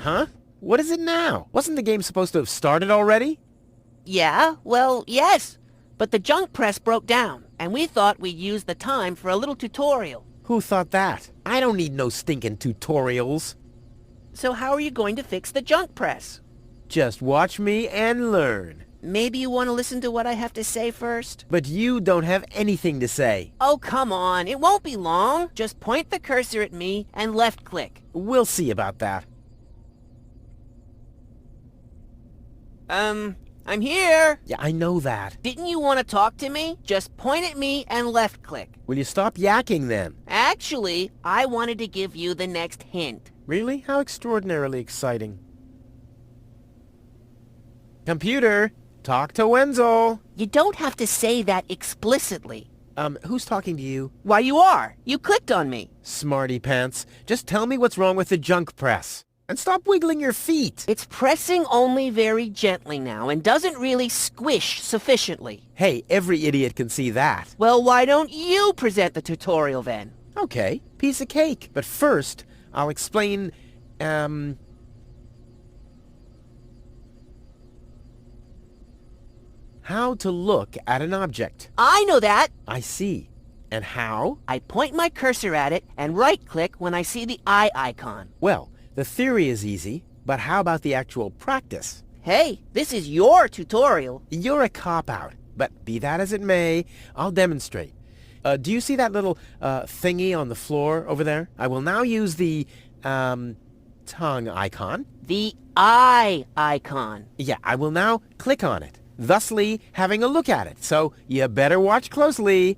Huh? What is it now? Wasn't the game supposed to have started already? Yeah, well, yes. But the junk press broke down, and we thought we'd use the time for a little tutorial. Who thought that? I don't need no stinking tutorials. So how are you going to fix the junk press? Just watch me and learn. Maybe you want to listen to what I have to say first? But you don't have anything to say. Oh, come on. It won't be long. Just point the cursor at me and left-click. We'll see about that. I'm here. Yeah, I know that. Didn't you want to talk to me? Just point at me and left-click. Will you stop yakking then? Actually, I wanted to give you the next hint. Really? How extraordinarily exciting. Computer, talk to Wenzel. You don't have to say that explicitly. Who's talking to you? Why, you are. You clicked on me. Smarty pants. Just tell me what's wrong with the junk press. And stop wiggling your feet. It's pressing only very gently now and doesn't really squish sufficiently. Hey, every idiot can see that. Well, why don't you present the tutorial then? Okay, piece of cake. But first, I'll explain, how to look at an object. I know that. I see. And how? I point my cursor at it and right-click when I see the eye icon. Well, the theory is easy, but how about the actual practice? Hey, this is your tutorial. You're a cop-out, but be that as it may, I'll demonstrate. Do you see that little thingy on the floor over there? I will now use the tongue icon. The eye icon. Yeah, I will now click on it, thusly having a look at it. So you better watch closely.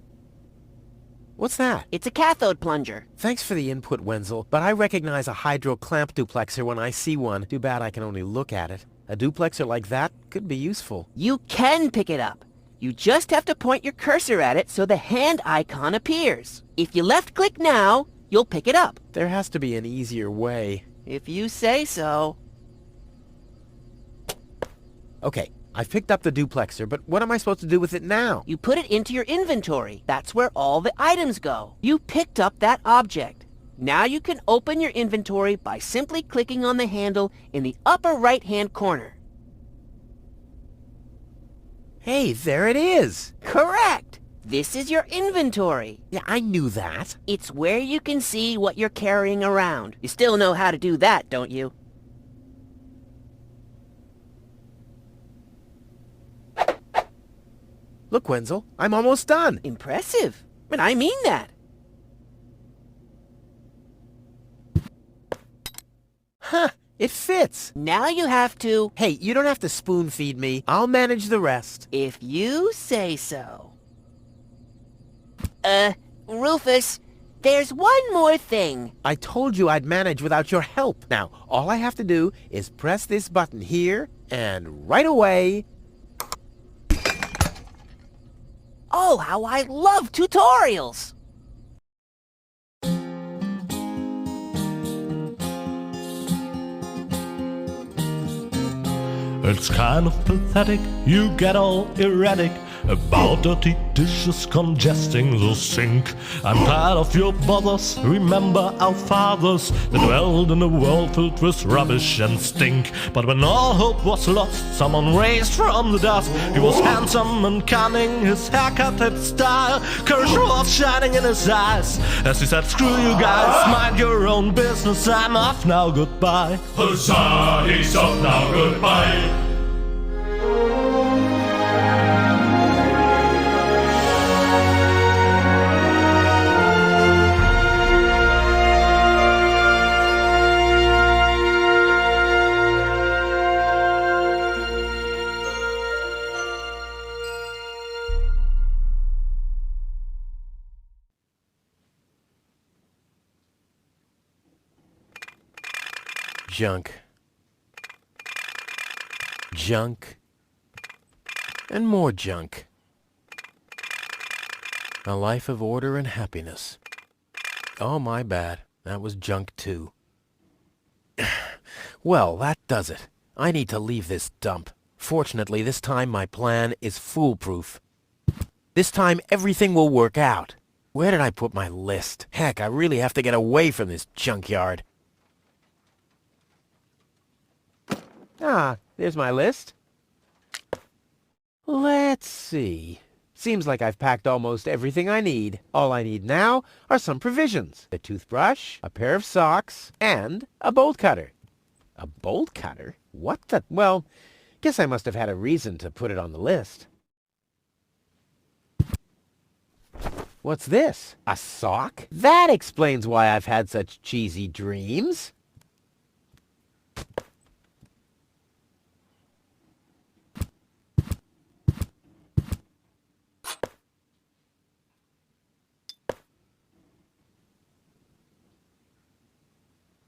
What's that? It's a cathode plunger. Thanks for the input, Wenzel, but I recognize a hydro clamp duplexer when I see one. Too bad I can only look at it. A duplexer like that could be useful. You can pick it up. You just have to point your cursor at it so the hand icon appears. If you left-click now, you'll pick it up. There has to be an easier way. If you say so. Okay, I've picked up the duplexer, but what am I supposed to do with it now? You put it into your inventory. That's where all the items go. You picked up that object. Now you can open your inventory by simply clicking on the handle in the upper right-hand corner. Hey, there it is! Correct! This is your inventory. Yeah, I knew that. It's where you can see what you're carrying around. You still know how to do that, don't you? Look, Wenzel, I'm almost done. Impressive. But I mean that. Huh, it fits. Now you have to... Hey, you don't have to spoon feed me. I'll manage the rest. If you say so. Rufus, there's one more thing. I told you I'd manage without your help. Now, all I have to do is press this button here, and right away... Oh, how I love tutorials! It's kind of pathetic, you get all erratic about dirty dishes congesting the sink. I'm tired of your bothers, remember our fathers that dwelled in a world filled with rubbish and stink. But when all hope was lost, someone raised from the dust. He was handsome and cunning, his haircut had style, courage was shining in his eyes as he said, screw you guys, mind your own business, I'm off now, goodbye. Huzzah, he's off now, goodbye. Junk. Junk. And more junk. A life of order and happiness. Oh, my bad. That was junk too. Well, that does it. I need to leave this dump. Fortunately, this time my plan is foolproof. This time everything will work out. Where did I put my list? Heck, I really have to get away from this junkyard. Ah, there's my list. Let's see. Seems like I've packed almost everything I need. All I need now are some provisions. A toothbrush, a pair of socks, and a bolt cutter. A bolt cutter? What the... Well, guess I must have had a reason to put it on the list. What's this? A sock? That explains why I've had such cheesy dreams.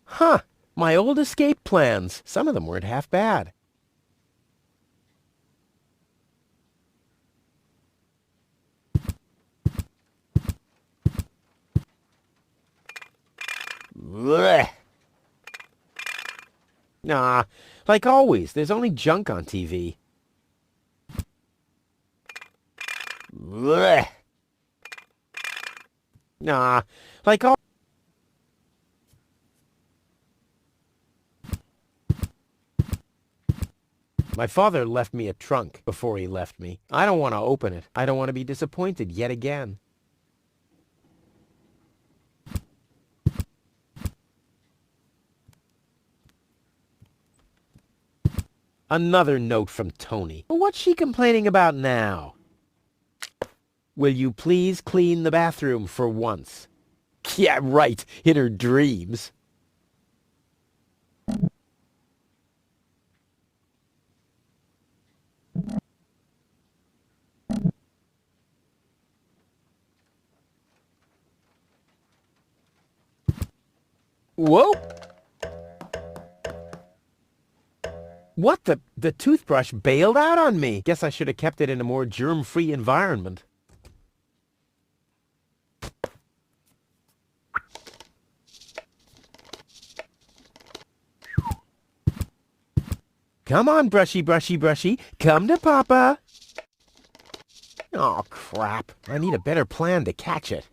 Huh, my old escape plans. Some of them weren't half bad. Blech. Nah, like always, there's only junk on TV. Blech. Nah, like all... My father left me a trunk before he left me. I don't want to open it. I don't want to be disappointed yet again. Another note from Tony. What's she complaining about now? Will you please clean the bathroom for once? Yeah, right, in her dreams. Whoa! What the toothbrush bailed out on me. Guess I should have kept it in a more germ-free environment. Come on, brushy, brushy, brushy. Come to Papa. Oh, crap. I need a better plan to catch it.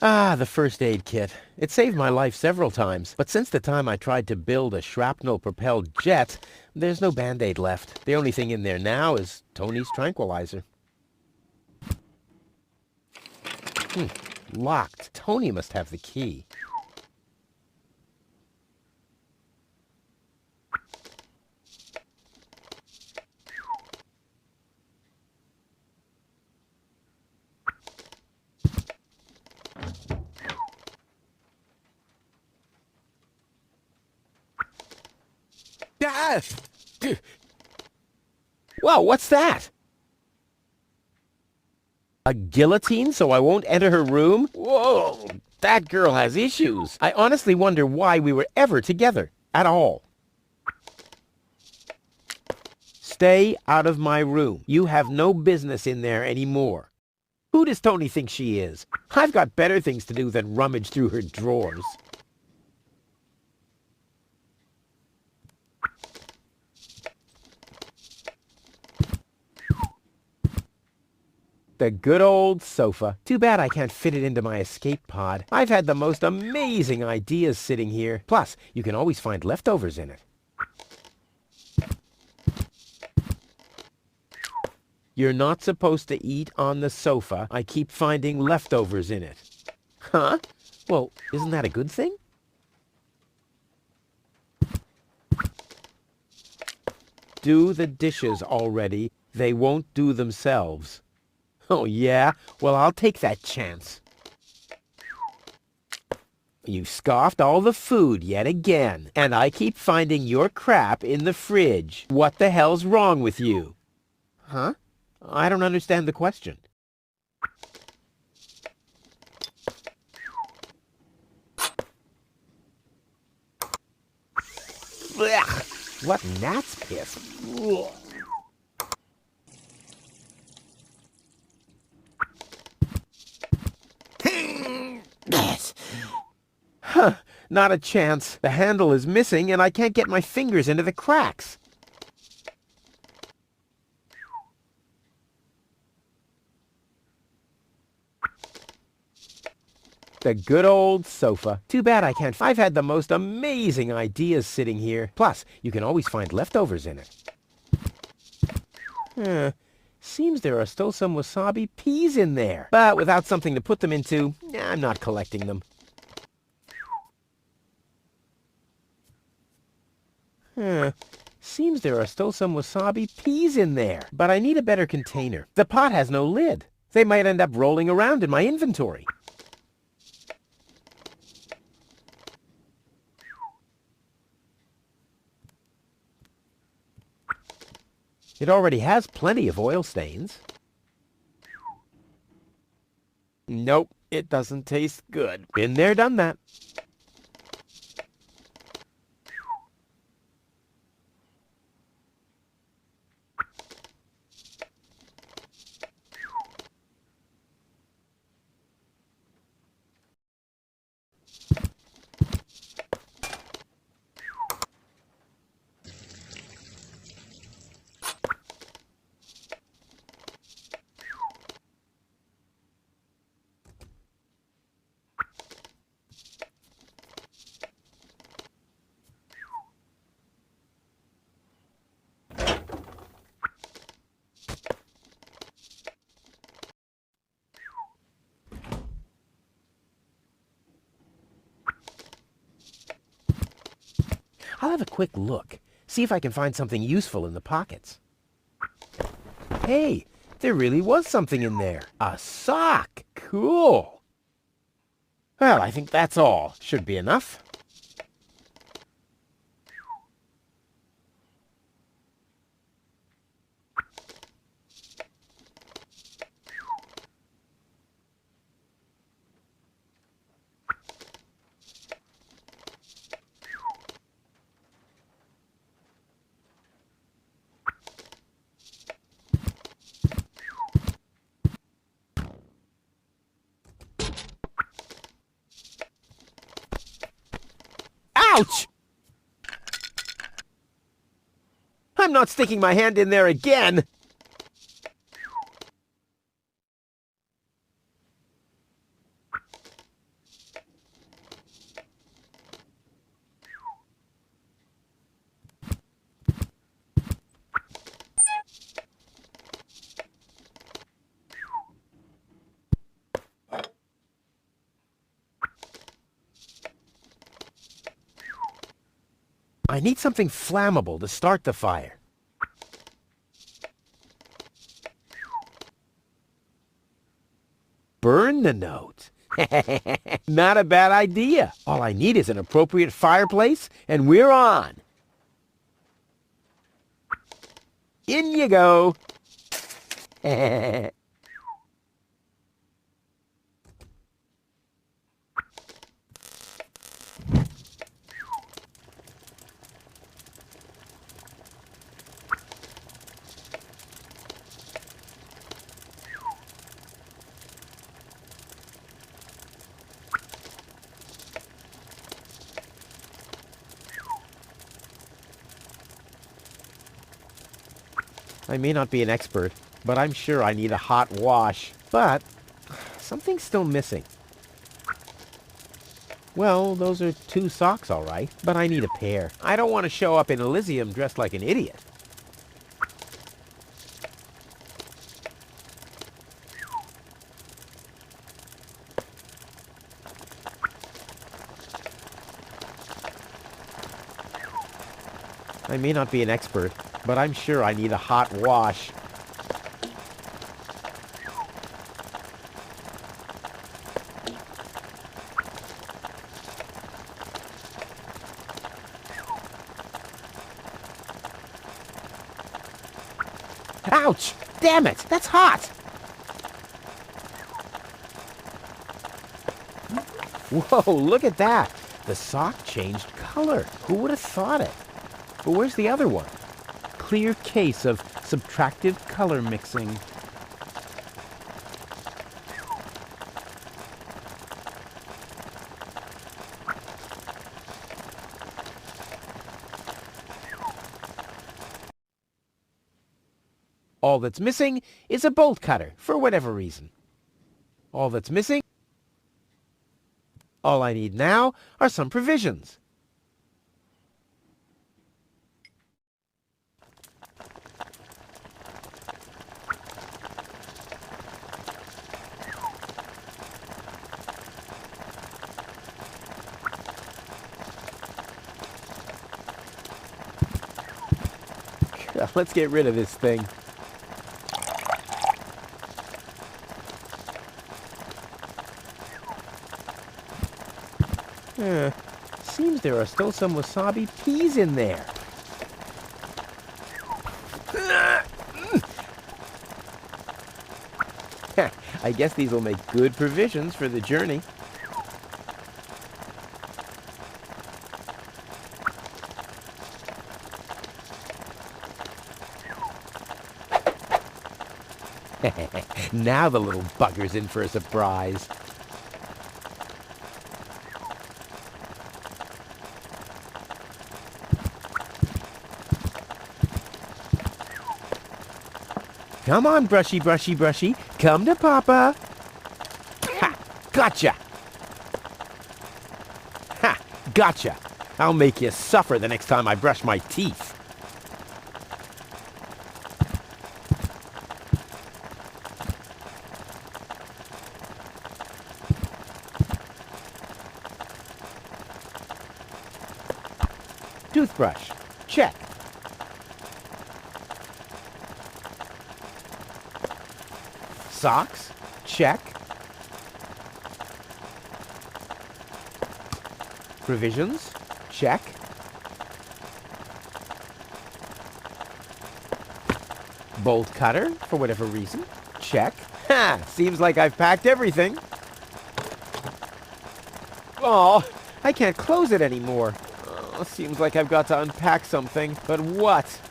Ah, the first aid kit. It saved my life several times, but since the time I tried to build a shrapnel-propelled jet, there's no Band-Aid left. The only thing in there now is Tony's tranquilizer. Locked. Tony must have the key. Ah! Whoa, what's that? A guillotine so I won't enter her room? Whoa, that girl has issues. I honestly wonder why we were ever together at all. Stay out of my room. You have no business in there anymore. Who does Tony think she is? I've got better things to do than rummage through her drawers. The good old sofa. Too bad I can't fit it into my escape pod. I've had the most amazing ideas sitting here. Plus, you can always find leftovers in it. You're not supposed to eat on the sofa. I keep finding leftovers in it. Huh? Well, isn't that a good thing? do the dishes already. They won't do themselves. Oh, yeah? Well, I'll take that chance. You scoffed all the food yet again, and I keep finding your crap in the fridge. What the hell's wrong with you? Huh? I don't understand the question. Blech. What gnat's piss? Ugh. Huh, not a chance. The handle is missing and I can't get my fingers into the cracks. The good old sofa. Too bad I can't. I've had the most amazing ideas sitting here. Plus, you can always find leftovers in it. Seems there are still some wasabi peas in there. But without something to put them into, I'm not collecting them. Seems there are still some wasabi peas in there. But I need a better container. The pot has no lid. They might end up rolling around in my inventory. It already has plenty of oil stains. Nope, it doesn't taste good. Been there, done that. I'll have a quick look, see if I can find something useful in the pockets. Hey, there really was something in there. A sock! Cool! Well, I think that's all. Should be enough. Ouch! I'm not sticking my hand in there again! I need something flammable to start the fire. Burn the note. Not a bad idea. All I need is an appropriate fireplace, and we're on. In you go. I may not be an expert, but I'm sure I need a hot wash. But something's still missing. Well, those are 2 socks, all right, but I need a pair. I don't want to show up in Elysium dressed like an idiot. I I may not be an expert, but I'm sure I need a hot wash. Ouch! Damn it! That's hot! Whoa, look at that! The sock changed color. Who would have thought it? But where's the other one? Clear case of subtractive color mixing. All that's missing is a bolt cutter, for whatever reason. All that's missing... All I need now are some provisions. Let's get rid of this thing. Seems there are still some wasabi peas in there. I guess these will make good provisions for the journey. Now the little bugger's in for a surprise. Come on, brushy, brushy, brushy. Come to Papa. Ha! Gotcha! Ha! Gotcha! I'll make you suffer the next time I brush my teeth. Toothbrush. Check. Socks? Check. Provisions? Check. Bolt cutter, for whatever reason? Check. Ha! Seems like I've packed everything. Oh, I can't close it anymore. Oh, seems like I've got to unpack something, but what?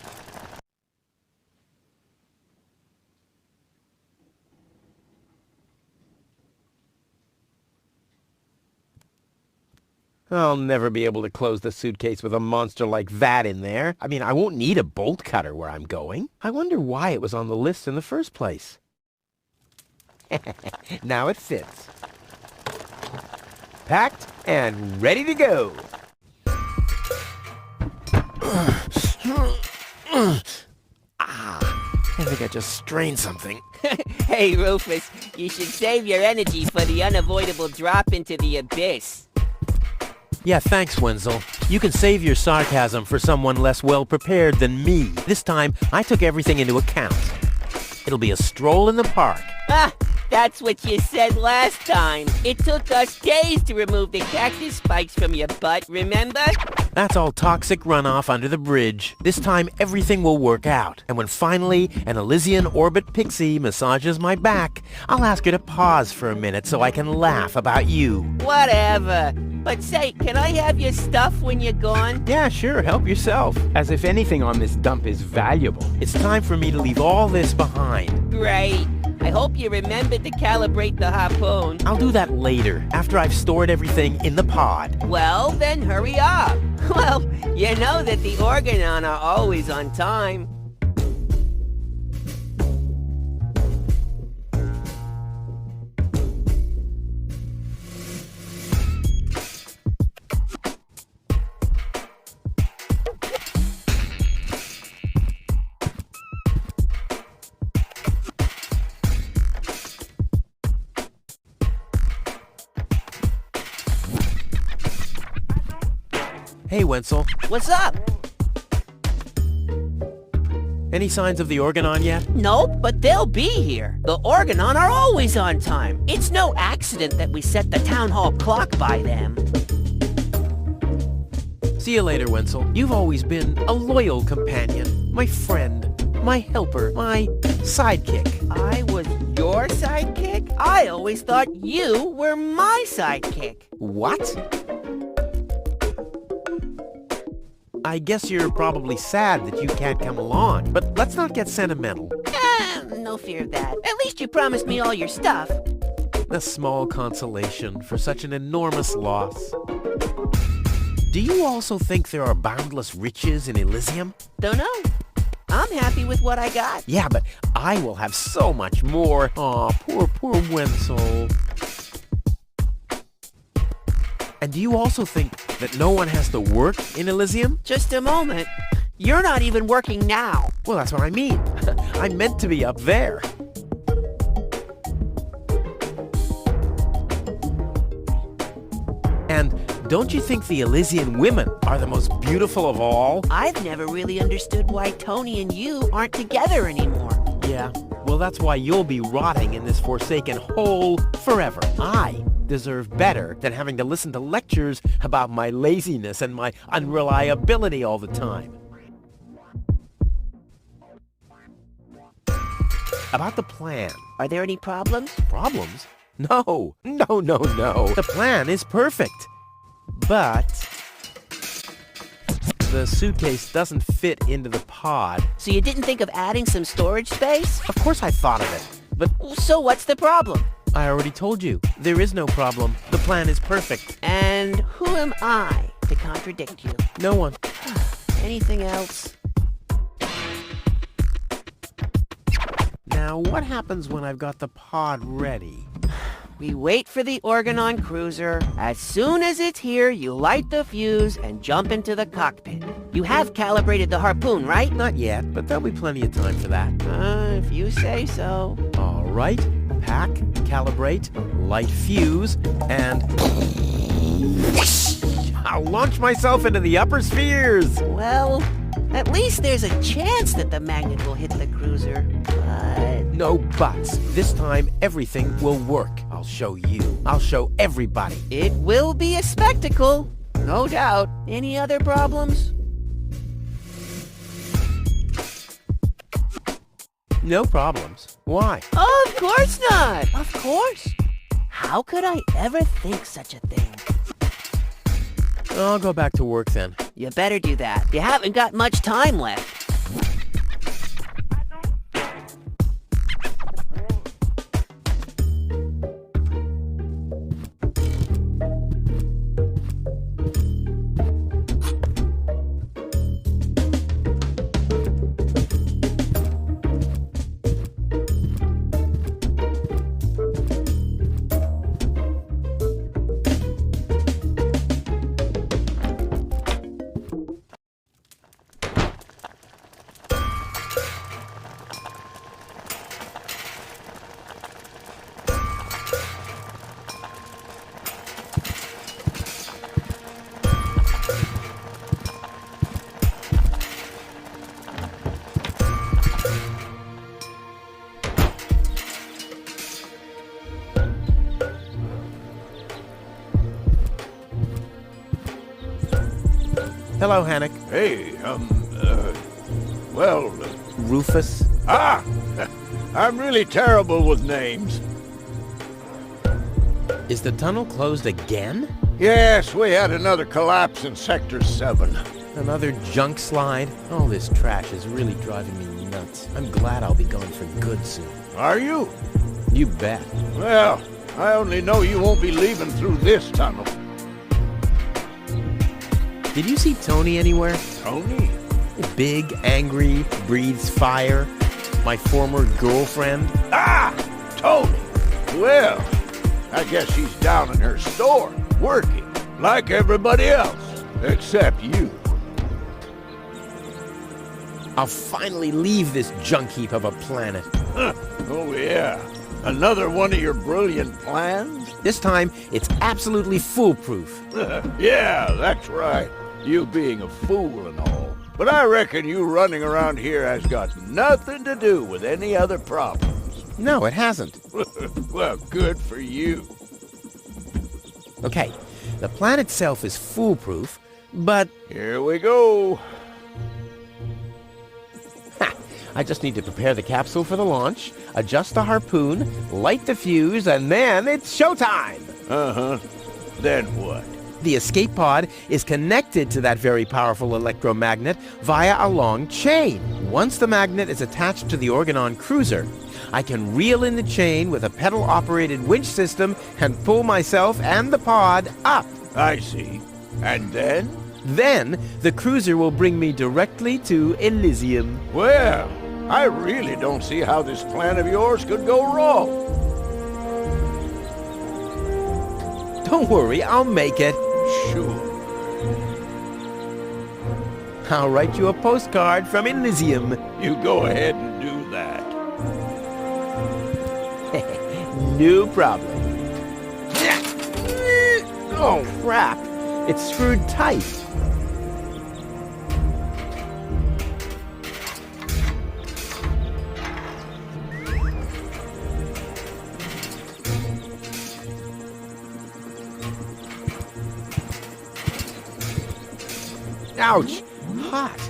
I'll never be able to close the suitcase with a monster like that in there. I mean, I won't need a bolt cutter where I'm going. I wonder why it was on the list in the first place. Now it fits. Packed and ready to go. I think I just strained something. Hey, Rufus, you should save your energy for the unavoidable drop into the abyss. Yeah, thanks, Wenzel. You can save your sarcasm for someone less well-prepared than me. This time, I took everything into account. It'll be a stroll in the park. Ah, that's what you said last time. It took us days to remove the cactus spikes from your butt, remember? That's all toxic runoff under the bridge. This time, everything will work out. And when finally an Elysian orbit pixie massages my back, I'll ask her to pause for a minute so I can laugh about you. Whatever. But say, can I have your stuff when you're gone? Yeah, sure, help yourself. As if anything on this dump is valuable. It's time for me to leave all this behind. Great. I hope you remembered to calibrate the harpoon. I'll do that later, after I've stored everything in the pod. Well, then hurry up. Well, you know that the Organon are always on time. Hey, Wenzel. What's up? Any signs of the Organon yet? Nope, but they'll be here. The Organon are always on time. It's no accident that we set the town hall clock by them. See you later, Wenzel. You've always been a loyal companion, my friend, my helper, my sidekick. I was your sidekick? I always thought you were my sidekick. What? I guess you're probably sad that you can't come along, but let's not get sentimental. No fear of that. At least you promised me all your stuff. A small consolation for such an enormous loss. Do you also think there are boundless riches in Elysium? Don't know. I'm happy with what I got. Yeah, but I will have so much more. Aw, poor Wenzel. And do you also think that no one has to work in Elysium? Just a moment. You're not even working now. Well, that's what I mean. I'm meant to be up there. And don't you think the Elysian women are the most beautiful of all? I've never really understood why Tony and you aren't together anymore. Yeah, well, that's why you'll be rotting in this forsaken hole forever. I deserve better than having to listen to lectures about my laziness and my unreliability all the time. About the plan. Are there any problems? Problems? No. The plan is perfect. But the suitcase doesn't fit into the pod. So you didn't think of adding some storage space? Of course I thought of it, but So what's the problem? I already told you. There is no problem. The plan is perfect. And who am I to contradict you? No one. Anything else? Now, what happens when I've got the pod ready? We wait for the Organon cruiser. As soon as it's here, you light the fuse and jump into the cockpit. You have calibrated the harpoon, right? Not yet, but there'll be plenty of time for that. If you say so. All right. Pack, calibrate, light fuse, and I'll launch myself into the upper spheres. Well, at least there's a chance that the magnet will hit the cruiser. But No buts. This time, everything will work. I'll show you. I'll show everybody. it will be a spectacle. No doubt. Any other problems? No problems. Why? Of course not. Of course. How could I ever think such a thing? I'll go back to work then. You better do that. You haven't got much time left. Hello, Hannock. Hey, Rufus. I'm really terrible with names. Is the tunnel closed again? Yes, we had another collapse in Sector 7. Another junk slide? All this trash is really driving me nuts. I'm glad I'll be gone for good soon. Are you? You bet. Well, I only know you won't be leaving through this tunnel. Did you see Tony anywhere? Tony? Big, angry, breathes fire. My former girlfriend. Tony! Well, I guess she's down in her store, working, like everybody else, except you. I'll finally leave this junk heap of a planet. Oh yeah, another one of your brilliant plans? This time, it's absolutely foolproof. Yeah, that's right. You being a fool and all. But I reckon you running around here has got nothing to do with any other problems. No, it hasn't. Well, good for you. Okay, the plan itself is foolproof, but Here we go. I just need to prepare the capsule for the launch, adjust the harpoon, light the fuse, and then it's showtime! Uh-huh. Then what? The escape pod is connected to that very powerful electromagnet via a long chain. Once the magnet is attached to the Organon cruiser, I can reel in the chain with a pedal-operated winch system and pull myself and the pod up. I see. And then? Then, the cruiser will bring me directly to Elysium. Well, I really don't see how this plan of yours could go wrong. Don't worry, I'll make it. Sure. I'll write you a postcard from Elysium. You go ahead and do that. No problem. Oh, crap. It's screwed tight. Ouch! Hot.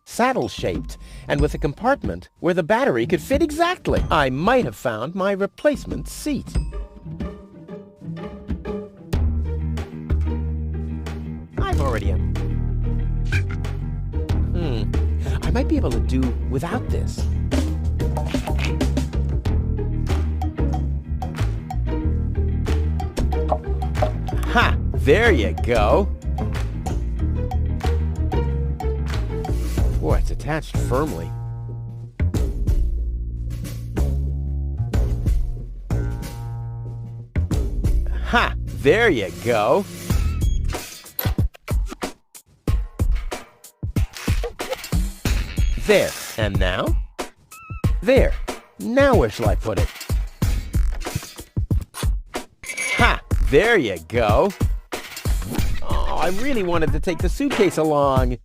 Saddle-shaped, and with a compartment where the battery could fit exactly. I might have found my replacement seat. I've already... I might be able to do without this. Ha! There you go. Boy, it's attached firmly. Ha! There you go. There. And now? There. Now where shall I put it? Ha! There you go. Oh, I really wanted to take the suitcase along.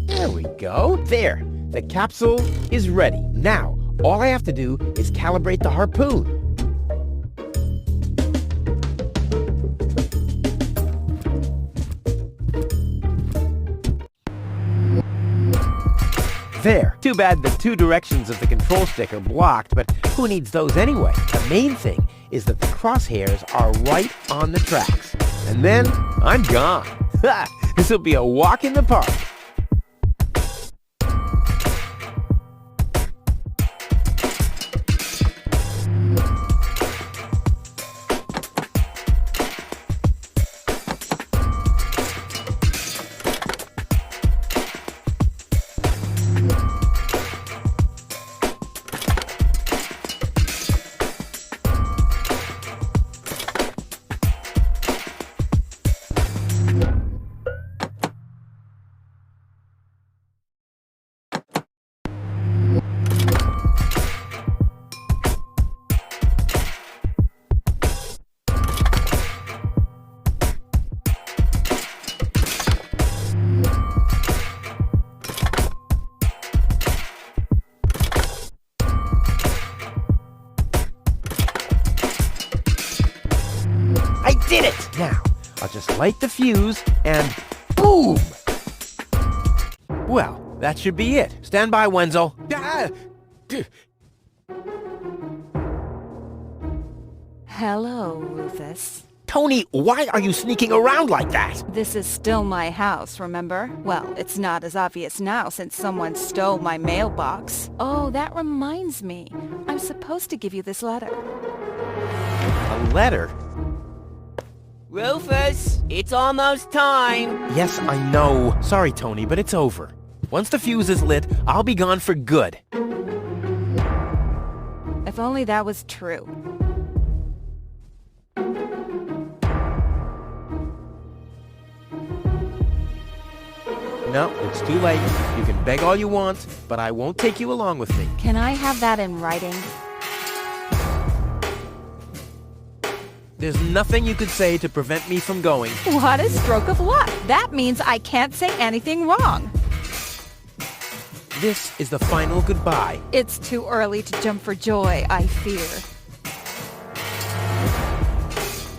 There we go. There. The capsule is ready. Now, all I have to do is calibrate the harpoon. There. Too bad the two directions of the control stick are blocked, but who needs those anyway? The main thing is that the crosshairs are right on the tracks. And then I'm gone. This will be a walk in the park. Did it! Now, I'll just light the fuse and boom! Well, that should be it. Stand by, Wenzel. Hello, Rufus. Tony, why are you sneaking around like that? This is still my house, remember? Well, it's not as obvious now since someone stole my mailbox. Oh, that reminds me. I'm supposed to give you this letter. A letter? Rufus, it's almost time. Yes, I know. Sorry, Tony, but it's over. Once the fuse is lit, I'll be gone for good. If only that was true. No, it's too late. You can beg all you want, but I won't take you along with me. Can I have that in writing? There's nothing you could say to prevent me from going. What a stroke of luck! That means I can't say anything wrong. This is the final goodbye. It's too early to jump for joy, I fear.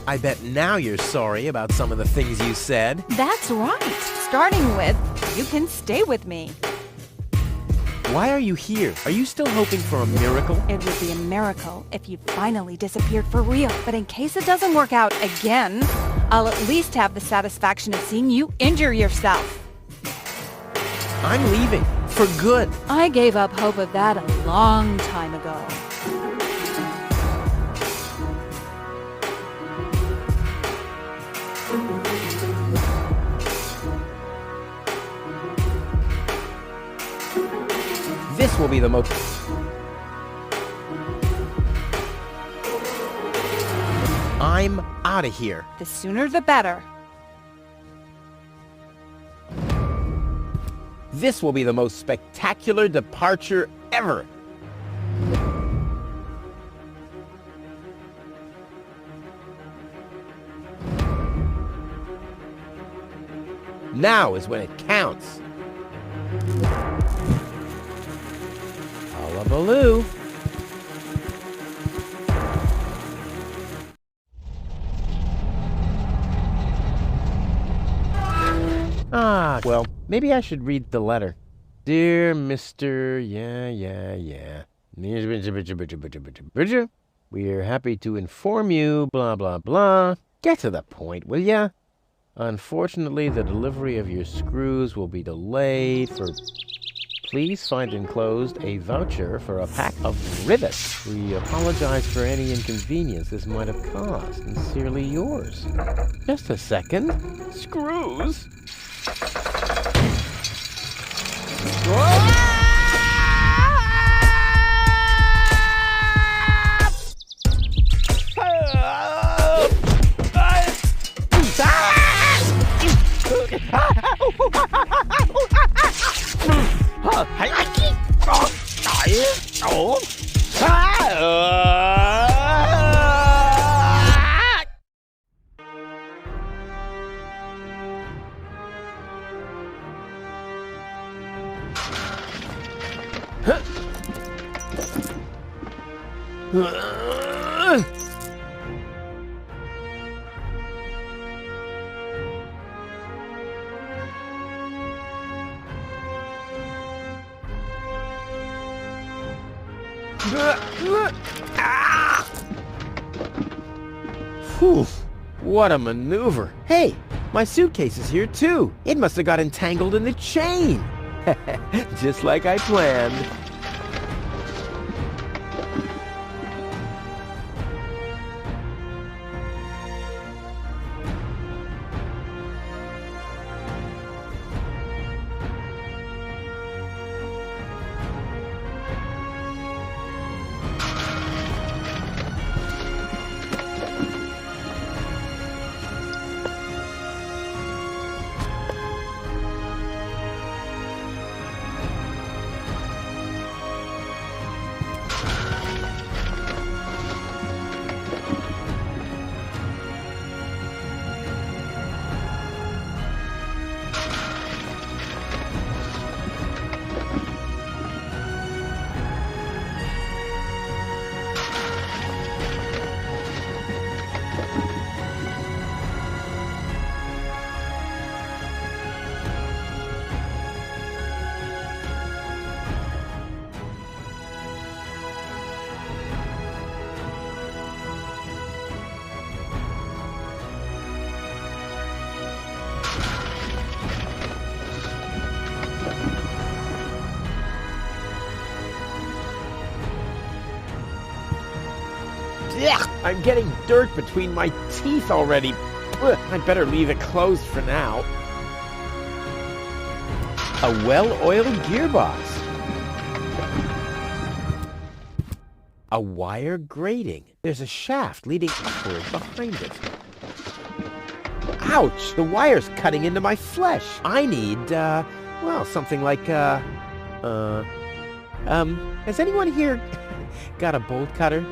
I bet now you're sorry about some of the things you said. That's right. Starting with, you can stay with me. Why are you here? Are you still hoping for a miracle? It would be a miracle if you finally disappeared for real. But in case it doesn't work out again, I'll at least have the satisfaction of seeing you injure yourself. I'm leaving. For good. I gave up hope of that a long time ago. This will be the most... I'm out of here. The sooner the better. This will be the most spectacular departure ever. Now is when it counts. Hullabaloo. Ah, well, maybe I should read the letter. Dear Mr. Yeah. Bridger, we are happy to inform you, blah, blah, blah. Get to the point, will ya? Unfortunately, the delivery of your screws will be delayed for... Please find enclosed a voucher for a pack of rivets. We apologize for any inconvenience this might have caused. Sincerely yours. Just a second. Screws? Whew, what a maneuver. Hey, my suitcase is here too. It must have got entangled in the chain. Just like I planned. Ugh, I'm getting dirt between my teeth already. Ugh, I'd better leave it closed for now. A well-oiled gearbox. A wire grating. There's a shaft leading upward behind it. Ouch! The wire's cutting into my flesh. I need, well, something like, has anyone here got a bolt cutter?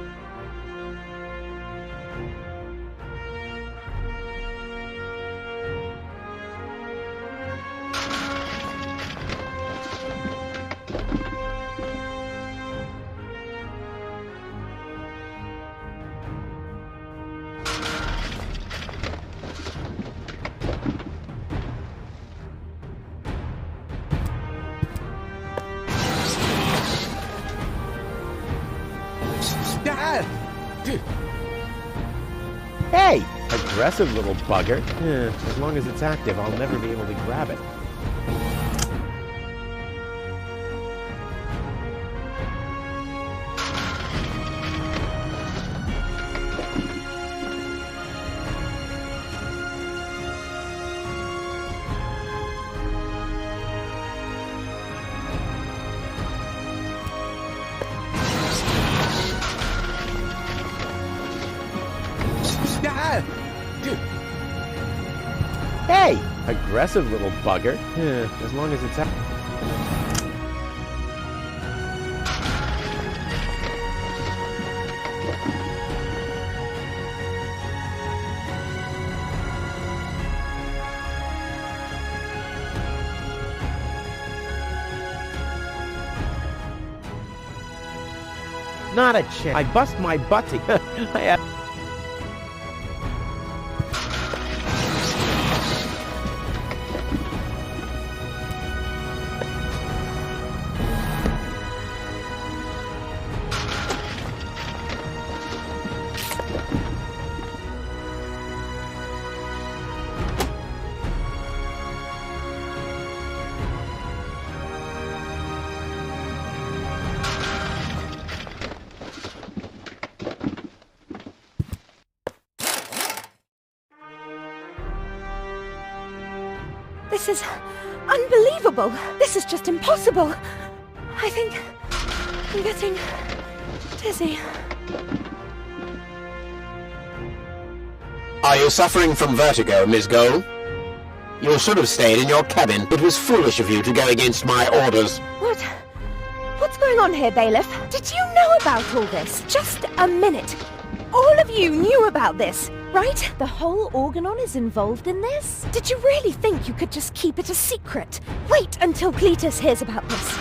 Hey! Aggressive little bugger. As long as it's active, I'll never be able to grab it. Hey! Aggressive little bugger. As long as it's active. Not a chance. I bust my butt to... I have... This is unbelievable. This is just impossible. I think I'm getting dizzy. Are you suffering from vertigo, Miss Gold? You should have stayed in your cabin. It was foolish of you to go against my orders. What's going on here, Bailiff? Did you know about all this? Just a minute. All of you knew about this, right? The whole Organon is involved in this? Did you really think you could just keep it a secret? Wait until Cletus hears about this.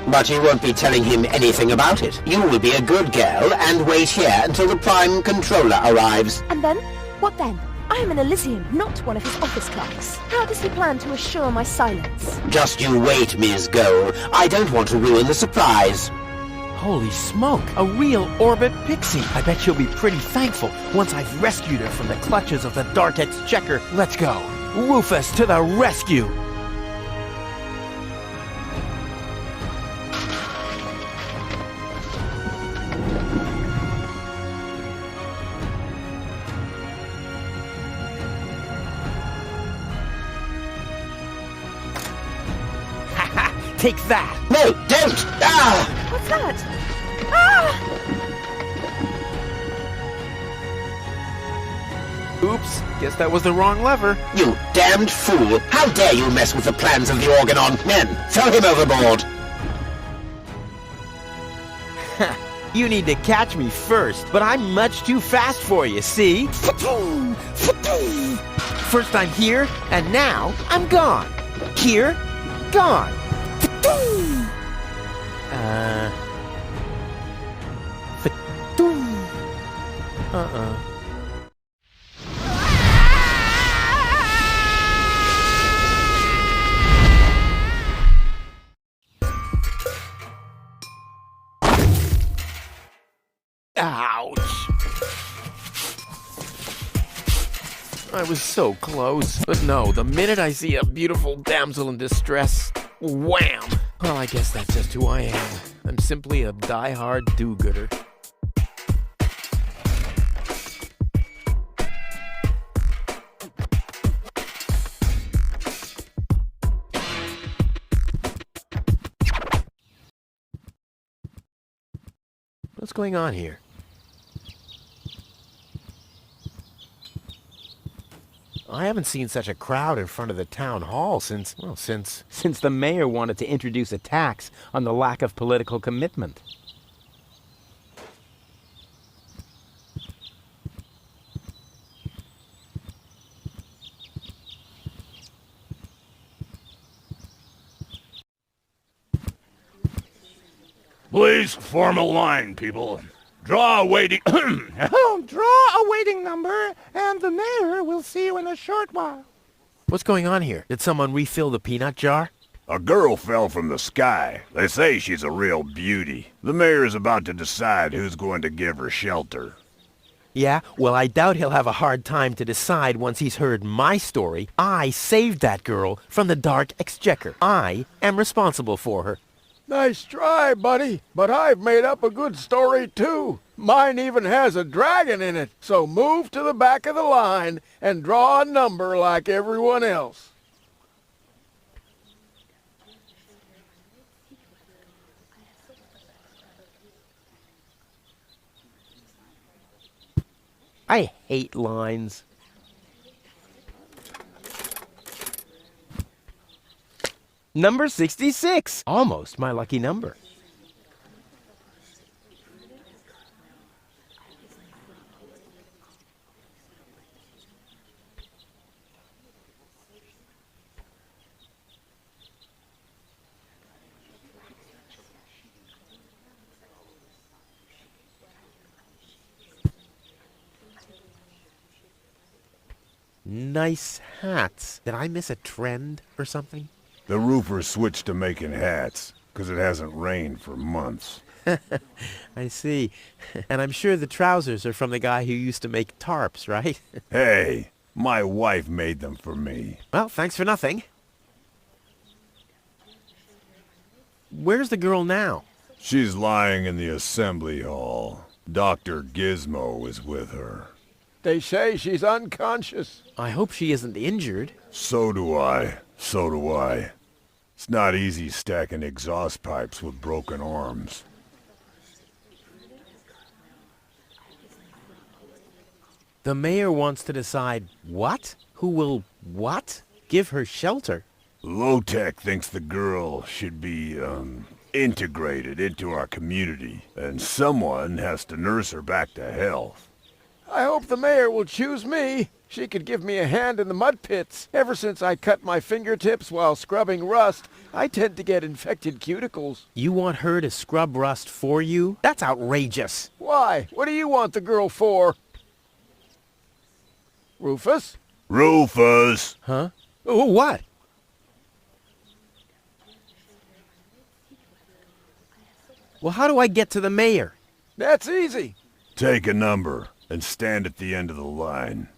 But you won't be telling him anything about it. You will be a good girl and wait here until the Prime Controller arrives. And then? What then? I am an Elysian, not one of his office clerks. How does he plan to assure my silence? Just you wait, Miss Gold. I don't want to ruin the surprise. Holy smoke! A real orbit pixie! I bet she'll be pretty thankful once I've rescued her from the clutches of the Dark Exchequer. Let's go! Rufus to the rescue! Haha! Take that! No, don't! Ah! What's that? Ah! Oops, guess that was the wrong lever. You damned fool! How dare you mess with the plans of the Organon? Men, throw him overboard! You need to catch me first, but I'm much too fast for you, see? First I'm here, and now I'm gone. Here, gone. Ouch. I was so close. But no, the minute I see a beautiful damsel in distress, wham! Well, I guess that's just who I am. I'm simply a die-hard do-gooder. What's going on here? I haven't seen such a crowd in front of the town hall since the mayor wanted to introduce a tax on the lack of political commitment. Please form a line, people. Draw a waiting... Draw a waiting number, and the mayor will see you in a short while. What's going on here? Did someone refill the peanut jar? A girl fell from the sky. They say she's a real beauty. The mayor's about to decide who's going to give her shelter. Yeah, well, I doubt he'll have a hard time to decide once he's heard my story. I saved that girl from the dark exchequer. I am responsible for her. Nice try, buddy. But I've made up a good story, too. Mine even has a dragon in it. So move to the back of the line and draw a number like everyone else. I hate lines. Number 66. Almost my lucky number. Nice hats. Did I miss a trend or something? The roofer switched to making hats, 'cause it hasn't rained for months. I see. And I'm sure the trousers are from the guy who used to make tarps, right? Hey, my wife made them for me. Well, thanks for nothing. Where's the girl now? She's lying in the assembly hall. Dr. Gizmo is with her. They say she's unconscious. I hope she isn't injured. So do I. So do I. It's not easy stacking exhaust pipes with broken arms. The mayor wants to decide what? Who will what? Give her shelter? Low-Tech thinks the girl should be, integrated into our community, and someone has to nurse her back to health. I hope the mayor will choose me. She could give me a hand in the mud pits. Ever since I cut my fingertips while scrubbing rust, I tend to get infected cuticles. You want her to scrub rust for you? That's outrageous. Why? What do you want the girl for? Rufus? Rufus! Huh? Oh, what? Well, how do I get to the mayor? That's easy. Take a number and stand at the end of the line.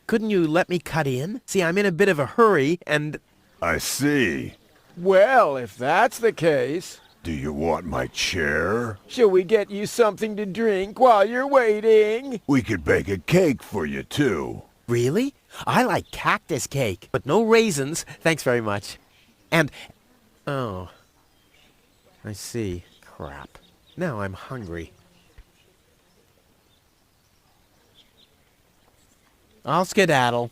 Couldn't you let me cut in? See, I'm in a bit of a hurry, and... I see. Well, if that's the case... Do you want my chair? Shall we get you something to drink while you're waiting? We could bake a cake for you, too. Really? I like cactus cake, but no raisins. Thanks very much. And... oh. I see. Crap. Now I'm hungry. I'll skedaddle.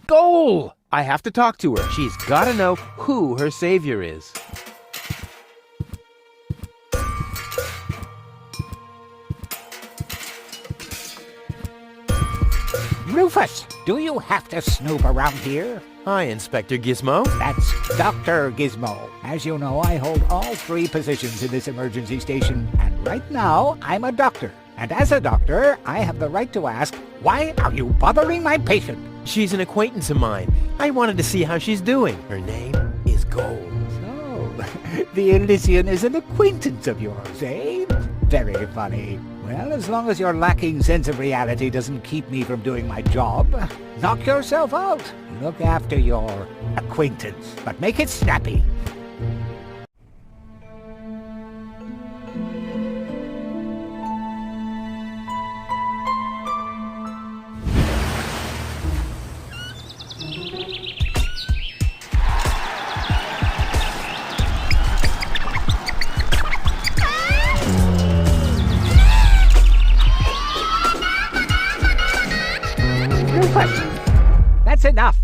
Goal! I have to talk to her. She's gotta know who her savior is. Rufus, do you have to snoop around here? Hi, Inspector Gizmo. That's Dr. Gizmo. As you know, I hold all 3 positions in this emergency station, and right now, I'm a doctor. And as a doctor, I have the right to ask, why are you bothering my patient? She's an acquaintance of mine. I wanted to see how she's doing. Her name is Gold. So, the Elysian is an acquaintance of yours, eh? Very funny. Well, as long as your lacking sense of reality doesn't keep me from doing my job, knock yourself out. Look after your acquaintance, but make it snappy. That's enough.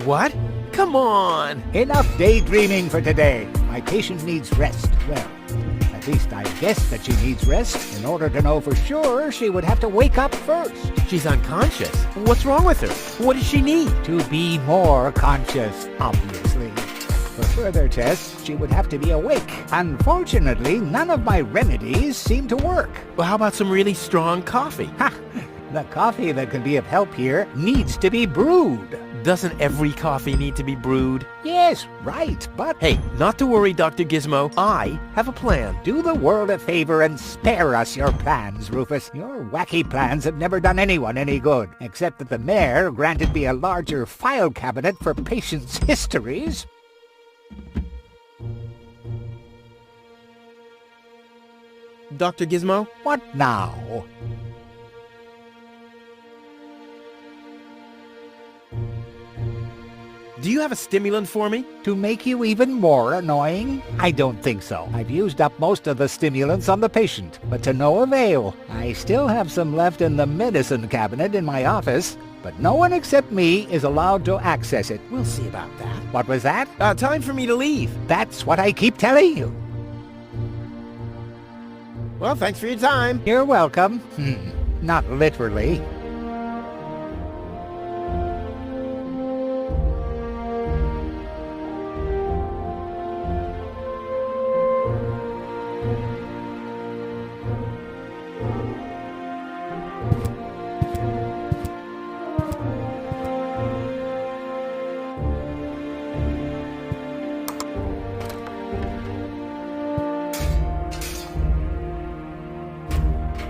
What? Come on! Enough daydreaming for today. My patient needs rest. Well, at least I guess that she needs rest. In order to know for sure, she would have to wake up first. She's unconscious. What's wrong with her? What does she need? To be more conscious, obviously. For further tests, she would have to be awake. Unfortunately, none of my remedies seem to work. Well, how about some really strong coffee? Ha! The coffee that can be of help here needs to be brewed. Doesn't every coffee need to be brewed? Yes, right, but... Hey, not to worry, Dr. Gizmo. I have a plan. Do the world a favor and spare us your plans, Rufus. Your wacky plans have never done anyone any good, except that the mayor granted me a larger file cabinet for patients' histories. Dr. Gizmo? What now? Do you have a stimulant for me? To make you even more annoying? I don't think so. I've used up most of the stimulants on the patient, but to no avail. I still have some left in the medicine cabinet in my office, but no one except me is allowed to access it. We'll see about that. What was that? Time for me to leave. That's what I keep telling you. Well, thanks for your time. You're welcome. Not literally.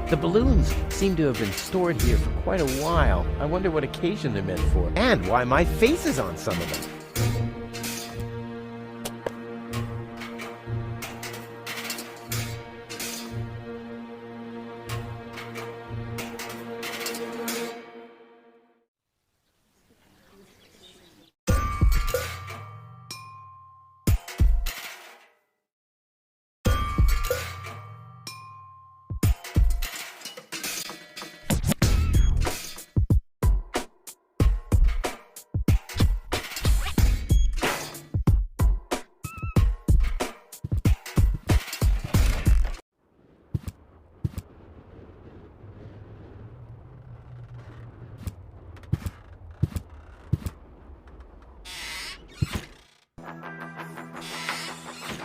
The balloons seem to have been stored here for quite a while. I wonder what occasion they're meant for, and why my face is on some of them.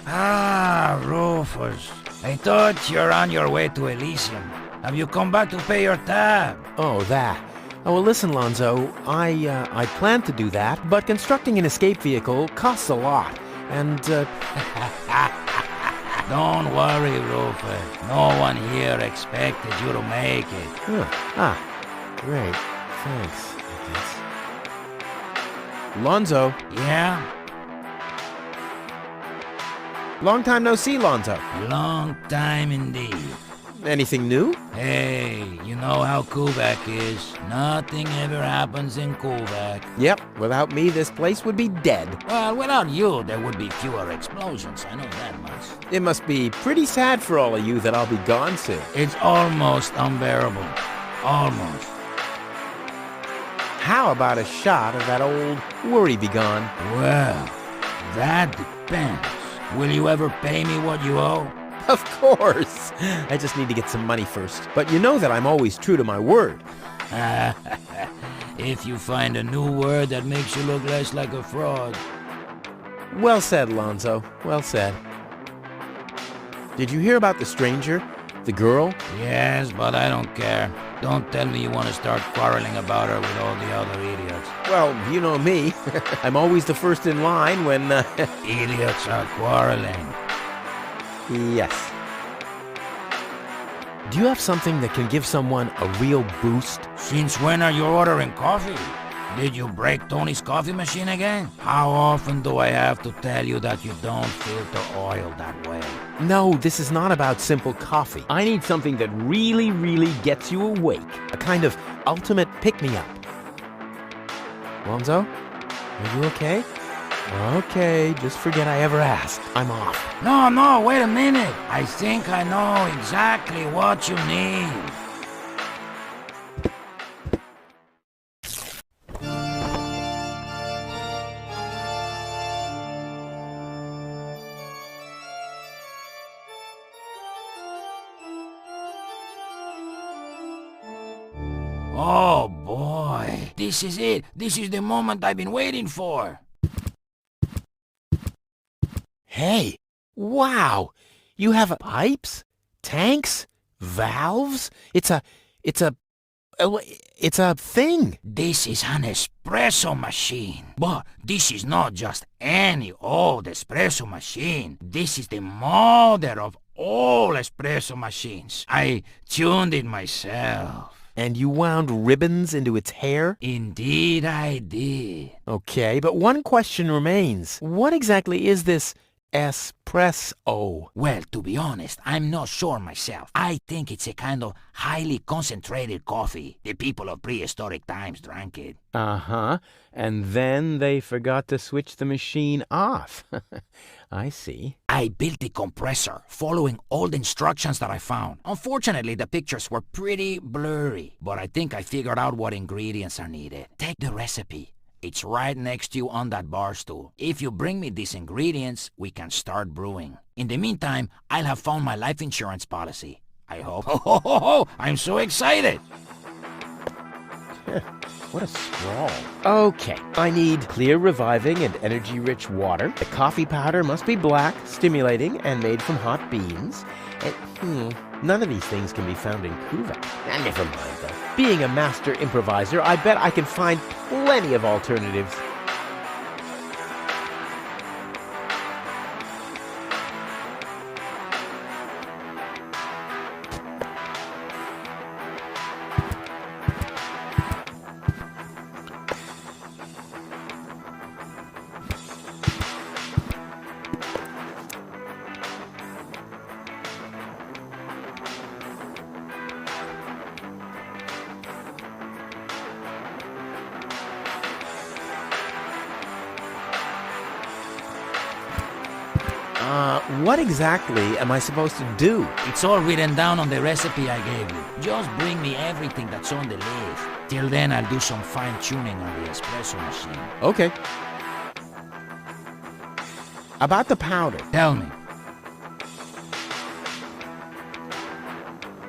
Ah, Rufus. I thought you're on your way to Elysium. Have you come back to pay your tab? Oh, that. Oh, well, listen, Lonzo. I plan to do that, but constructing an escape vehicle costs a lot, and, Don't worry, Rufus. No one here expected you to make it. Great. Thanks, I guess. Lonzo. Yeah? Long time no see, Lonzo. Long time indeed. Anything new? Hey, you know how Kovac is. Nothing ever happens in Kovac. Yep, without me, this place would be dead. Well, without you, there would be fewer explosions. I know that much. It must be pretty sad for all of you that I'll be gone soon. It's almost unbearable. Almost. How about a shot of that old worry begone? Well, that depends. Will you ever pay me what you owe? Of course. I just need to get some money first. But you know that I'm always true to my word. If you find a new word that makes you look less like a fraud. Well said, Lonzo. Well said. Did you hear about the stranger? The girl? Yes, but I don't care. Don't tell me you want to start quarreling about her with all the other idiots. Well, you know me. I'm always the first in line when, Idiots are quarreling. Yes. Do you have something that can give someone a real boost? Since when are you ordering coffee? Did you break Tony's coffee machine again? How often do I have to tell you that you don't filter oil that way? No, this is not about simple coffee. I need something that really, really gets you awake. A kind of ultimate pick-me-up. Lonzo, are you okay? Okay, just forget I ever asked. I'm off. No, wait a minute. I think I know exactly what you need. Oh boy, this is it. This is the moment I've been waiting for. Hey, wow! You have pipes, tanks, valves? It's a thing. This is an espresso machine. But this is not just any old espresso machine. This is the mother of all espresso machines. I tuned it myself. And you wound ribbons into its hair? Indeed I did. Okay, but one question remains. What exactly is this espresso? Well, to be honest, I'm not sure myself. I think it's a kind of highly concentrated coffee. The people of prehistoric times drank it. Uh-huh. And then they forgot to switch the machine off. I see. I built the compressor, following all the instructions that I found. Unfortunately, the pictures were pretty blurry, but I think I figured out what ingredients are needed. Take the recipe. It's right next to you on that bar stool. If you bring me these ingredients, we can start brewing. In the meantime, I'll have found my life insurance policy. I hope. Oh, I'm so excited! What a scrawl. Okay, I need clear, reviving, and energy-rich water. The coffee powder must be black, stimulating, and made from hot beans. And, none of these things can be found in Kuvak. Never mind, though. Being a master improviser, I bet I can find plenty of alternatives. What exactly am I supposed to do? It's all written down on the recipe I gave you. Just bring me everything that's on the list. Till then, I'll do some fine-tuning on the espresso machine. Okay. About the powder. Tell me.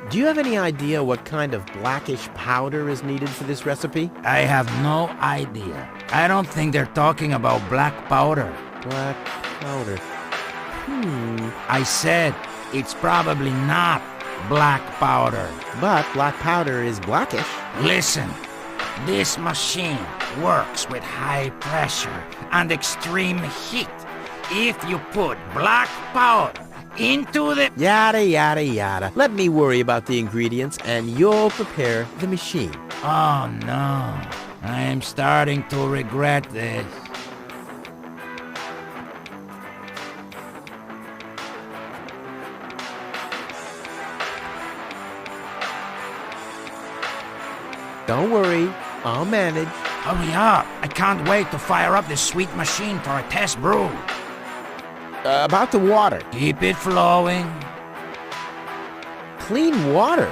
Do you have any idea what kind of blackish powder is needed for this recipe? I have no idea. I don't think they're talking about black powder. Black powder. I said it's probably not black powder. But black powder is blackish. Listen, this machine works with high pressure and extreme heat. If you put black powder into the... Yada, yada, yada. Let me worry about the ingredients and you'll prepare the machine. Oh no, I am starting to regret this. Don't worry, I'll manage. Hurry up! I can't wait to fire up this sweet machine for a test brew. About the water. Keep it flowing. Clean water?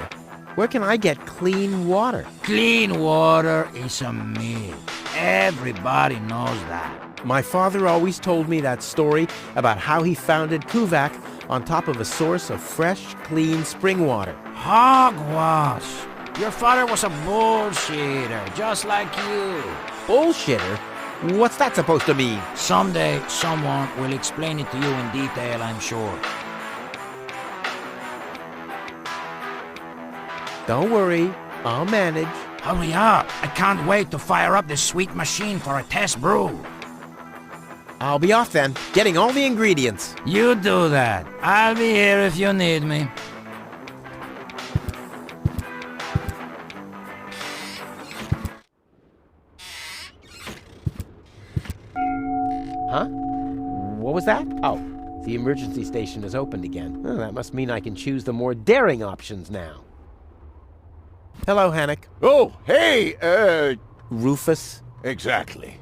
Where can I get clean water? Clean water is a myth. Everybody knows that. My father always told me that story about how he founded Kuvak on top of a source of fresh, clean spring water. Hogwash! Your father was a bullshitter, just like you. Bullshitter? What's that supposed to mean? Someday, someone will explain it to you in detail, I'm sure. Don't worry, I'll manage. Hurry up! I can't wait to fire up this sweet machine for a test brew. I'll be off then, getting all the ingredients. You do that. I'll be here if you need me. What was that? Oh, the emergency station is opened again. Oh, that must mean I can choose the more daring options now. Hello, Hannock. Oh, hey, Rufus. Exactly.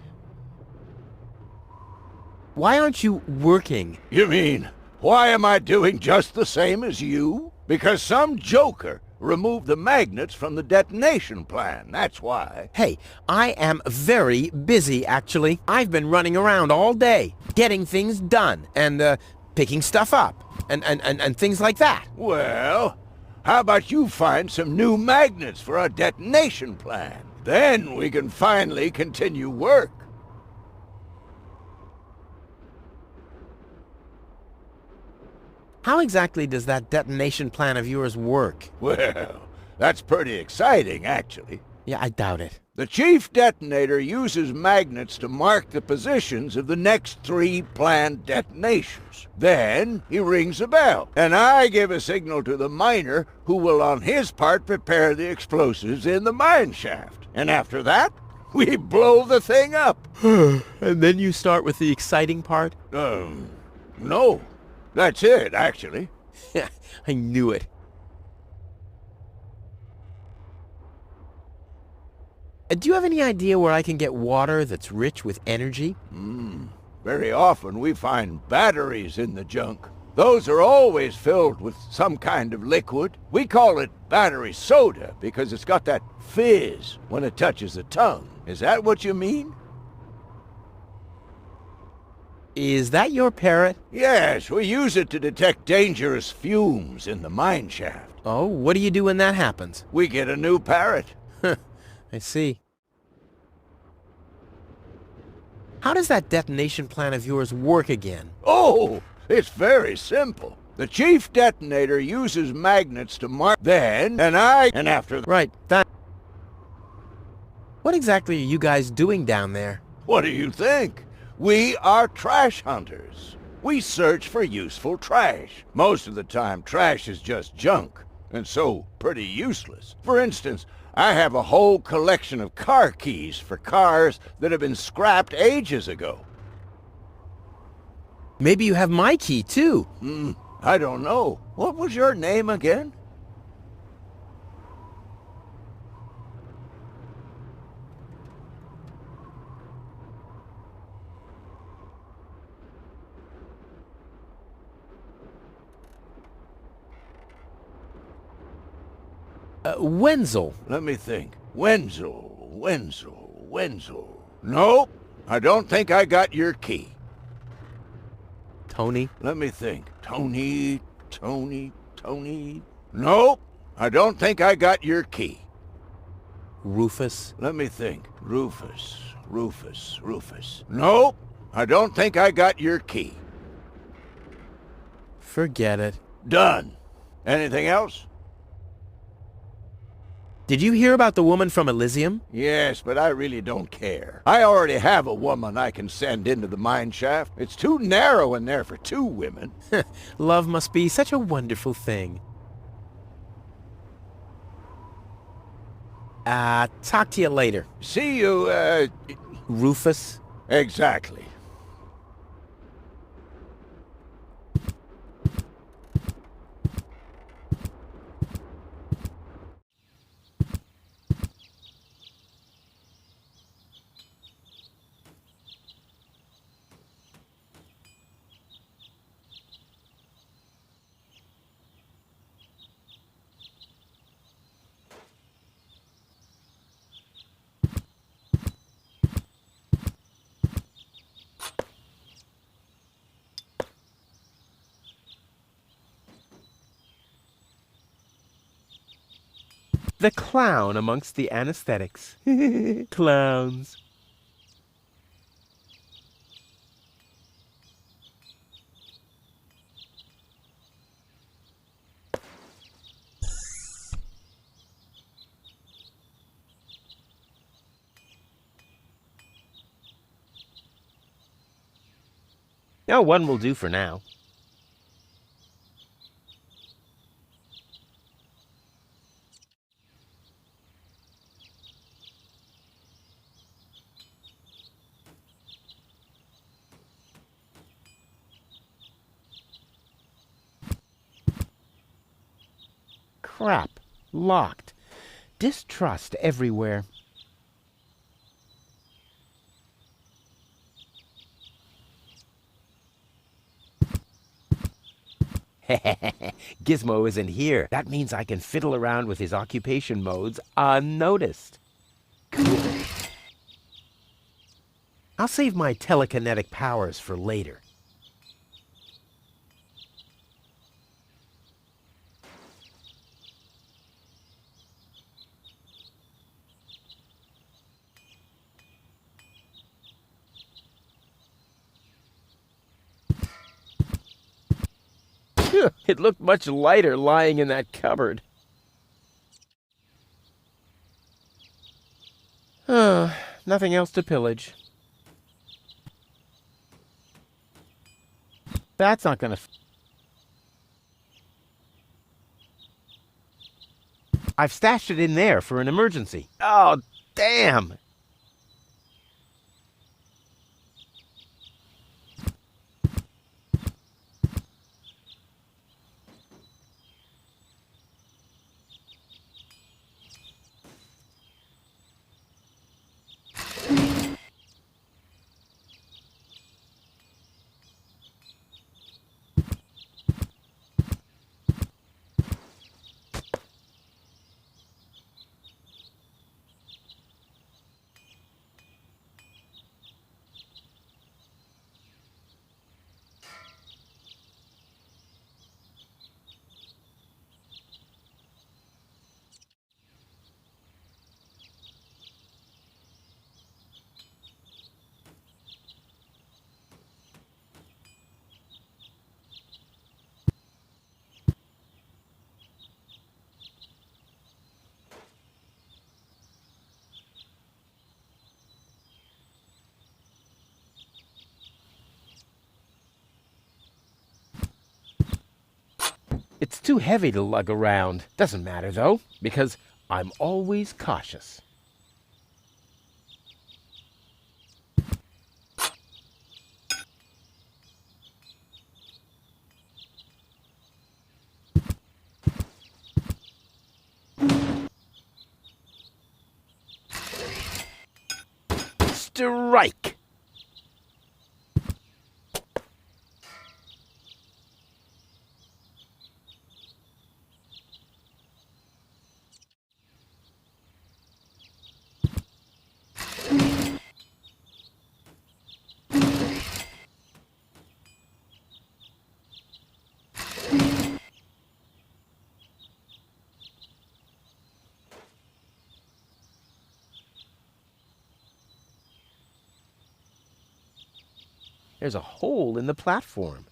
Why aren't you working? You mean, why am I doing just the same as you? Because some joker removed the magnets from the detonation plan, that's why. Hey, I am very busy, actually. I've been running around all day, getting things done, and, picking stuff up, and things like that. Well, how about you find some new magnets for our detonation plan? Then we can finally continue work. How exactly does that detonation plan of yours work? Well, that's pretty exciting, actually. Yeah, I doubt it. The chief detonator uses magnets to mark the positions of the next 3 planned detonations. Then he rings a bell, and I give a signal to the miner who will on his part prepare the explosives in the mine shaft. And after that, we blow the thing up. And then you start with the exciting part? No. That's it, actually. I knew it. Do you have any idea where I can get water that's rich with energy? Very often we find batteries in the junk. Those are always filled with some kind of liquid. We call it battery soda because it's got that fizz when it touches the tongue. Is that what you mean? Is that your parrot? Yes, we use it to detect dangerous fumes in the mine shaft. Oh, what do you do when that happens? We get a new parrot. I see. How does that detonation plan of yours work again? Oh, it's very simple. The chief detonator uses magnets to mark then, and after... Right, that... What exactly are you guys doing down there? What do you think? We are trash hunters. We search for useful trash. Most of the time, trash is just junk, and so pretty useless. For instance, I have a whole collection of car keys for cars that have been scrapped ages ago. Maybe you have my key, too. I don't know. What was your name again? Wenzel. Let me think. Wenzel. Nope. I don't think I got your key. Tony. Let me think. Tony. Nope. I don't think I got your key. Rufus. Let me think. Rufus. Nope. I don't think I got your key. Forget it. Done. Anything else? Did you hear about the woman from Elysium? Yes, but I really don't care. I already have a woman I can send into the mine shaft. It's too narrow in there for 2 women. Love must be such a wonderful thing. Talk to you later. See you, Rufus? Exactly. The clown amongst the anesthetics. Clowns. Oh, one will do for now. Crap. Locked. Distrust everywhere. Gizmo isn't here. That means I can fiddle around with his occupation modes unnoticed. Cool. I'll save my telekinetic powers for later. It looked much lighter lying in that cupboard. Nothing else to pillage. That's not gonna... I've stashed it in there for an emergency. Oh, damn! It's too heavy to lug around. Doesn't matter, though, because I'm always cautious. Strike! There's a hole in the platform.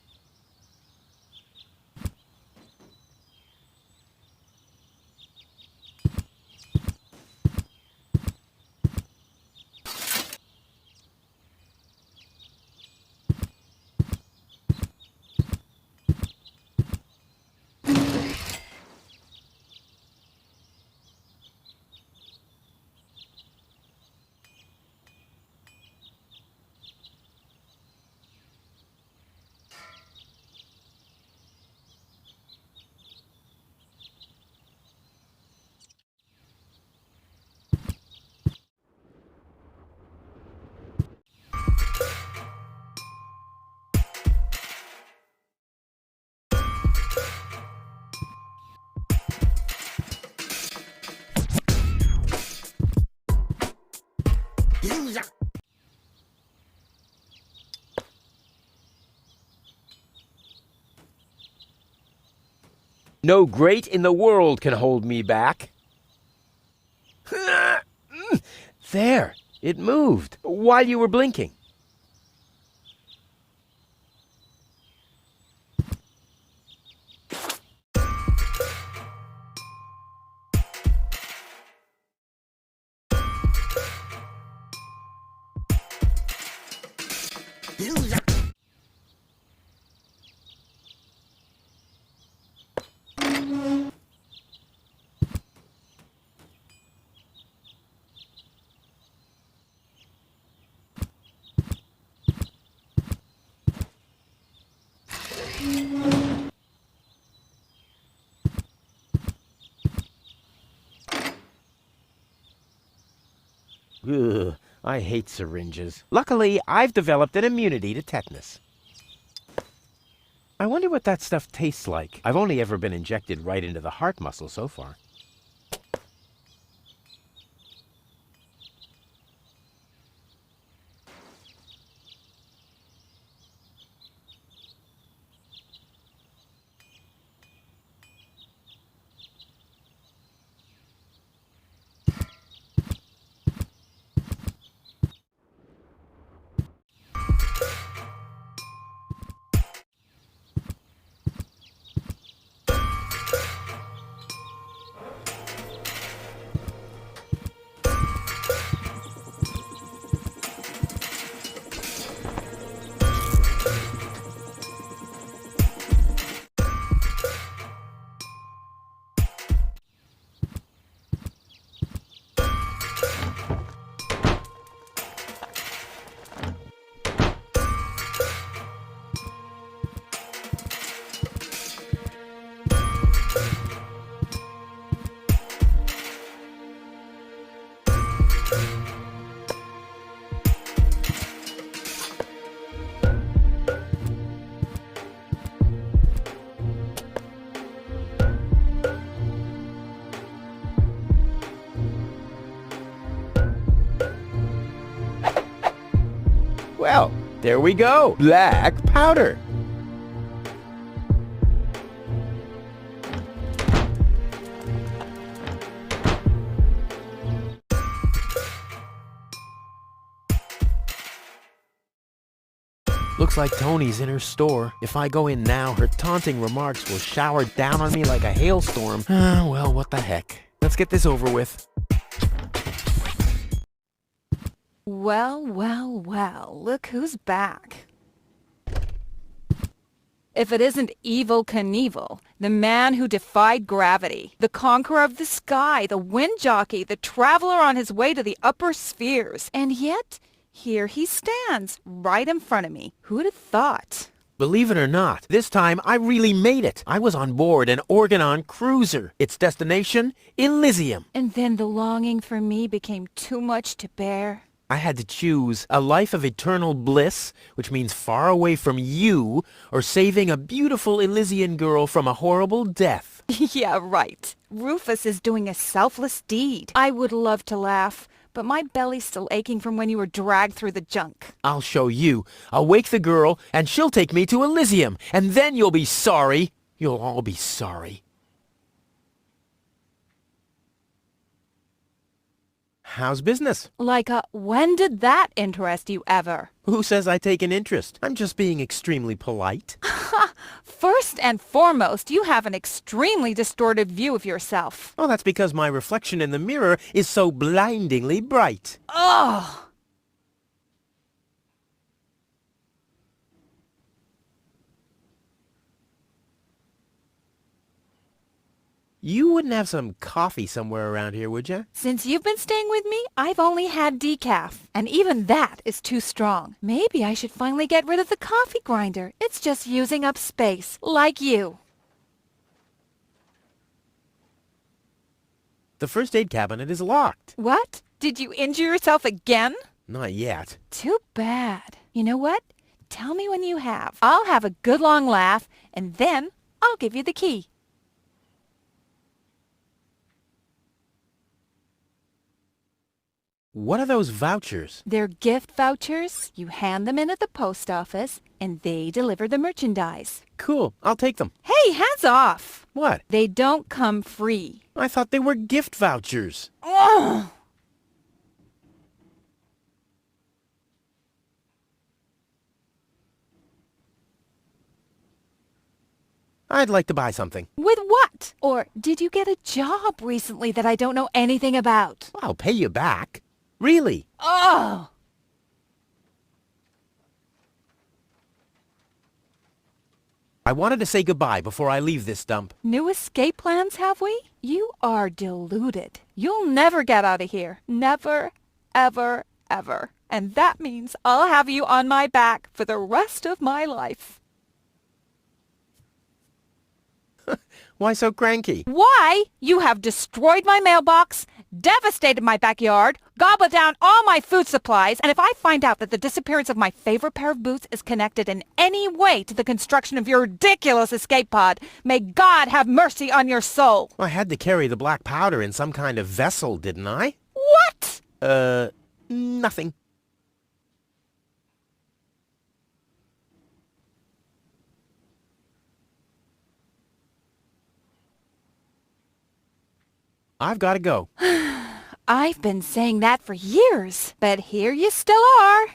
No great in the world can hold me back. There, it moved while you were blinking. Ugh, I hate syringes. Luckily, I've developed an immunity to tetanus. I wonder what that stuff tastes like. I've only ever been injected right into the heart muscle so far. Well, there we go. Black powder. Looks like Tony's in her store. If I go in now, her taunting remarks will shower down on me like a hailstorm. Well, what the heck. Let's get this over with. Well, well, well, look who's back. If it isn't Evel Knievel, the man who defied gravity, the conqueror of the sky, the wind jockey, the traveler on his way to the upper spheres. And yet, here he stands, right in front of me. Who'd have thought? Believe it or not, this time I really made it. I was on board an Organon cruiser. Its destination, Elysium. And then the longing for me became too much to bear. I had to choose a life of eternal bliss, which means far away from you, or saving a beautiful Elysian girl from a horrible death. Yeah, right. Rufus is doing a selfless deed. I would love to laugh, but my belly's still aching from when you were dragged through the junk. I'll show you. I'll wake the girl, and she'll take me to Elysium, and then you'll be sorry. You'll all be sorry. How's business? Like when did that interest you ever? Who says I take an interest? I'm just being extremely polite. First and foremost, you have an extremely distorted view of yourself. Oh, that's because my reflection in the mirror is so blindingly bright. Ugh! You wouldn't have some coffee somewhere around here, would you? Since you've been staying with me, I've only had decaf. And even that is too strong. Maybe I should finally get rid of the coffee grinder. It's just using up space, like you. The first aid cabinet is locked. What? Did you injure yourself again? Not yet. Too bad. You know what? Tell me when you have. I'll have a good long laugh, and then I'll give you the key. What are those vouchers? They're gift vouchers. You hand them in at the post office, and they deliver the merchandise. Cool. I'll take them. Hey, hands off! What? They don't come free. I thought they were gift vouchers. Ugh! I'd like to buy something. With what? Or did you get a job recently that I don't know anything about? I'll pay you back. Really? Oh! I wanted to say goodbye before I leave this dump. New escape plans, have we? You are deluded. You'll never get out of here. Never, ever, ever. And that means I'll have you on my back for the rest of my life. Why so cranky? Why? You have destroyed my mailbox, devastated my backyard, gobbled down all my food supplies, and if I find out that the disappearance of my favorite pair of boots is connected in any way to the construction of your ridiculous escape pod, may God have mercy on your soul. I had to carry the black powder in some kind of vessel, didn't I? What? Nothing. I've got to go. I've been saying that for years, but here you still are.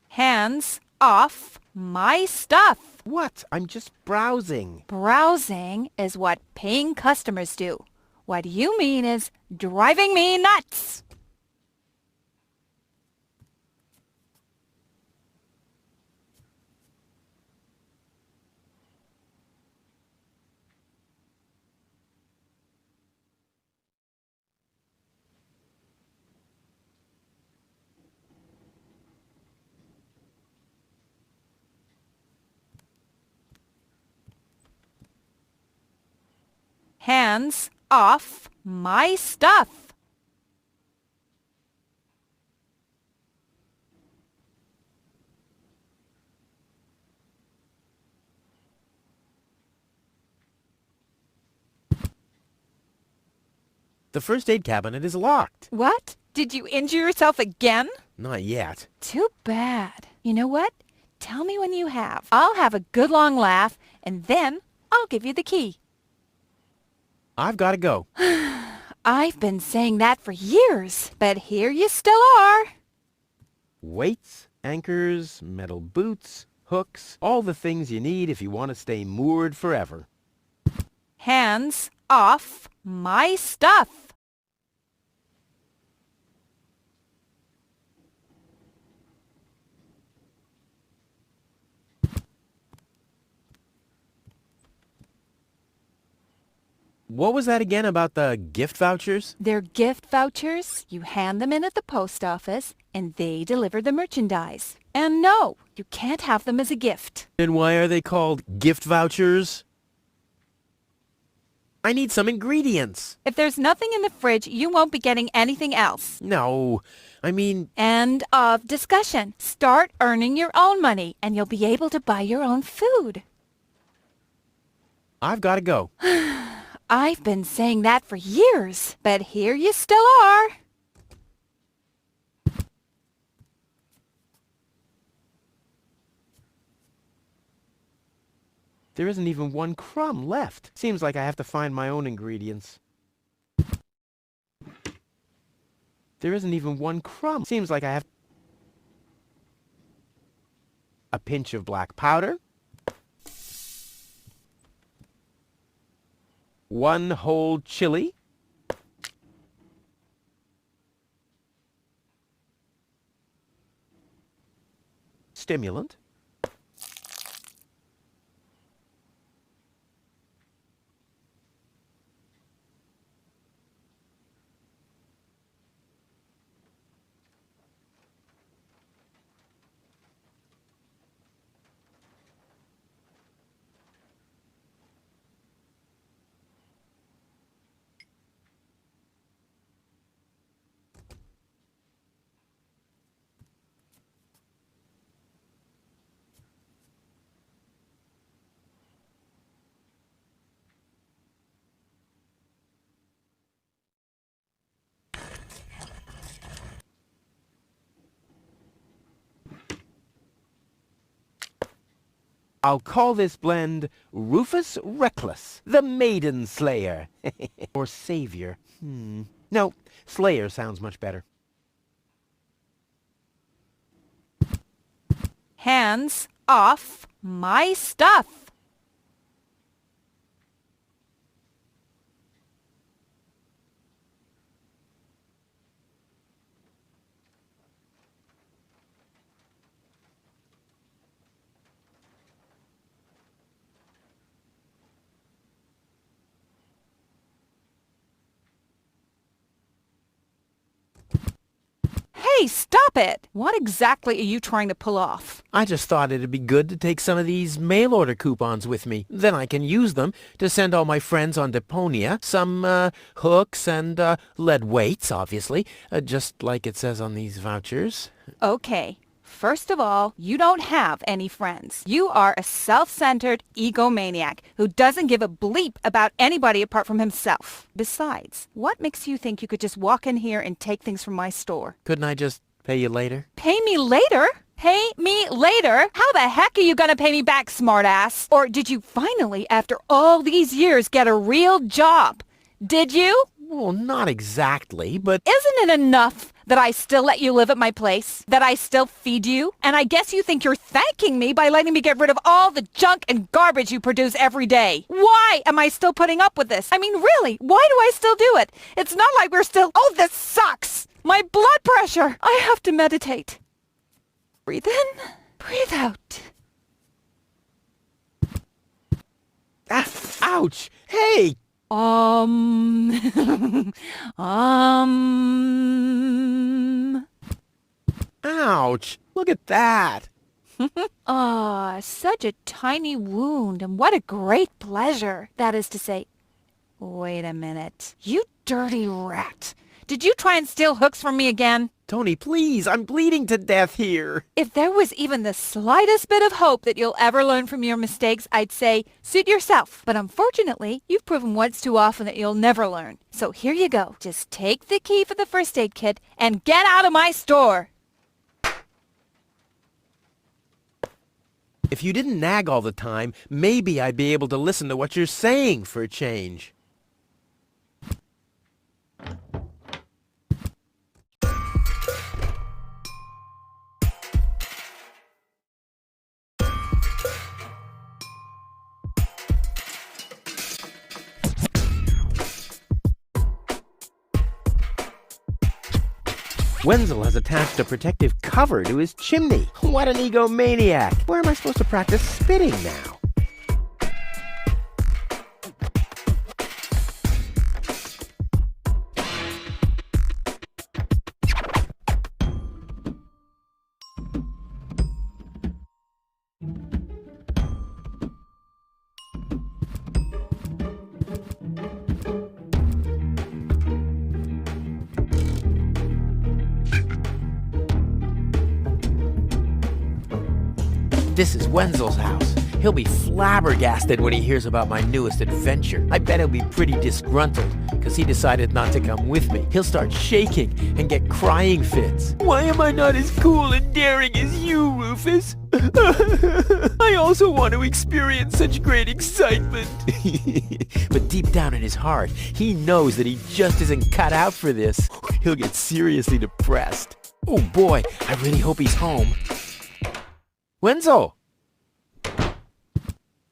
Hands off my stuff. What? I'm just browsing. Browsing is what paying customers do. What you mean is driving me nuts. Hands off my stuff. The first aid cabinet is locked. What? Did you injure yourself again? Not yet. Too bad. You know what? Tell me when you have. I'll have a good long laugh, and then I'll give you the key. I've got to go. I've been saying that for years, but here you still are. Weights, anchors, metal boots, hooks, all the things you need if you want to stay moored forever. Hands off my stuff. What was that again about the gift vouchers? They're gift vouchers. You hand them in at the post office, and they deliver the merchandise. And no, you can't have them as a gift. Then why are they called gift vouchers? I need some ingredients. If there's nothing in the fridge, you won't be getting anything else. No, I mean... End of discussion. Start earning your own money, and you'll be able to buy your own food. I've got to go. I've been saying that for years, but here you still are. There isn't even one crumb left. Seems like I have to find my own ingredients. There isn't even one crumb. Seems like I have... A pinch of black powder. 1 whole chili. Stimulant. I'll call this blend Rufus Reckless, the Maiden Slayer. Or Savior. No, Slayer sounds much better. Hands off my stuff. Hey, stop it! What exactly are you trying to pull off? I just thought it'd be good to take some of these mail order coupons with me. Then I can use them to send all my friends on Deponia some hooks and lead weights, obviously, just like it says on these vouchers. Okay. First of all, you don't have any friends. You are a self-centered egomaniac who doesn't give a bleep about anybody apart from himself. Besides, what makes you think you could just walk in here and take things from my store? Couldn't I just pay you later? Pay me later? Pay me later? How the heck are you gonna pay me back, smartass? Or did you finally, after all these years, get a real job? Did you? Well, not exactly, but... Isn't it enough that I still let you live at my place? That I still feed you? And I guess you think you're thanking me by letting me get rid of all the junk and garbage you produce every day. Why am I still putting up with this? I mean, really, why do I still do it? It's not like we're still... Oh, this sucks! My blood pressure! I have to meditate. Breathe in, breathe out. Ouch! Hey! Ouch! Look at that! Such a tiny wound, and what a great pleasure. That is to say... Wait a minute. You dirty rat. Did you try and steal hooks from me again? Tony, please, I'm bleeding to death here. If there was even the slightest bit of hope that you'll ever learn from your mistakes, I'd say, suit yourself. But unfortunately, you've proven once too often that you'll never learn. So here you go. Just take the key for the first aid kit and get out of my store. If you didn't nag all the time, maybe I'd be able to listen to what you're saying for a change. Wenzel has attached a protective cover to his chimney. What an egomaniac! Where am I supposed to practice spitting now? This is Wenzel's house. He'll be flabbergasted when he hears about my newest adventure. I bet he'll be pretty disgruntled, because he decided not to come with me. He'll start shaking and get crying fits. Why am I not as cool and daring as you, Rufus? I also want to experience such great excitement. But deep down in his heart, he knows that he just isn't cut out for this. He'll get seriously depressed. Oh boy, I really hope he's home. Wenzel!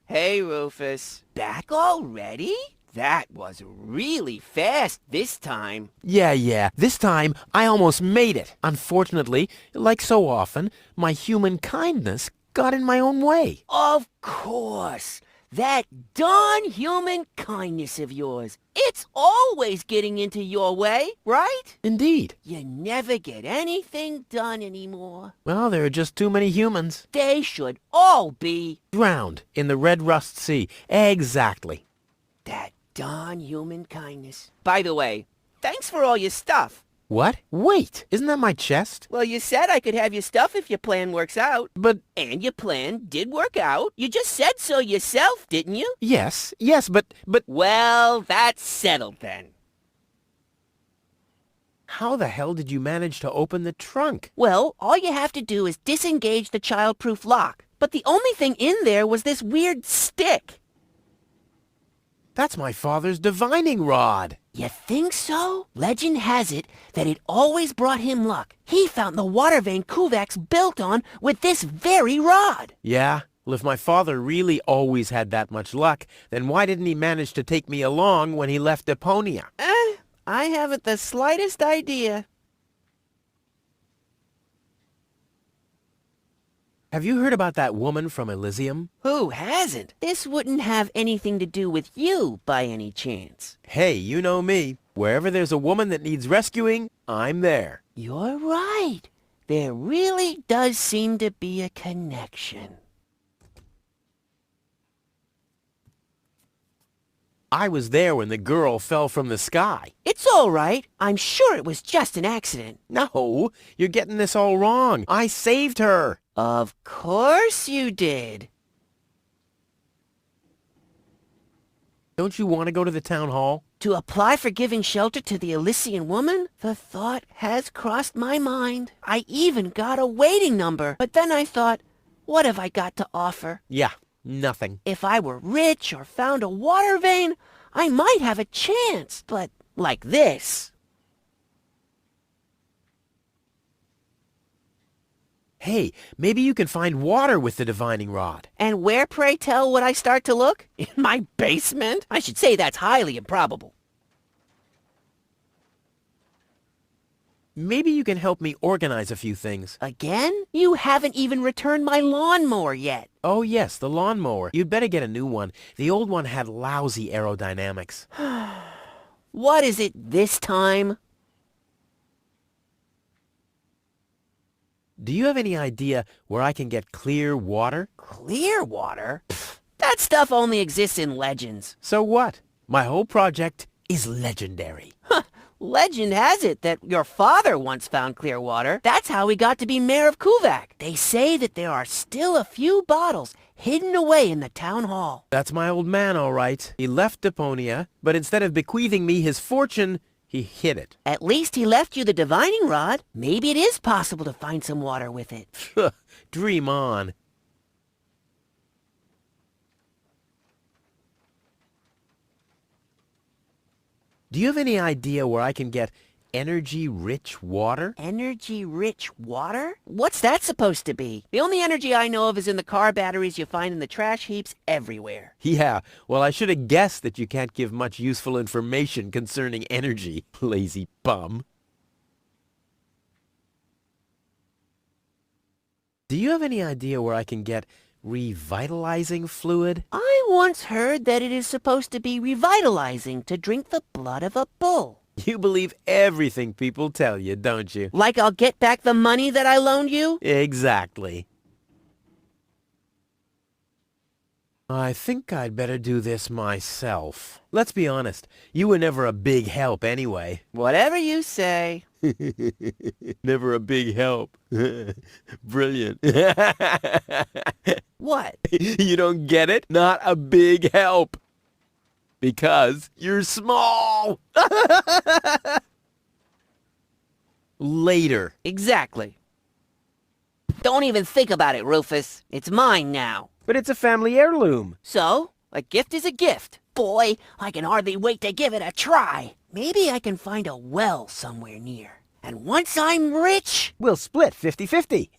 Hey, Rufus. Back already? That was really fast this time. Yeah. This time, I almost made it. Unfortunately, like so often, my human kindness got in my own way. Of course. That darn human kindness of yours. It's always getting into your way, right? Indeed. You never get anything done anymore. Well, there are just too many humans. They should all be... drowned in the red rust sea. Exactly. That darn human kindness. By the way, thanks for all your stuff. What? Wait, isn't that my chest? Well, you said I could have your stuff if your plan works out. But... And your plan did work out. You just said so yourself, didn't you? Yes, but... Well, that's settled then. How the hell did you manage to open the trunk? Well, all you have to do is disengage the child-proof lock. But the only thing in there was this weird stick. That's my father's divining rod. You think so? Legend has it that it always brought him luck. He found the water vein Kuvak's built on with this very rod. Yeah? Well, if my father really always had that much luck, then why didn't he manage to take me along when he left Deponia? I haven't the slightest idea. Have you heard about that woman from Elysium? Who hasn't? This wouldn't have anything to do with you, by any chance. Hey, you know me. Wherever there's a woman that needs rescuing, I'm there. You're right. There really does seem to be a connection. I was there when the girl fell from the sky. It's all right. I'm sure it was just an accident. No, you're getting this all wrong. I saved her. Of course you did. Don't you want to go to the town hall? To apply for giving shelter to the Elysian woman? The thought has crossed my mind. I even got a waiting number. But then I thought, what have I got to offer? Yeah, nothing. If I were rich or found a water vein, I might have a chance. But like this. Hey, maybe you can find water with the divining rod. And where, pray tell, would I start to look? In my basement? I should say that's highly improbable. Maybe you can help me organize a few things. Again? You haven't even returned my lawnmower yet. Oh yes, the lawnmower. You'd better get a new one. The old one had lousy aerodynamics. What is it this time? Do you have any idea where I can get clear water? Clear water? Pfft, that stuff only exists in legends. So what? My whole project is legendary. Legend has it that your father once found clear water. That's how he got to be mayor of Kuvak. They say that there are still a few bottles hidden away in the town hall. That's my old man, all right. He left Deponia, but instead of bequeathing me his fortune, he hid it. At least he left you the divining rod. Maybe it is possible to find some water with it. Dream on. Do you have any idea where I can get energy-rich water? Energy-rich water? What's that supposed to be? The only energy I know of is in the car batteries you find in the trash heaps everywhere. Yeah, well, I should have guessed that you can't give much useful information concerning energy, lazy bum. Do you have any idea where I can get revitalizing fluid? I once heard that it is supposed to be revitalizing to drink the blood of a bull. You believe everything people tell you, don't you? Like I'll get back the money that I loaned you? Exactly. I think I'd better do this myself. Let's be honest, you were never a big help anyway. Whatever you say. Never a big help. Brilliant. What? You don't get it? Not a big help. Because you're small. Later. Exactly. Don't even think about it, Rufus. It's mine now. But it's a family heirloom. So, a gift is a gift. Boy, I can hardly wait to give it a try. Maybe I can find a well somewhere near. And once I'm rich... We'll split 50-50.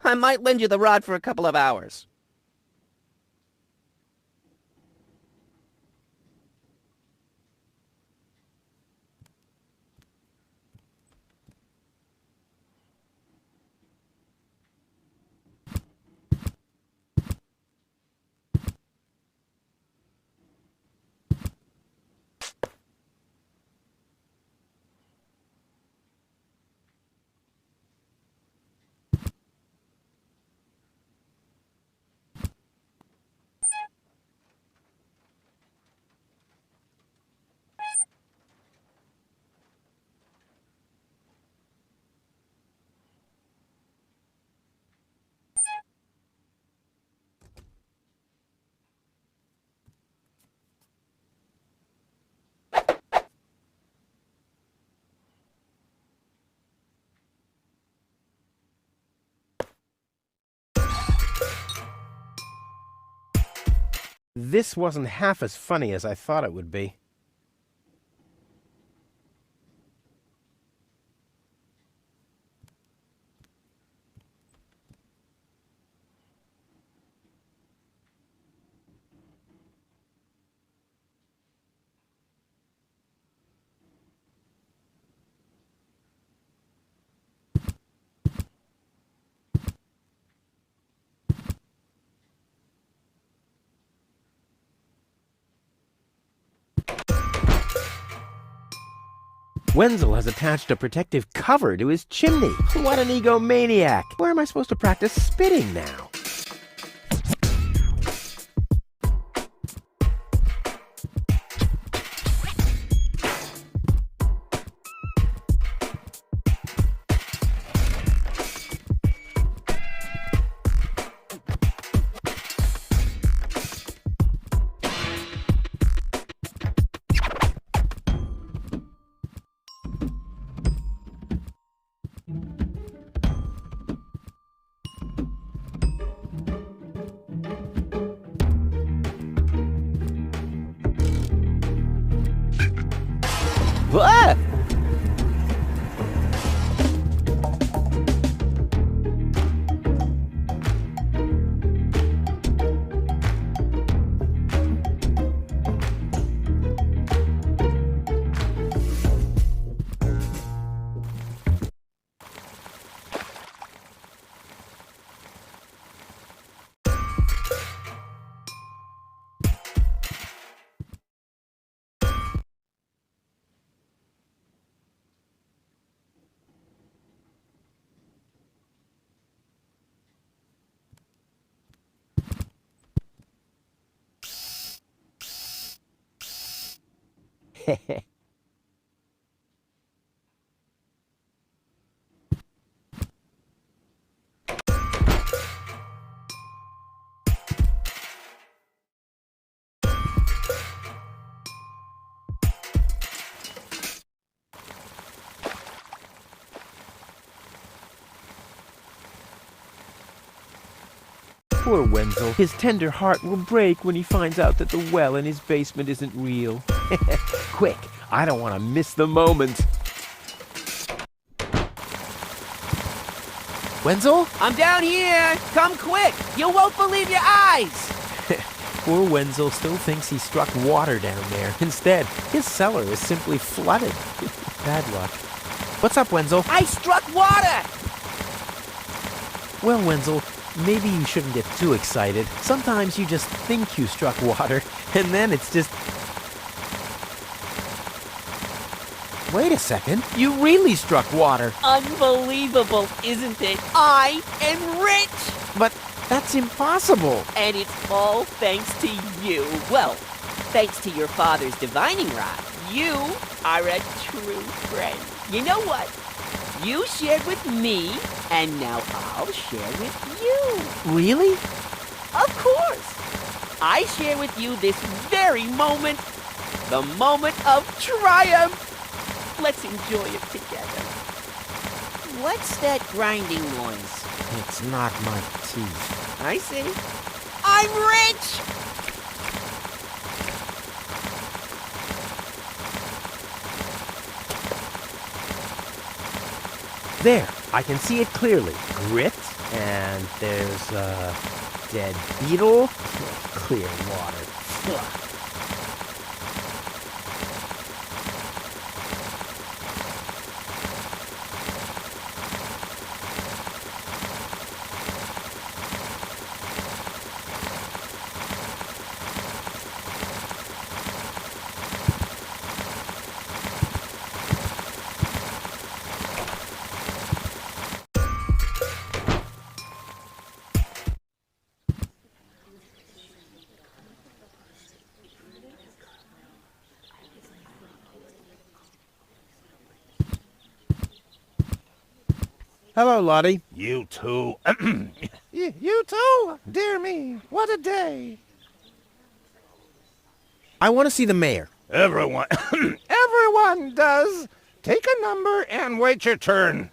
I might lend you the rod for a couple of hours. This wasn't half as funny as I thought it would be. Wenzel has attached a protective cover to his chimney. What an egomaniac. Where am I supposed to practice spitting now? What? Poor Wenzel. His tender heart will break when he finds out that the well in his basement isn't real. Quick, I don't want to miss the moment. Wenzel? I'm down here! Come quick! You won't believe your eyes! Poor Wenzel still thinks he struck water down there. Instead, his cellar is simply flooded. Bad luck. What's up, Wenzel? I struck water! Well, Wenzel, maybe you shouldn't get too excited. Sometimes you just think you struck water, and then it's just... Wait a second. You really struck water. Unbelievable, isn't it? I am rich! But that's impossible. And it's all thanks to you. Well, thanks to your father's divining rod. You are a true friend. You know what? You shared with me, and now I'll share with you. Really? Of course. I share with you this very moment, the moment of triumph. Let's enjoy it together. What's that grinding noise? It's not my teeth. I see. I'm rich! There, I can see it clearly. Grit, and there's a dead beetle. Clear water. Ugh. Hello, Lottie. You too. You too? Dear me, what a day. I want to see the mayor. Everyone. Everyone does. Take a number and wait your turn.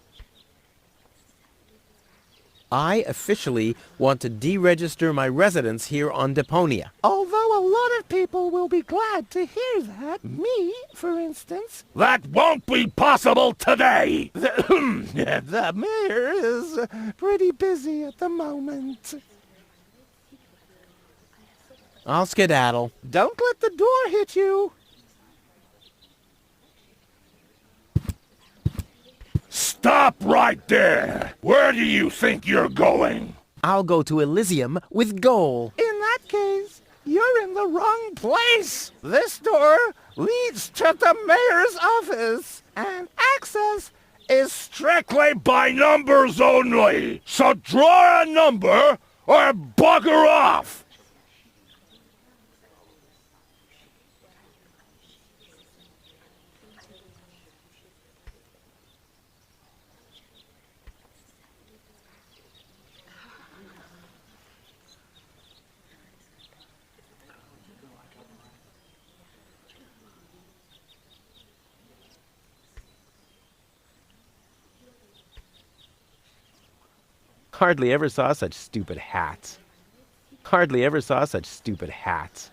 I officially want to deregister my residence here on Deponia. Although a lot of people will be glad to hear that. Me, for instance. That won't be possible today. The mayor is pretty busy at the moment. I'll skedaddle. Don't let the door hit you. Stop right there. Where do you think you're going? I'll go to Elysium with Goal. In that case, you're in the wrong place. This door leads to the mayor's office, and access is Strictly by numbers only. So draw a number or bugger off. Hardly ever saw such stupid hats. Hardly ever saw such stupid hats.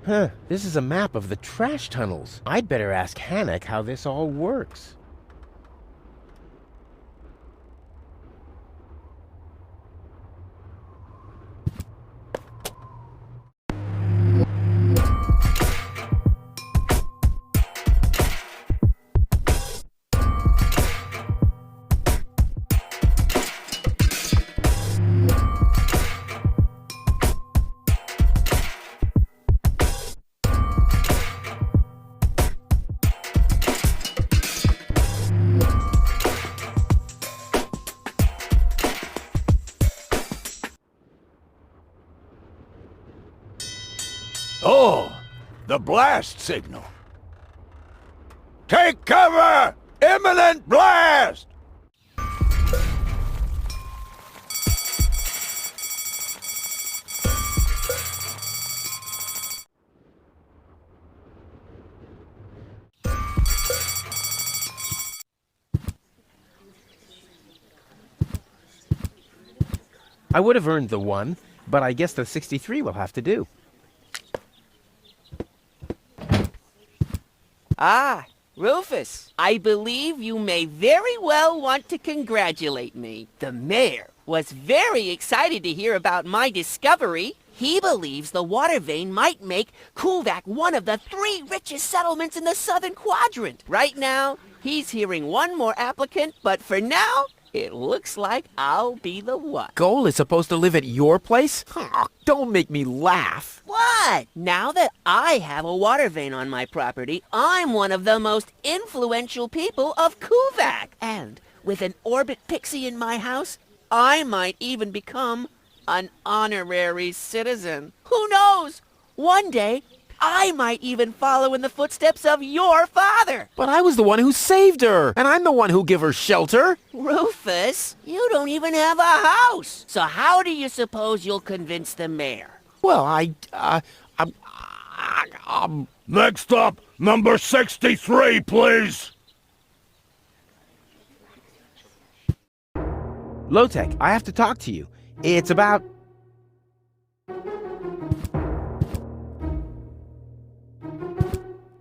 Huh, this is a map of the trash tunnels. I'd better ask Hannock how this all works. Oh, the blast signal. Take cover! Imminent blast! I would have earned the 1, but I guess the 63 will have to do. Ah, Rufus, I believe you may very well want to congratulate me. The mayor was very excited to hear about my discovery. He believes the water vein might make Kuvak one of the 3 richest settlements in the southern quadrant. Right now, he's hearing one more applicant, but for now, it looks like I'll be the one. Goal is supposed to live at your place? Oh, don't make me laugh. What? Now that I have a water vein on my property, I'm one of the most influential people of Kuvak. And with an orbit pixie in my house, I might even become an honorary citizen. Who knows? One day, I might even follow in the footsteps of your father. But I was the one who saved her, and I'm the one who gave her shelter. Rufus, you don't even have a house. So how do you suppose you'll convince the mayor? Well, Next up, number 63, please. Low-Tech, I have to talk to you. It's about...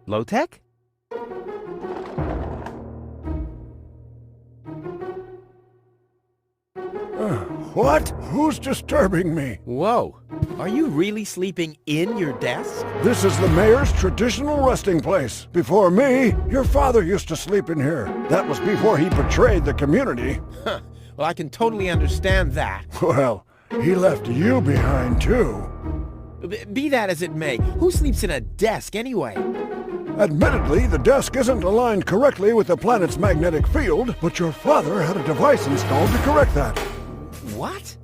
Low-Tech? What? Who's disturbing me? Whoa. Are you really sleeping in your desk? This is the mayor's traditional resting place. Before me, your father used to sleep in here. That was before he betrayed the community. Huh. Well, I can totally understand that. Well, he left you behind, too. Be that as it may, who sleeps in a desk anyway? Admittedly, the desk isn't aligned correctly with the planet's magnetic field, but your father had a device installed to correct that. What?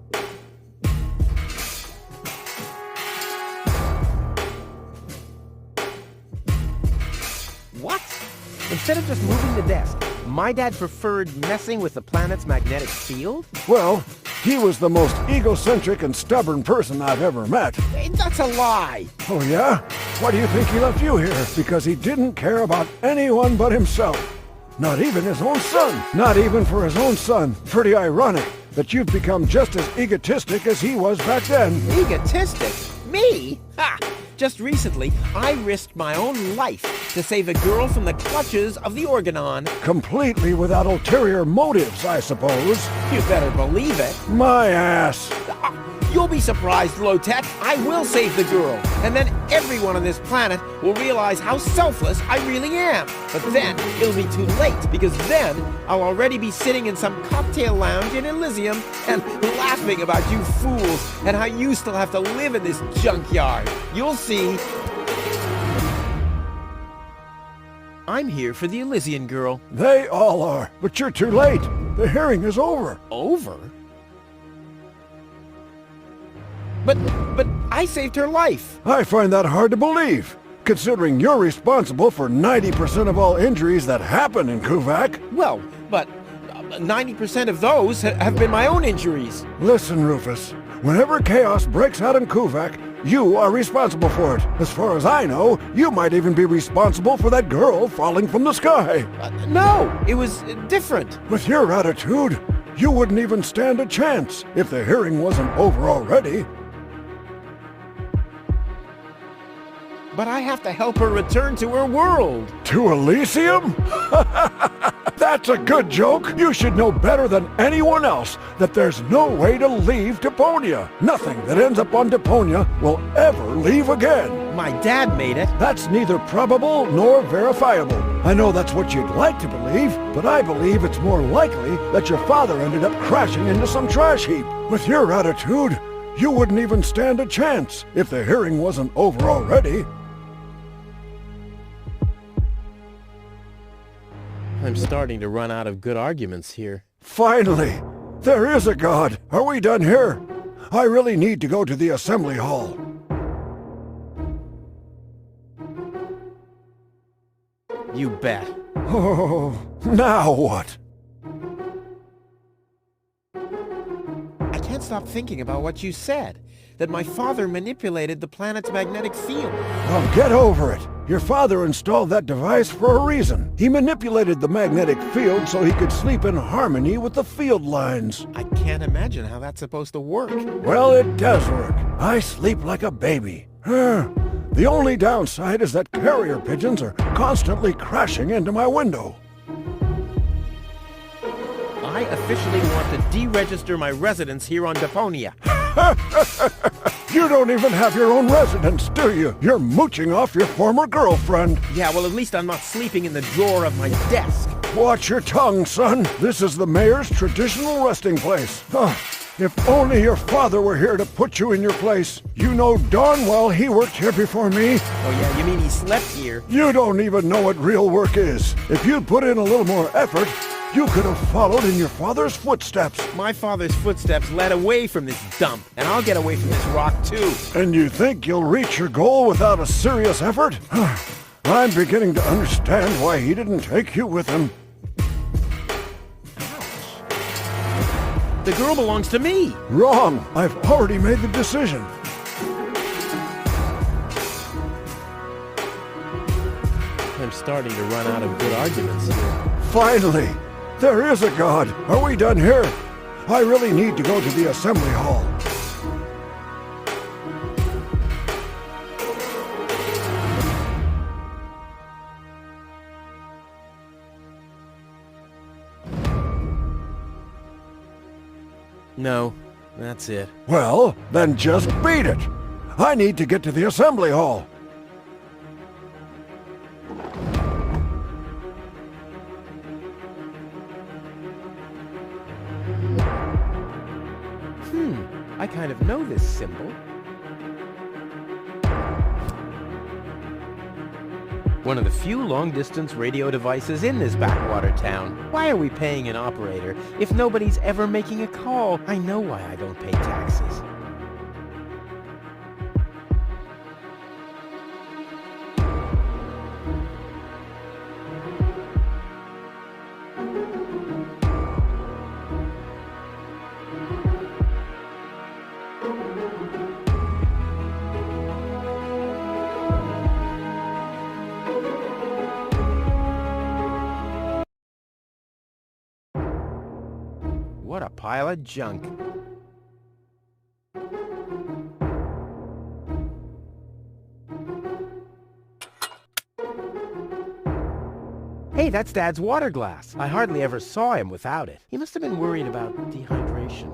What? Instead of just moving the desk, my dad preferred messing with the planet's magnetic field? Well, he was the most egocentric and stubborn person I've ever met. Hey, that's a lie! Oh yeah? Why do you think he left you here? Because he didn't care about anyone but himself. Not even his own son. Not even for his own son. Pretty ironic that you've become just as egotistic as he was back then. Egotistic? Me? Ha! Just recently, I risked my own life to save a girl from the clutches of the Organon. Completely without ulterior motives, I suppose. You better believe it. My ass. You'll be surprised, Low-Tech. I will save the girl. And then everyone on this planet will realize how selfless I really am. But then it'll be too late, because then I'll already be sitting in some cocktail lounge in Elysium and laughing about you fools and how you still have to live in this junkyard. You'll see. I'm here for the Elysian girl. They all are, but you're too late. The hearing is over. Over? But I saved her life. I find that hard to believe, considering you're responsible for 90% of all injuries that happen in Kuvak. Well, but 90% of those have been my own injuries. Listen, Rufus, whenever chaos breaks out in Kuvak, you are responsible for it. As far as I know, you might even be responsible for that girl falling from the sky. No, it was different. With your attitude, you wouldn't even stand a chance if the hearing wasn't over already. But I have to help her return to her world. To Elysium? That's a good joke. You should know better than anyone else that there's no way to leave Deponia. Nothing that ends up on Deponia will ever leave again. My dad made it. That's neither probable nor verifiable. I know that's what you'd like to believe, but I believe it's more likely that your father ended up crashing into some trash heap. With your attitude, you wouldn't even stand a chance if the hearing wasn't over already. I'm starting to run out of good arguments here. Finally! There is a God! Are we done here? I really need to go to the assembly hall. You bet. Oh, now what? I can't stop thinking about what you said. That my father manipulated the planet's magnetic field. Well, get over it. Your father installed that device for a reason. He manipulated the magnetic field so he could sleep in harmony with the field lines. I can't imagine how that's supposed to work. Well, it does work. I sleep like a baby. The only downside is that carrier pigeons are constantly crashing into my window. I officially want to deregister my residence here on Deponia. You don't even have your own residence, do you? You're mooching off your former girlfriend. Yeah, well, at least I'm not sleeping in the drawer of my desk. Watch your tongue, son. This is the mayor's traditional resting place. If only your father were here to put you in your place. You know darn well he worked here before me. Oh yeah, you mean he slept here? You don't even know what real work is. If you'd put in a little more effort, you could have followed in your father's footsteps. My father's footsteps led away from this dump, and I'll get away from this rock too. And you think you'll reach your goal without a serious effort? I'm beginning to understand why he didn't take you with him. The girl belongs to me. Wrong. I've already made the decision. I'm starting to run out of good arguments here. Finally! There is a God! Are we done here? I really need to go to the assembly hall. No, that's it. Well, then just beat it! I need to get to the assembly hall. I kind of know this symbol. One of the few long-distance radio devices in this backwater town. Why are we paying an operator if nobody's ever making a call? I know why I don't pay taxes. What a pile of junk. Hey, that's Dad's water glass. I hardly ever saw him without it. He must have been worried about dehydration.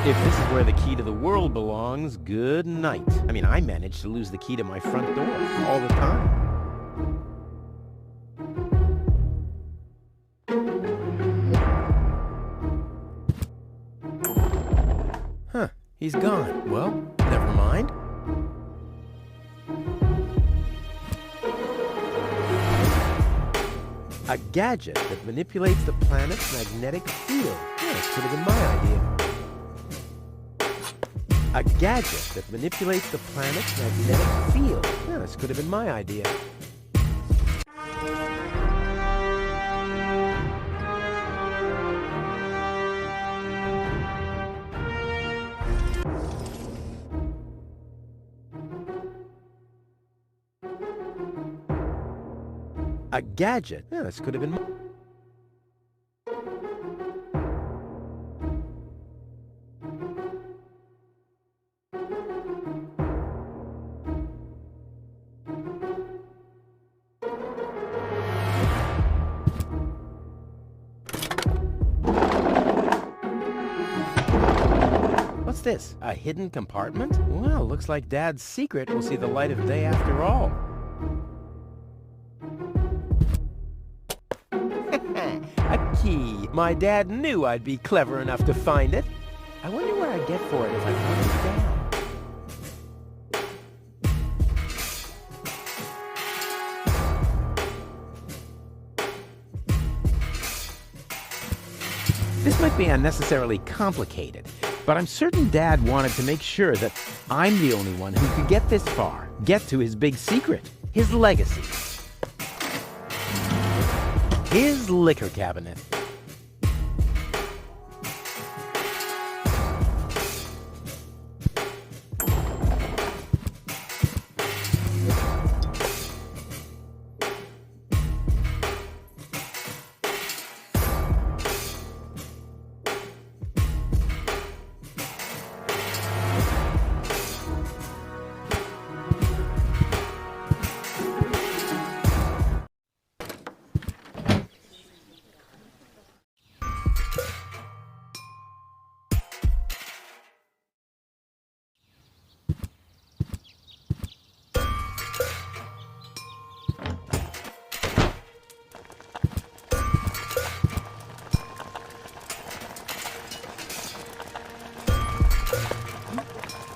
If this is where the key to the world belongs, good night. I mean, I managed to lose the key to my front door all the time. Huh, he's gone. Well, never mind. A gadget that manipulates the planet's magnetic field. Yeah, this could have been my idea. A gadget that manipulates the planet's magnetic field. Yeah, this could have been my idea. A gadget. Yeah, this could have been my... What's this? A hidden compartment? Well, looks like Dad's secret will see the light of day after all. A key. My dad knew I'd be clever enough to find it. I wonder where I'd get for it if I put it down. This might be unnecessarily complicated, but I'm certain Dad wanted to make sure that I'm the only one who could get this far, get to his big secret, his legacy. His liquor cabinet.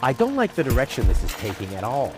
I don't like the direction this is taking at all.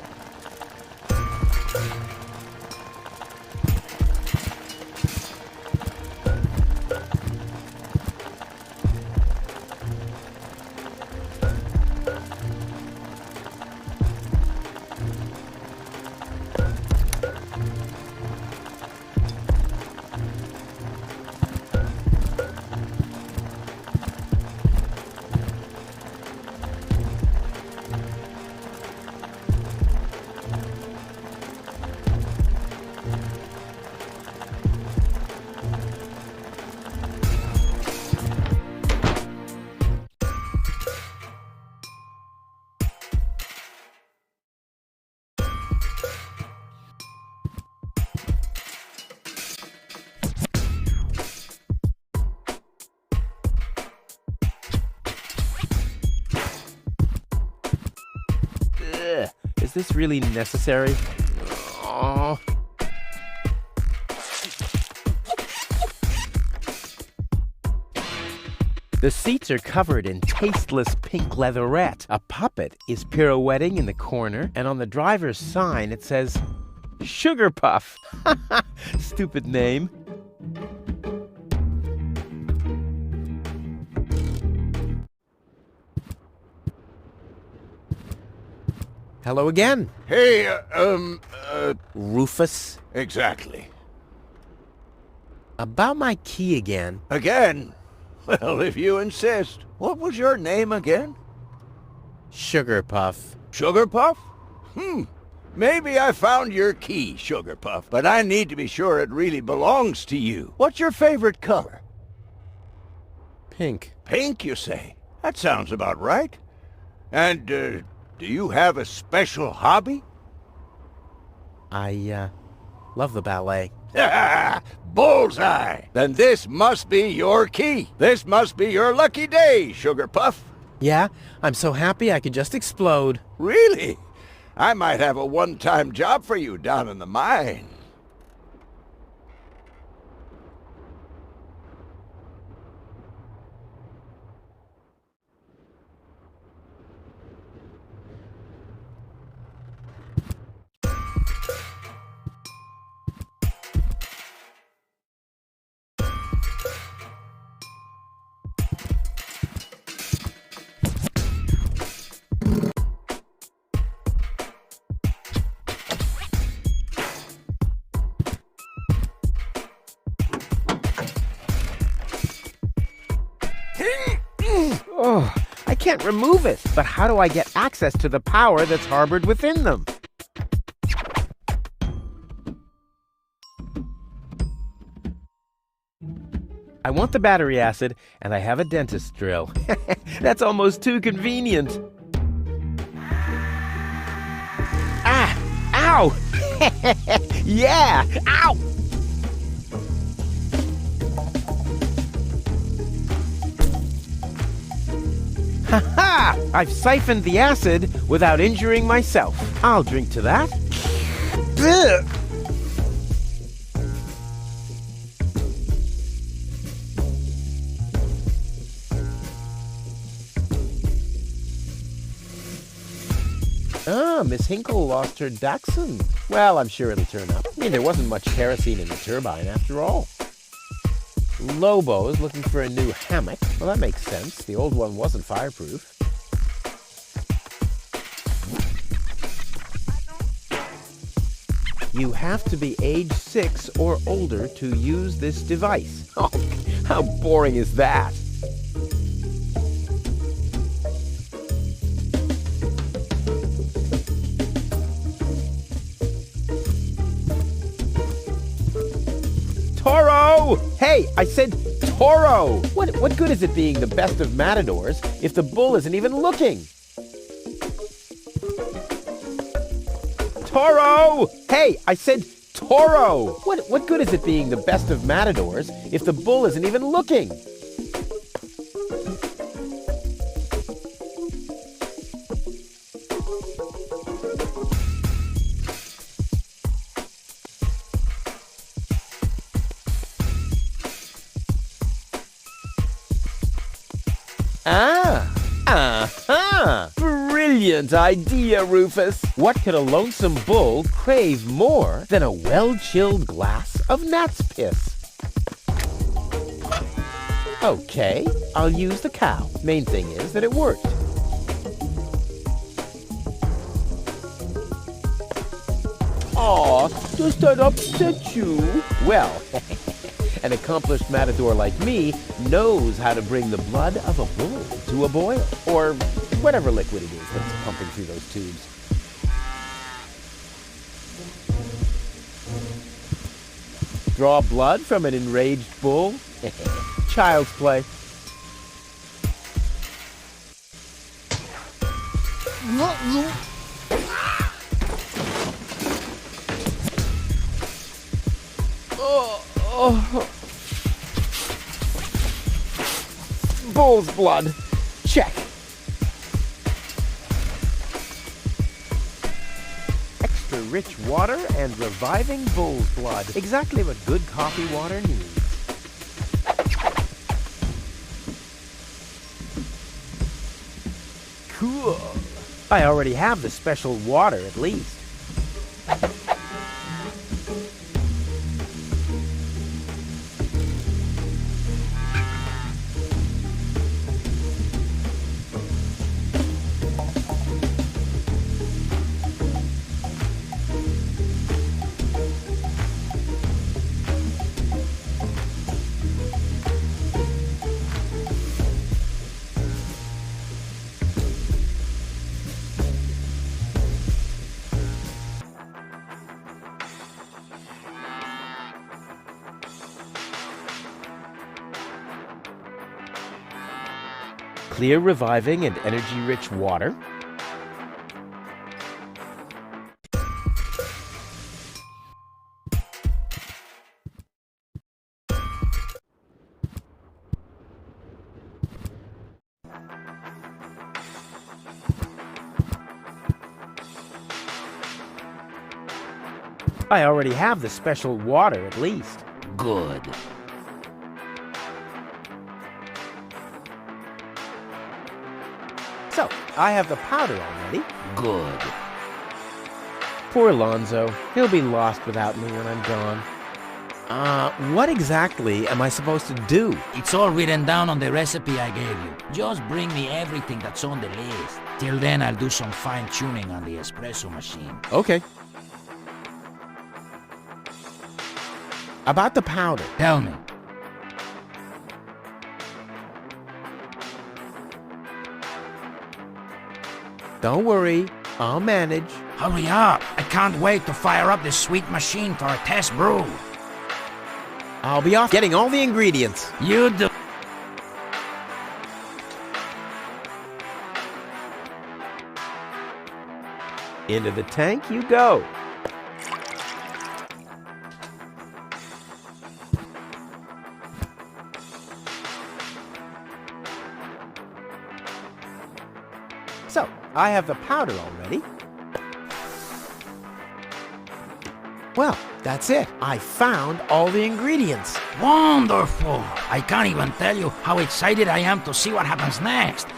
Is this really necessary? Oh. The seats are covered in tasteless pink leatherette. A puppet is pirouetting in the corner, and on the driver's sign it says, Sugar Puff. Stupid name. Hello again. Hey, Rufus. Exactly. About my key again. Again? Well, if you insist. What was your name again? Sugar Puff. Sugar Puff? Maybe I found your key, Sugar Puff, but I need to be sure it really belongs to you. What's your favorite color? Pink. Pink, you say? That sounds about right. And, do you have a special hobby? I, love the ballet. Bullseye! Then this must be your key. This must be your lucky day, Sugar Puff. Yeah, I'm so happy I could just explode. Really? I might have a one-time job for you down in the mine. Oh, I can't remove it. But how do I get access to the power that's harbored within them? I want the battery acid, and I have a dentist drill. That's almost too convenient. Ah! Ow! Yeah! Ow! Ha-ha! I've siphoned the acid without injuring myself. I'll drink to that. Ugh. Ah, Miss Hinkle lost her Dachshund. Well, I'm sure it'll turn up. I mean, there wasn't much kerosene in the turbine after all. Lobo's looking for a new hammock. Well, that makes sense. The old one wasn't fireproof. You have to be age 6 or older to use this device. Oh, how boring is that? Toro! Hey, I said Toro! What good is it being the best of matadors if the bull isn't even looking? Toro! Hey, I said Toro! What good is it being the best of matadors if the bull isn't even looking? Brilliant idea, Rufus. What could a lonesome bull crave more than a well-chilled glass of gnat's piss? Okay, I'll use the cow. Main thing is that it worked. Aw, does that upset you? Well, an accomplished matador like me knows how to bring the blood of a bull to a boil, or whatever liquid it is that's pumping through those tubes. Draw blood from an enraged bull? Child's play. Bull's blood. Check. Extra rich water and reviving bull's blood. Exactly what good coffee water needs. Cool. I already have the special water at least. Clear, reviving, and energy-rich water. I already have the special water, at least. Good. So, I have the powder already. Good. Poor Lonzo. He'll be lost without me when I'm gone. What exactly am I supposed to do? It's all written down on the recipe I gave you. Just bring me everything that's on the list. Till then, I'll do some fine-tuning on the espresso machine. Okay. About the powder. Tell me. Don't worry, I'll manage. Hurry up! I can't wait to fire up this sweet machine for a test brew. I'll be off getting all the ingredients. You do. Into the tank you go. So, I have the powder already. Well, that's it. I found all the ingredients. Wonderful! I can't even tell you how excited I am to see what happens next.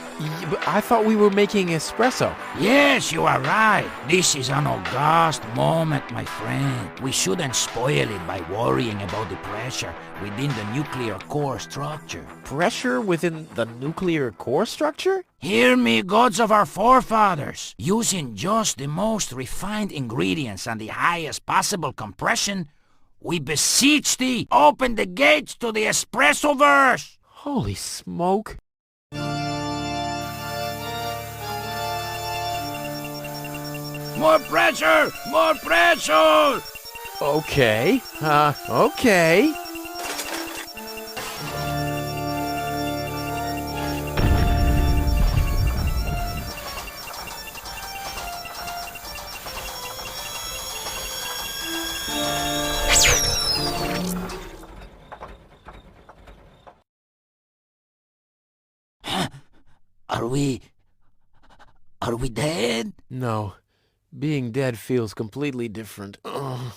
But I thought we were making espresso. Yes, you are right. This is an august moment, my friend. We shouldn't spoil it by worrying about the pressure within the nuclear core structure. Pressure within the nuclear core structure? Hear me, gods of our forefathers. Using just the most refined ingredients and the highest possible compression, we beseech thee, open the gates to the espresso-verse. Holy smoke. More pressure! More pressure! Okay. Okay. Are we dead? No. Being dead feels completely different. Ugh.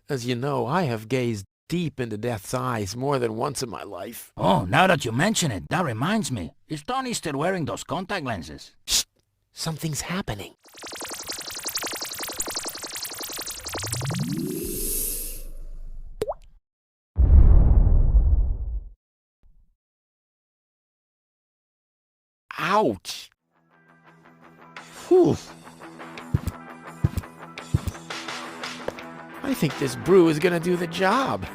As you know, I have gazed deep into death's eyes more than once in my life. Oh, now that you mention it, that reminds me. Is Tony still wearing those contact lenses? Shh! Something's happening. Ouch! Whew! I think this brew is gonna do the job.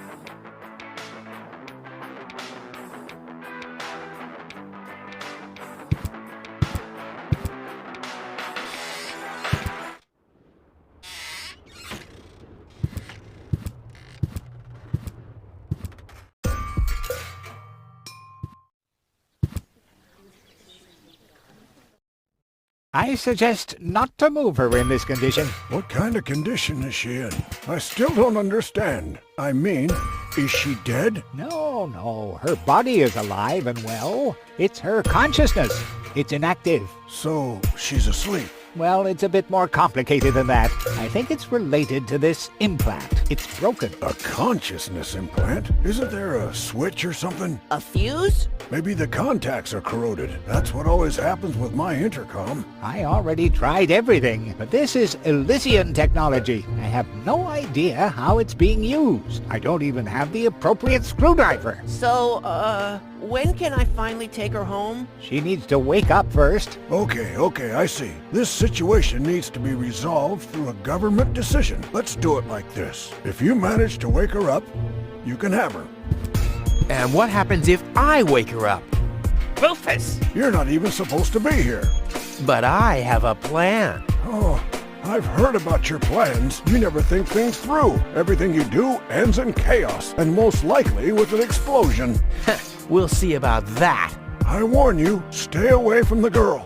I suggest not to move her in this condition. What kind of condition is she in? I still don't understand. I mean, is she dead? No. Her body is alive and well. It's her consciousness. It's inactive. So, she's asleep. Well, it's a bit more complicated than that. I think it's related to this implant. It's broken. A consciousness implant? Isn't there a switch or something? A fuse? Maybe the contacts are corroded. That's what always happens with my intercom. I already tried everything, but this is Elysian technology. I have no idea how it's being used. I don't even have the appropriate screwdriver. So, when can I finally take her home? She needs to wake up first. Okay, I see. This situation needs to be resolved through a government decision. Let's do it like this. If you manage to wake her up, you can have her. And what happens if I wake her up? Rufus! You're not even supposed to be here. But I have a plan. Oh, I've heard about your plans. You never think things through. Everything you do ends in chaos, and most likely with an explosion. We'll see about that. I warn you, stay away from the girl.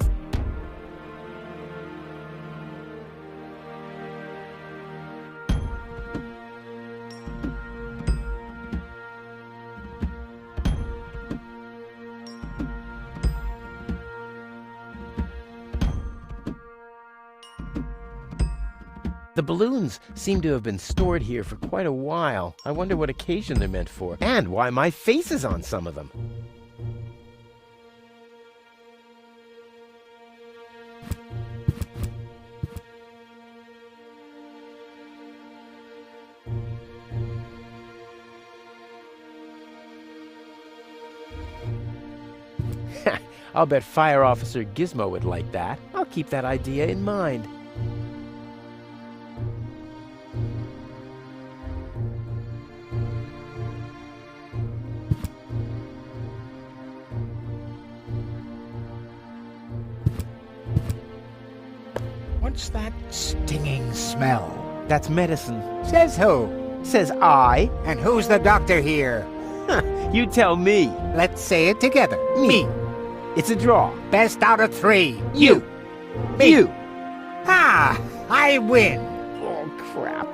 The balloons seem to have been stored here for quite a while. I wonder what occasion they're meant for, and why my face is on some of them. I'll bet Fire Officer Gizmo would like that. I'll keep that idea in mind. What's that stinging smell? That's medicine. Says who? Says I. And who's the doctor here? You tell me. Let's say it together. Me. It's a draw. Best out of 3. You. Me. You. Ah! I win. Oh, crap.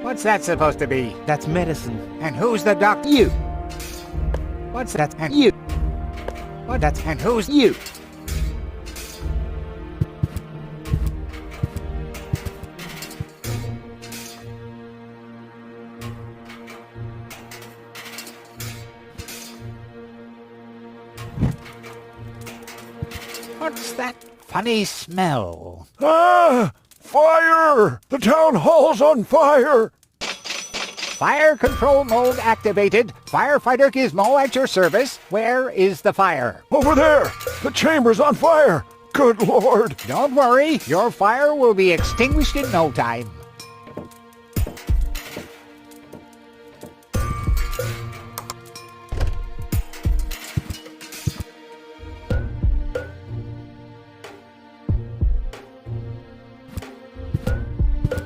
What's that supposed to be? That's medicine. And who's the doctor? You. What's that? And you. What? That's and who's you? What's that funny smell? Ah! Fire! The town hall's on fire! Fire control mode activated. Firefighter Gizmo at your service. Where is the fire? Over there! The chamber's on fire! Good Lord! Don't worry. Your fire will be extinguished in no time.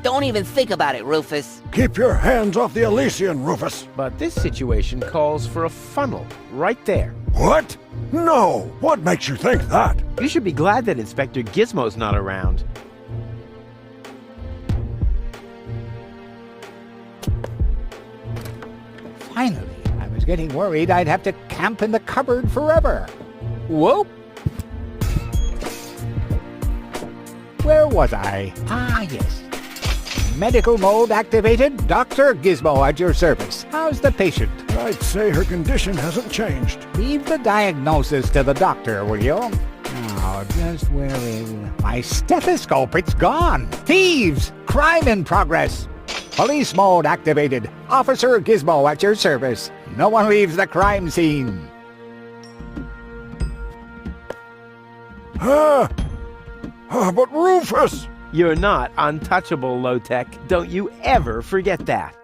Don't even think about it, Rufus. Keep your hands off the Elysian, Rufus! But this situation calls for a funnel right there. What? No! What makes you think that? You should be glad that Inspector Gizmo's not around. Finally, I was getting worried I'd have to camp in the cupboard forever. Whoa! Where was I? Ah, yes. Medical mode activated. Dr. Gizmo at your service. How's the patient? I'd say her condition hasn't changed. Leave the diagnosis to the doctor, will you? Now, just where is... My stethoscope, it's gone. Thieves! Crime in progress. Police mode activated. Officer Gizmo at your service. No one leaves the crime scene. But Rufus! You're not untouchable, Low-Tech. Don't you ever forget that.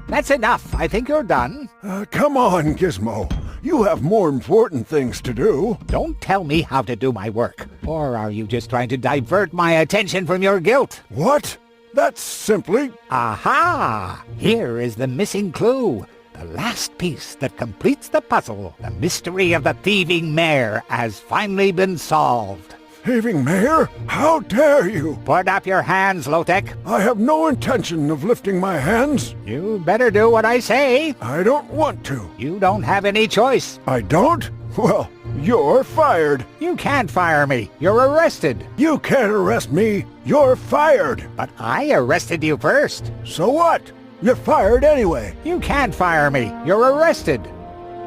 That's enough. I think you're done. Come on, Gizmo. You have more important things to do. Don't tell me how to do my work. Or are you just trying to divert my attention from your guilt? What? That's simply... Aha! Here is the missing clue. The last piece that completes the puzzle. The mystery of the thieving mayor has finally been solved. Thieving mayor? How dare you? Put up your hands, Low-Tech. I have no intention of lifting my hands. You better do what I say. I don't want to. You don't have any choice. I don't? Well, you're fired. You can't fire me. You're arrested. You can't arrest me. You're fired. But I arrested you first. So what? You're fired anyway. You can't fire me. You're arrested.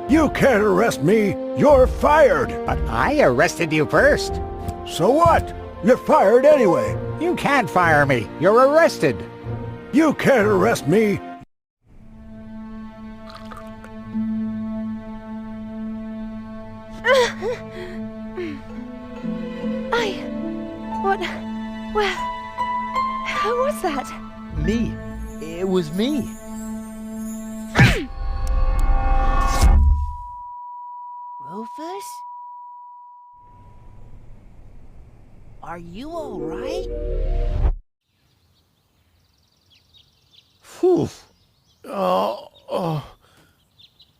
You can't arrest me. You're fired. But I arrested you first. So what? You're fired anyway. You can't fire me. You're arrested. You can't arrest me. What? Where? Who was that? Me. It was me. Rufus? Are you all right? Whew.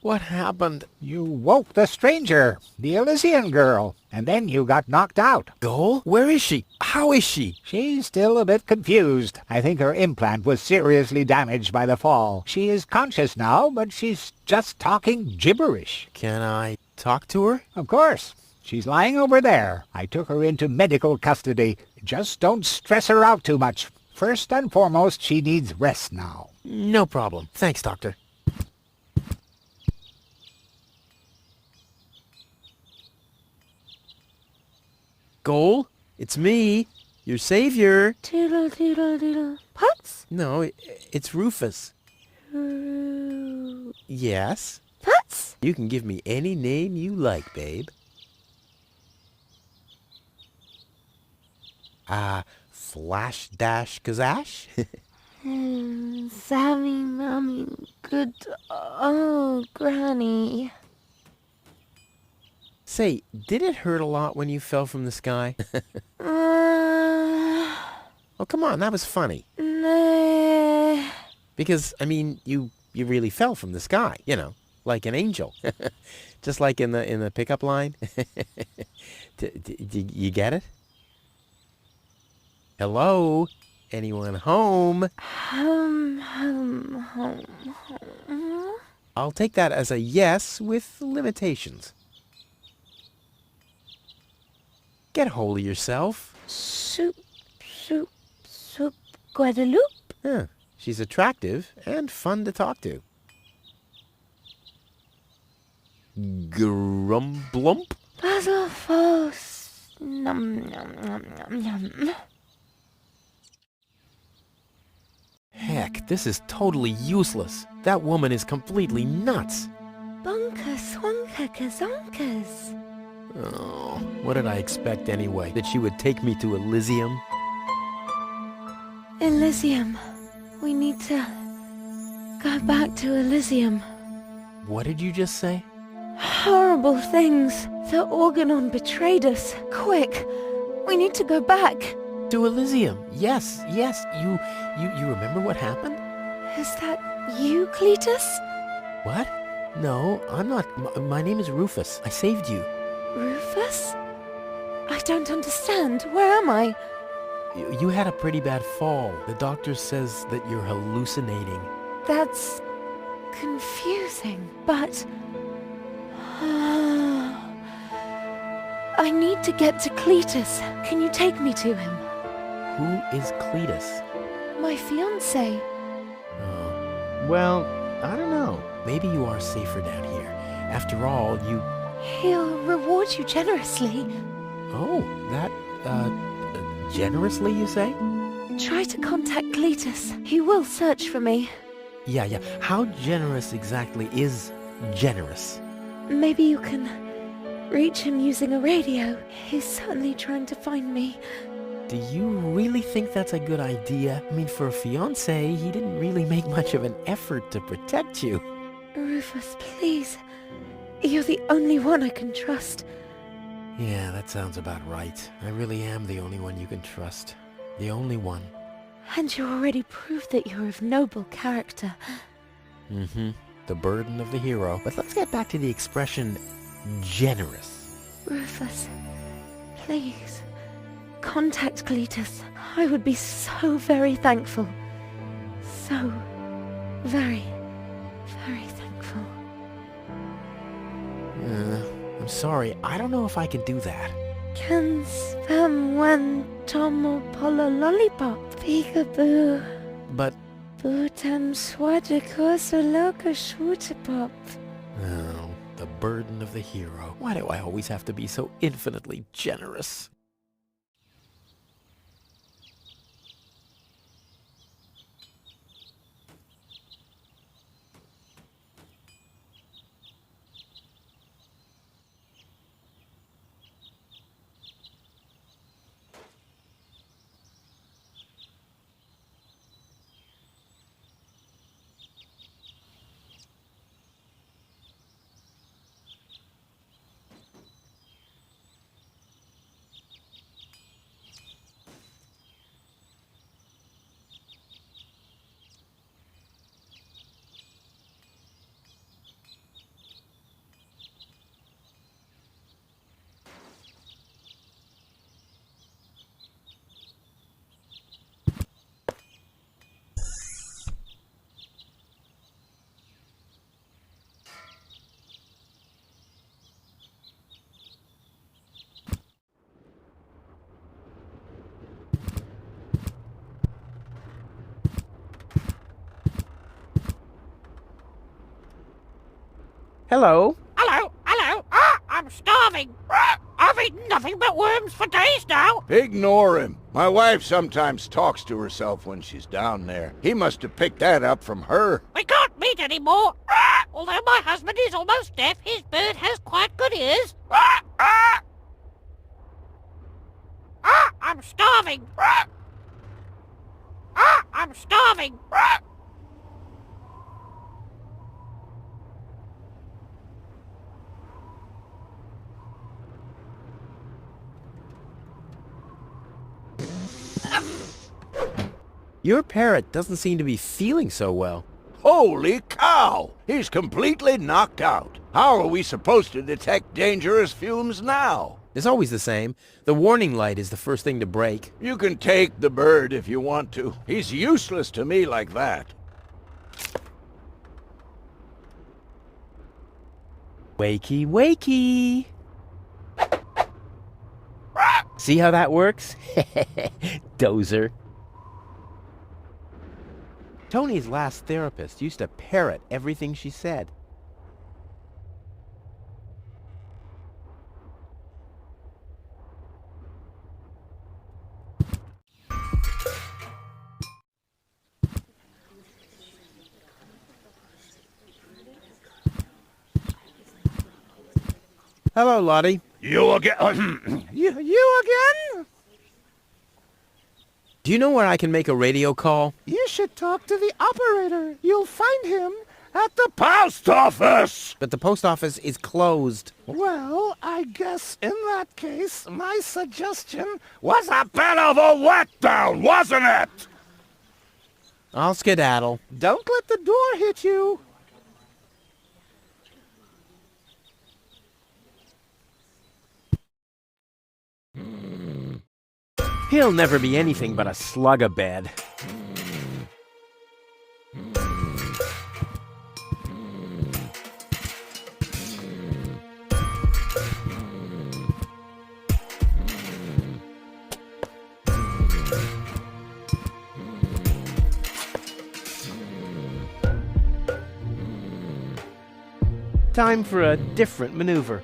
What happened? You woke the stranger, the Elysian girl, and then you got knocked out. Goal? Where is she? How is she? She's still a bit confused. I think her implant was seriously damaged by the fall. She is conscious now, but she's just talking gibberish. Can I talk to her? Of course. She's lying over there. I took her into medical custody. Just don't stress her out too much. First and foremost, she needs rest now. No problem. Thanks, Doctor. Goal, it's me, your savior. Doodle doodle doodle. Potts? No, it's Rufus. Yes? Potts? You can give me any name you like, babe. Flash Dash Kazash? Sammy, Mommy, good... Oh, Granny. Say, did it hurt a lot when you fell from the sky? Oh, come on, that was funny. Nah. Because, I mean, you really fell from the sky, you know, like an angel. Just like in the pickup line. You get it? Hello? Anyone home? Home. I'll take that as a yes with limitations. Get a hold of yourself. Soup, Guadeloupe? Huh. She's attractive and fun to talk to. Grumblump? Basil Falls. Num, num, num, num, num. Heck, this is totally useless. That woman is completely nuts. Bonka swanka kazonkas. Oh, what did I expect anyway? That she would take me to Elysium? Elysium. We need to go back to Elysium. What did you just say? Horrible things. The Organon betrayed us. Quick. We need to go back. To Elysium. Yes. You remember what happened? Is that you, Cletus? What? No, I'm not. My name is Rufus. I saved you. Rufus? I don't understand. Where am I? You had a pretty bad fall. The doctor says that you're hallucinating. That's confusing, but... I need to get to Cletus. Can you take me to him? Who is Cletus? My fiancé. Oh. Well, I don't know. Maybe you are safer down here. After all, you... He'll reward you generously. Oh, that, generously, you say? Try to contact Cletus. He will search for me. Yeah. How generous exactly is generous? Maybe you can reach him using a radio. He's certainly trying to find me. Do you really think that's a good idea? I mean, for a fiancé, he didn't really make much of an effort to protect you. Rufus, please. You're the only one I can trust. Yeah, that sounds about right. I really am the only one you can trust. The only one. And you already proved that you're of noble character. Mm-hmm. The burden of the hero. But let's get back to the expression generous. Rufus, please. Contact Cletus. I would be so very thankful. So very, very thankful. I'm sorry. I don't know if I can do that. Can spam one tomo polo lollipop. Peekaboo. But... Bootam swadikosa loka shwootapop. Oh, the burden of the hero. Why do I always have to be so infinitely generous? Hello. Hello, hello. I'm starving. I've eaten nothing but worms for days now. Ignore him. My wife sometimes talks to herself when she's down there. He must have picked that up from her. We can't meet anymore. Although my husband is almost deaf, his bird has quite good ears. I'm starving. I'm starving. Your parrot doesn't seem to be feeling so well. Holy cow! He's completely knocked out. How are we supposed to detect dangerous fumes now? It's always the same. The warning light is the first thing to break. You can take the bird if you want to. He's useless to me like that. Wakey, wakey. See how that works? Dozer. Tony's last therapist used to parrot everything she said. Hello, Lottie. You again? You again? Do you know where I can make a radio call? You should talk to the operator. You'll find him at the Post office! But the post office is closed. Well, I guess in that case, my suggestion Was a bit of a letdown, wasn't it? I'll skedaddle. don't let the door hit you. He'll never be anything but a slug a bed. Time for a different maneuver.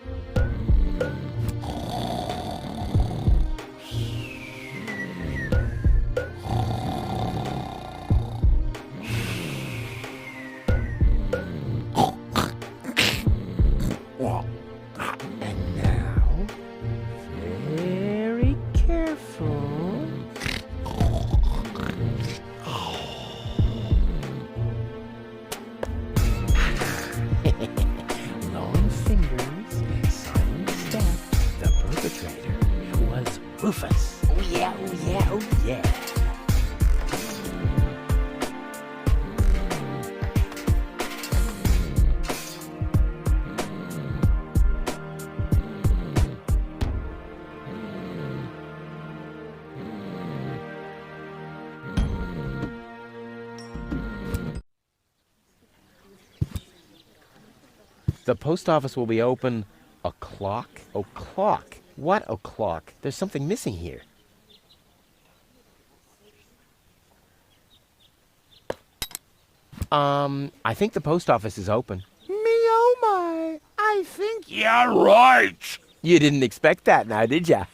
And now, very careful. Long fingers, silent step. The perpetrator was Rufus. Oh yeah, oh yeah, oh yeah. The post office will be open o'clock? O'clock? What o'clock? There's something missing here. I think the post office is open. Me oh my, I think... Yeah, right! You didn't expect that now, did ya?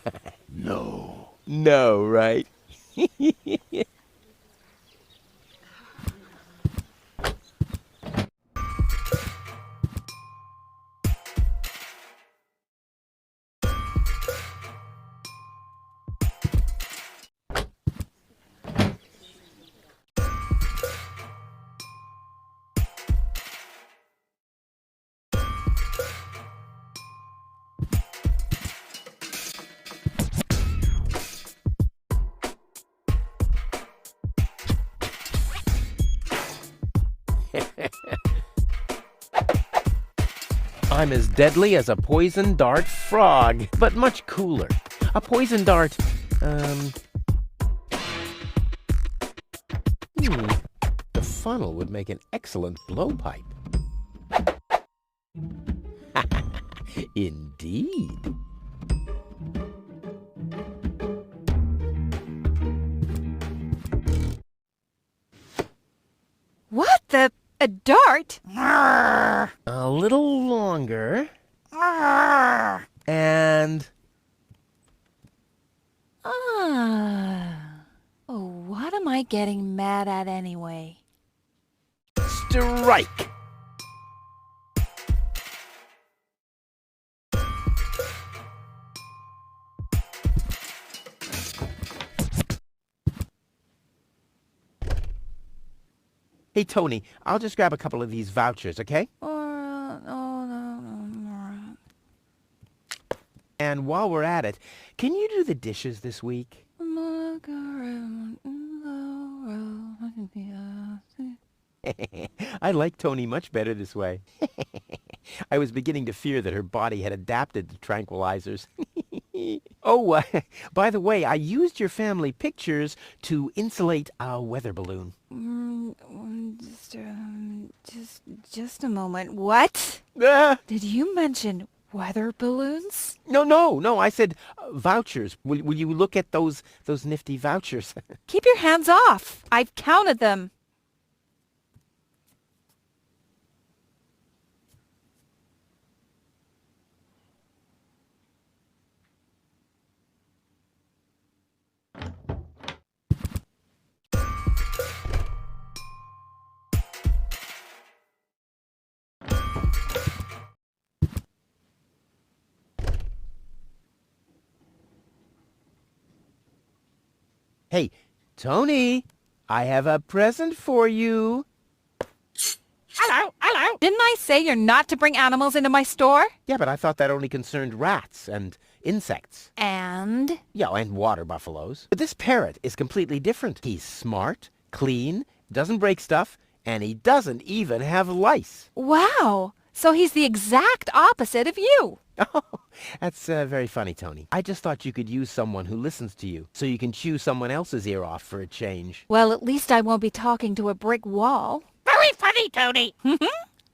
No. No, right? I'm as deadly as a poison dart frog, but much cooler. A poison dart, the funnel would make an excellent blowpipe. Indeed. What the... a dart? Arr! A little longer. Arr! And... Oh, what am I getting mad at anyway? strike! Hey, Tony, I'll just grab a couple of these vouchers, okay? And while we're at it, can you do the dishes this week? I like Tony much better this way. I was beginning to fear that her body had adapted to tranquilizers. Oh, by the way, I used your family pictures to insulate a weather balloon. Just a moment. What? Did you mention weather balloons? No. I said vouchers. Will you look at those nifty vouchers? Keep your hands off. I've counted them. Hey, Tony, I have a present for you. Hello. Didn't I say you're not to bring animals into my store? Yeah, but I thought that only concerned rats and insects. And? Yeah, and water buffaloes. But this parrot is completely different. He's smart, clean, doesn't break stuff, and he doesn't even have lice. Wow! So he's the exact opposite of you. Oh, that's very funny, Tony. I just thought you could use someone who listens to you, so you can chew someone else's ear off for a change. Well, at least I won't be talking to a brick wall. Very funny, Tony.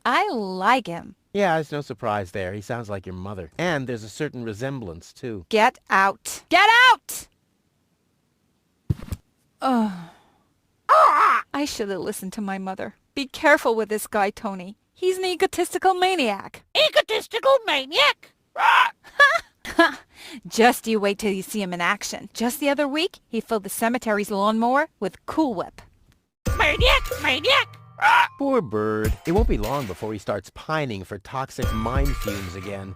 I like him. Yeah, there's no surprise there. He sounds like your mother. And there's a certain resemblance, too. Get out. Get out! I should have listened to my mother. Be careful with this guy, Tony. He's an egotistical maniac. Egotistical maniac? Just you wait till you see him in action. Just the other week, he filled the cemetery's lawnmower with Cool Whip. Maniac! Poor bird. It won't be long before he starts pining for toxic mine fumes again.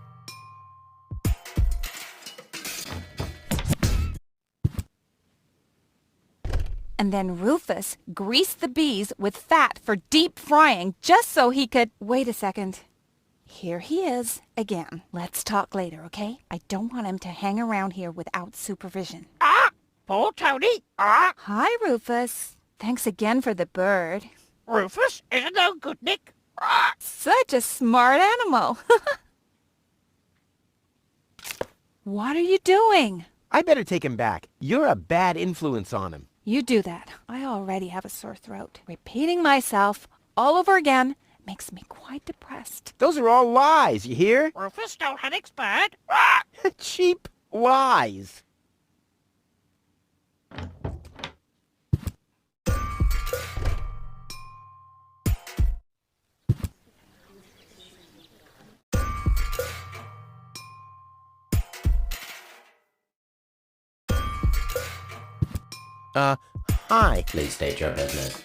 And then Rufus greased the bees with fat for deep frying just so he could... Wait a second. Here he is again. Let's talk later, okay? I don't want him to hang around here without supervision. Poor Tony. Hi, Rufus. Thanks again for the bird. Rufus is a no good Nick. Such a smart animal. What are you doing? I better take him back. You're a bad influence on him. You do that. I already have a sore throat. Repeating myself all over again makes me quite depressed. Those are all lies, you hear? Rufus don't have bird. Cheap lies. Hi. Please state your business.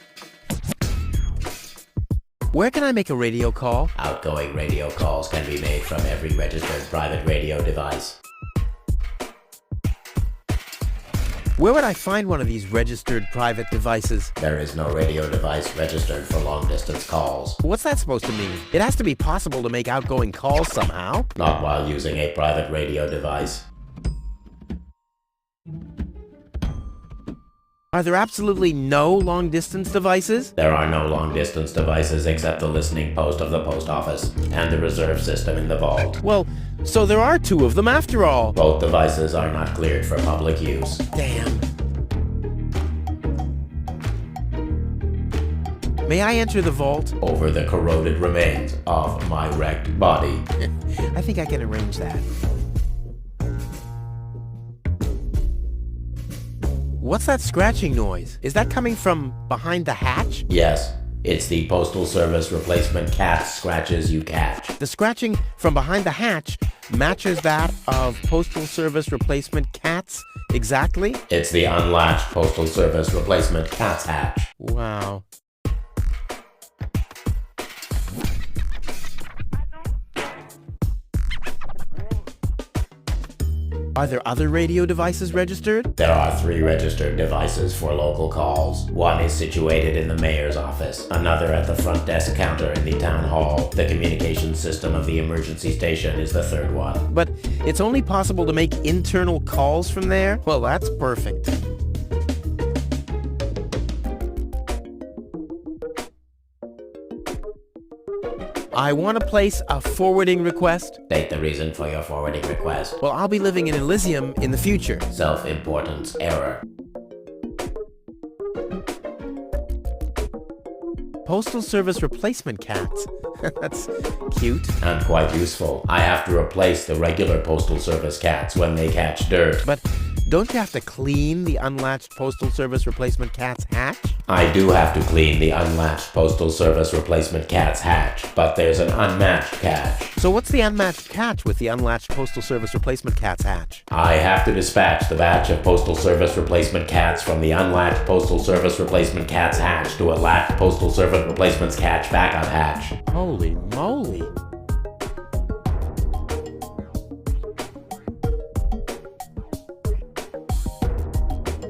Where can I make a radio call? Outgoing radio calls can be made from every registered private radio device. Where would I find one of these registered private devices? There is no radio device registered for long-distance calls. What's that supposed to mean? It has to be possible to make outgoing calls somehow. Not while using a private radio device. Are there absolutely no long-distance devices? There are no long-distance devices except the listening post of the post office and the reserve system in the vault. Well, so there are two of them after all. Both devices are not cleared for public use. Damn. May I enter the vault? Over the corroded remains of my wrecked body. I think I can arrange that. What's that scratching noise? Is that coming from behind the hatch? Yes. It's the Postal Service replacement cat scratches you catch. The scratching from behind the hatch matches that of Postal Service replacement cats exactly? It's the unlatched Postal Service replacement cat's hatch. Wow. Are there other radio devices registered? There are 3 registered devices for local calls. One is situated in the mayor's office, another at the front desk counter in the town hall. The communications system of the emergency station is the 3rd one. But it's only possible to make internal calls from there? Well, that's perfect. I want to place a forwarding request. State the reason for your forwarding request. Well, I'll be living in Elysium in the future. Self-importance error. Postal Service replacement cats. That's cute. And quite useful. I have to replace the regular Postal Service cats when they catch dirt. But don't you have to clean the unlatched Postal Service replacement cat's hatch? I do have to clean the unlatched Postal Service replacement cat's hatch, but there's an unmatched catch. So what's the unmatched catch with the unlatched Postal Service replacement cat's hatch? I have to dispatch the batch of Postal Service replacement cats from the unlatched Postal Service replacement cat's hatch to a latched Postal Service replacement cat's backup hatch. Holy moly.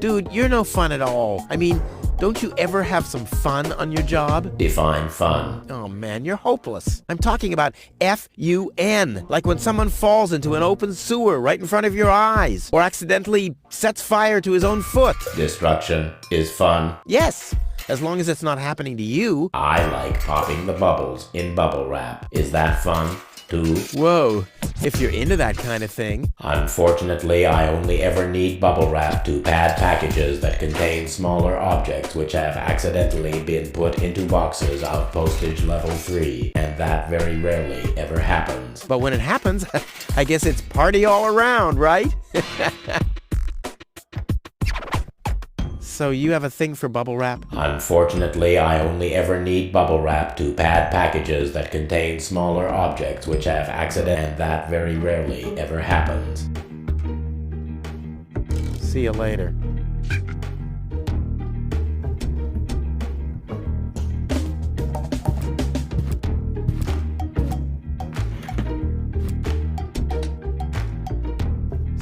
Dude, you're no fun at all. I mean, don't you ever have some fun on your job? Define fun. Oh man, you're hopeless. I'm talking about F-U-N. Like when someone falls into an open sewer right in front of your eyes, or accidentally sets fire to his own foot. Destruction is fun. Yes, as long as it's not happening to you. I like popping the bubbles in bubble wrap. Is that fun, too? Whoa, if you're into that kind of thing. Unfortunately, I only ever need bubble wrap to pad packages that contain smaller objects which have accidentally been put into boxes of postage level 3, and that very rarely ever happens. But when it happens, I guess it's party all around, right? So you have a thing for bubble wrap? Unfortunately, I only ever need bubble wrap to pad packages that contain smaller objects which have accident, and that very rarely ever happens. See you later.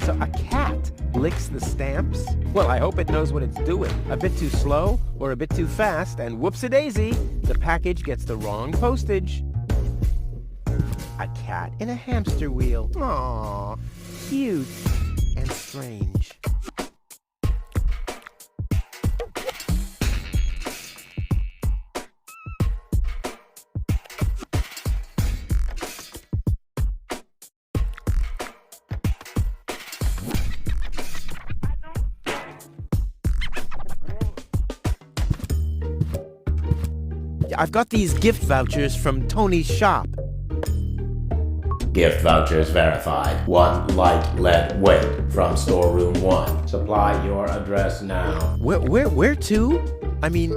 So a cat licks the stamps? Well, I hope it knows what it's doing. A bit too slow or a bit too fast, and whoops-a-daisy, the package gets the wrong postage. A cat in a hamster wheel. Aww, cute and strange. I've got these gift vouchers from Tony's shop. Gift vouchers verified. 1 light lead weight from storeroom 1. Supply your address now. Where to? I mean,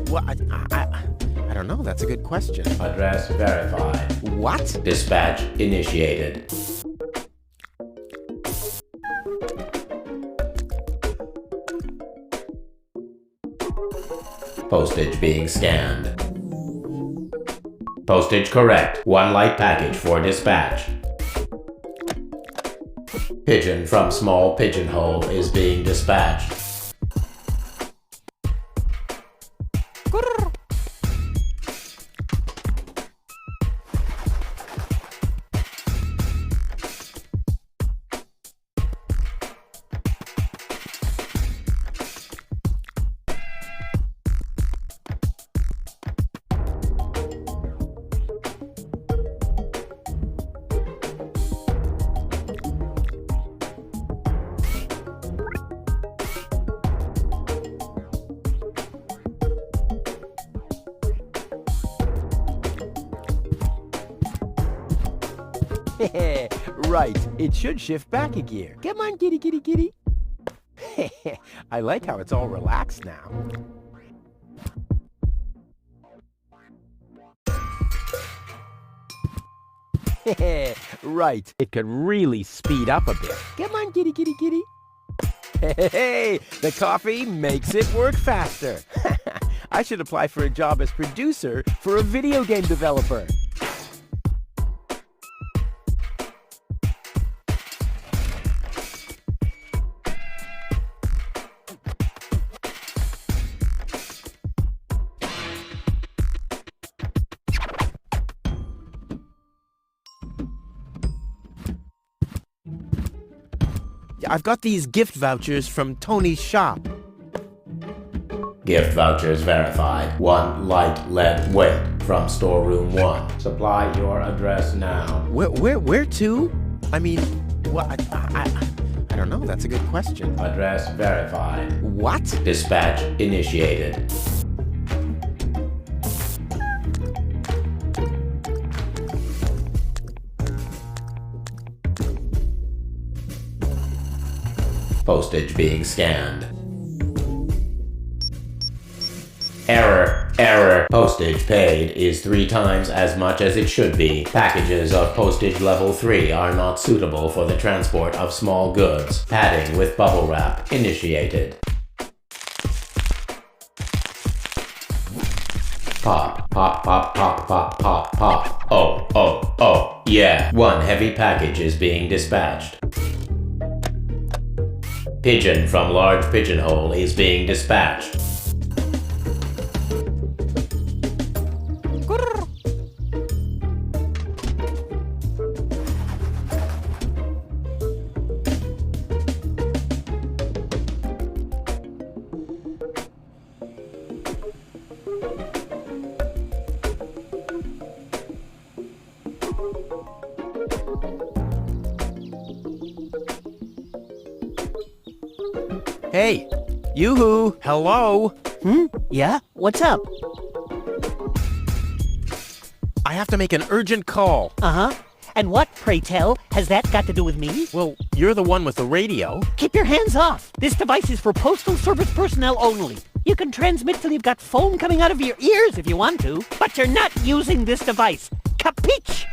what? I don't know. That's a good question. Address verified. What? Dispatch initiated. Postage being scanned. Postage correct. 1 light package for dispatch. Pigeon from small pigeonhole is being dispatched. Right, it should shift back a gear. Come on, kitty, kitty, kitty. I like how it's all relaxed now. Right. It could really speed up a bit. Come on, kitty, kitty, kitty. Hey, the coffee makes it work faster. I should apply for a job as producer for a video game developer. I've got these gift vouchers from Tony's shop. Gift vouchers verified. 1 light lead weight from storeroom 1. Supply your address now. Where to? I mean, well, I don't know. That's a good question. Address verified. What? Dispatch initiated. Postage being scanned. Error. Postage paid is 3 times as much as it should be. Packages of postage level 3 are not suitable for the transport of small goods. Padding with bubble wrap initiated. Pop. Oh, yeah. 1 heavy package is being dispatched. Pigeon from large pigeonhole is being dispatched. Hey, yoo-hoo, hello? Yeah? What's up? I have to make an urgent call. Uh-huh. And what, pray tell, has that got to do with me? Well, you're the one with the radio. Keep your hands off! This device is for postal service personnel only. You can transmit till you've got foam coming out of your ears if you want to, but you're not using this device. Capiche?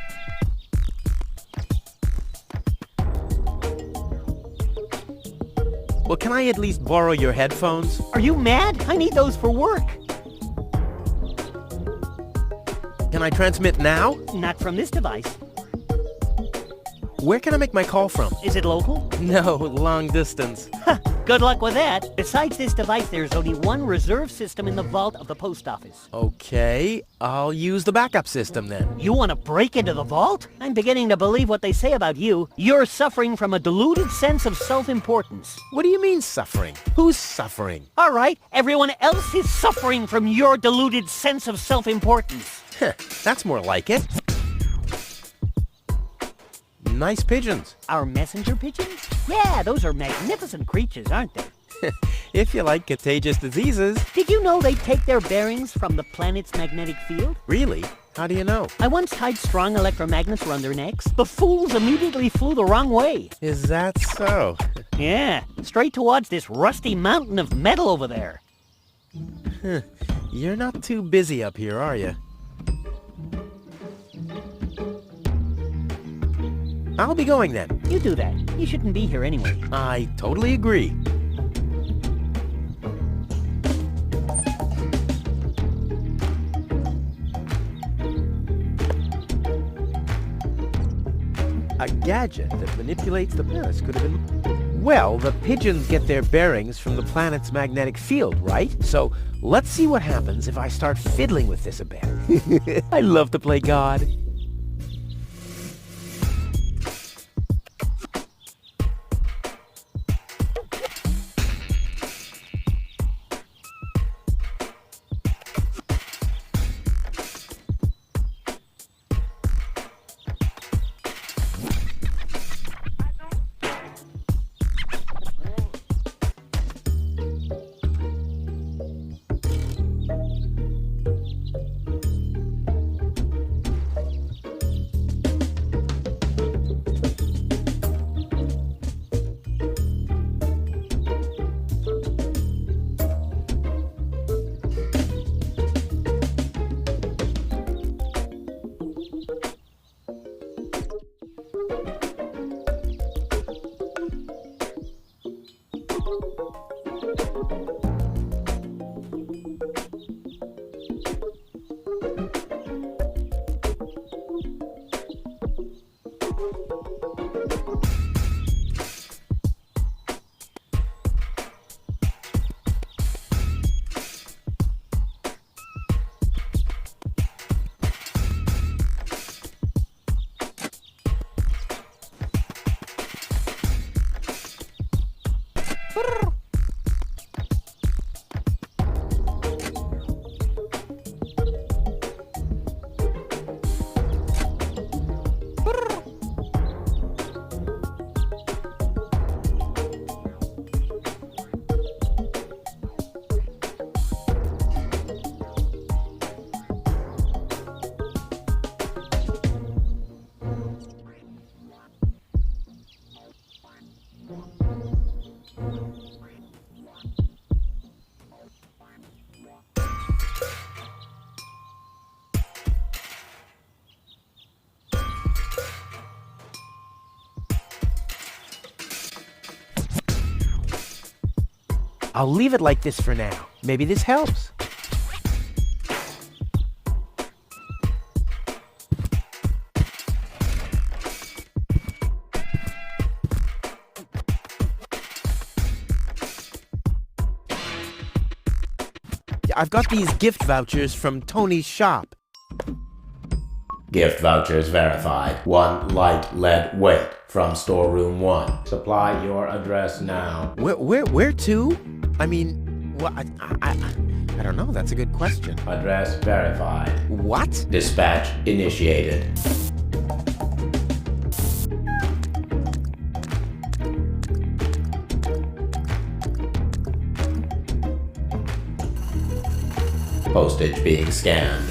Well, can I at least borrow your headphones? Are you mad? I need those for work. Can I transmit now? Not from this device. Where can I make my call from? Is it local? No, long distance. Good luck with that. Besides this device, there's only one reserve system in the vault of the post office. Okay, I'll use the backup system then. You want to break into the vault? I'm beginning to believe what they say about you. You're suffering from a deluded sense of self-importance. What do you mean suffering? Who's suffering? All right, everyone else is suffering from your deluded sense of self-importance. That's more like it. Nice pigeons. Our messenger pigeons? Yeah, those are magnificent creatures, aren't they? If you like contagious diseases. Did you know they take their bearings from the planet's magnetic field? Really? How do you know? I once tied strong electromagnets around their necks. The fools immediately flew the wrong way. Is that so? Yeah, straight towards this rusty mountain of metal over there. You're not too busy up here, are you? I'll be going then. You do that. You shouldn't be here anyway. I totally agree. A gadget that manipulates the planets could have been... Well, the pigeons get their bearings from the planet's magnetic field, right? So let's see what happens if I start fiddling with this a bit. I love to play God. I'll leave it like this for now. Maybe this helps. I've got these gift vouchers from Tony's shop. Gift vouchers verified. 1 light lead weight from storeroom 1. Supply your address now. Where to? I mean, what? I don't know. That's a good question. Address verified. What? Dispatch initiated. Postage being scanned.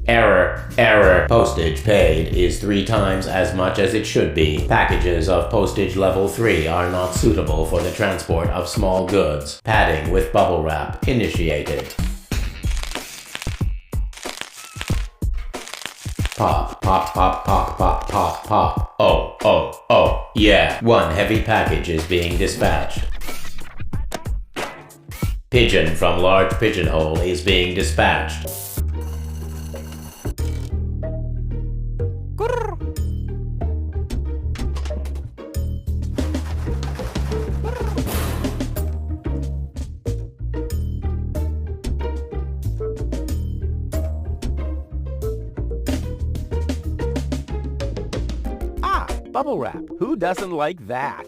Error, error. Postage paid is 3 times as much as it should be. Packages of postage level 3 are not suitable for the transport of small goods. Padding with bubble wrap initiated. Pop, pop, pop, pop, pop, pop, pop. Oh, oh, oh, yeah. 1 heavy package is being dispatched. Pigeon from large pigeonhole is being dispatched. Bubble wrap. Who doesn't like that?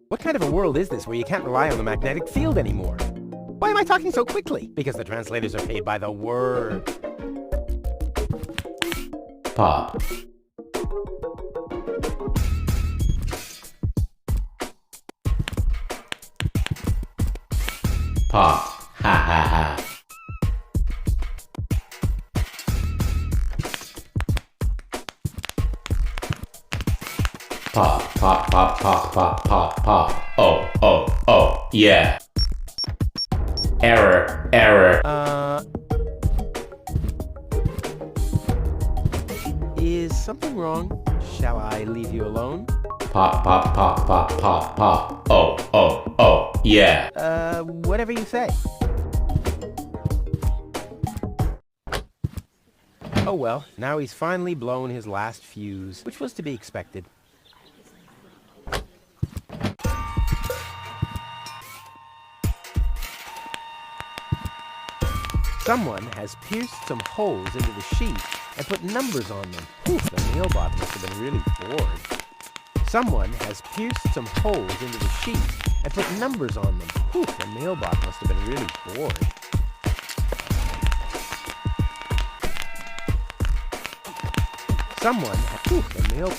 What kind of a world is this where you can't rely on the magnetic field anymore? Why am I talking so quickly? Because the translators are paid by the word. Pop. Pop. Ha ha ha. Pop, pop, pop, pop, pop, pop, pop. Oh, oh, oh, yeah. Error, error. Is something wrong? Shall I leave you alone? Pop, pop, pop, pop, pop, pop. Oh, oh, oh, yeah. Whatever you say. Oh well, now he's finally blown his last fuse, which was to be expected. Someone has pierced some holes into the sheet and put numbers on them. Whew, the mailbot must have been really bored. Someone has pierced some holes into the sheet and put numbers on them. Whew, the mailbot must have been really bored. Someone, whew, the mail...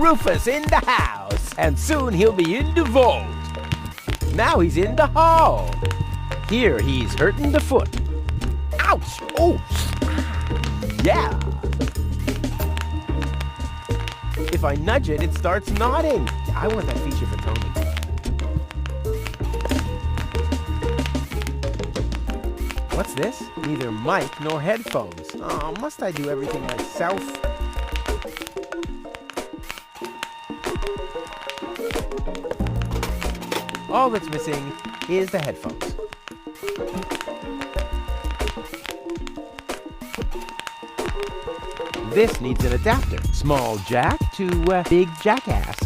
Rufus in the house, and soon he'll be in the vault. Now he's in the hall. Here he's hurting the foot. Ouch! Oh! Yeah! If I nudge it, it starts nodding. I want that feature for Tony. What's this? Neither mic nor headphones. Oh, must I do everything myself? All that's missing is the headphones. This needs an adapter. Small jack to big jackass.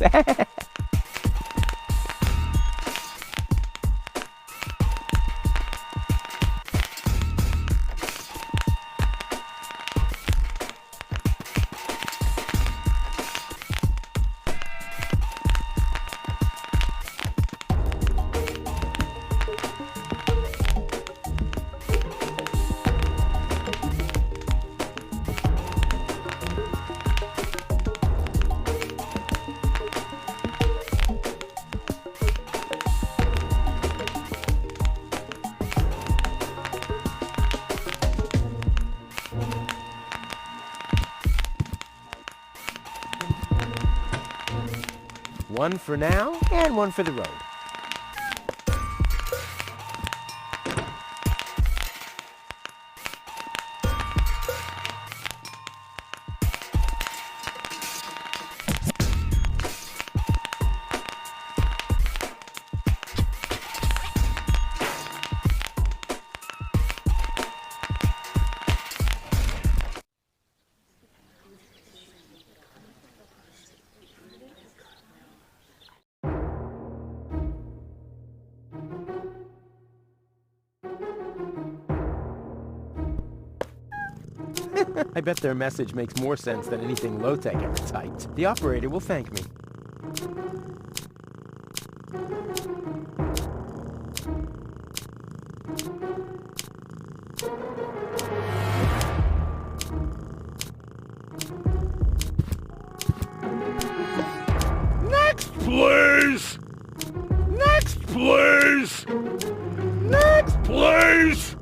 One for now, and one for the road. I bet their message makes more sense than anything low-tech ever typed. The operator will thank me. Next, please! Next, please! Next, please!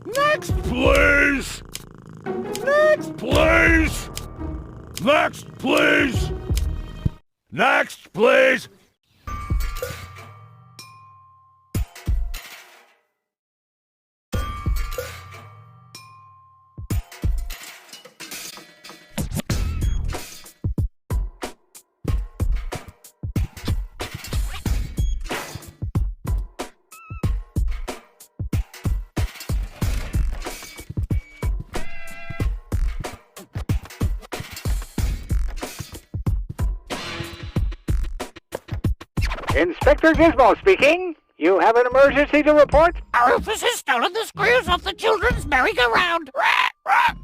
Next, please! Next, please! Next, please! Next, please! Inspector Gizmo speaking. You have an emergency to report? Rufus has stolen the screws off the children's merry-go-round.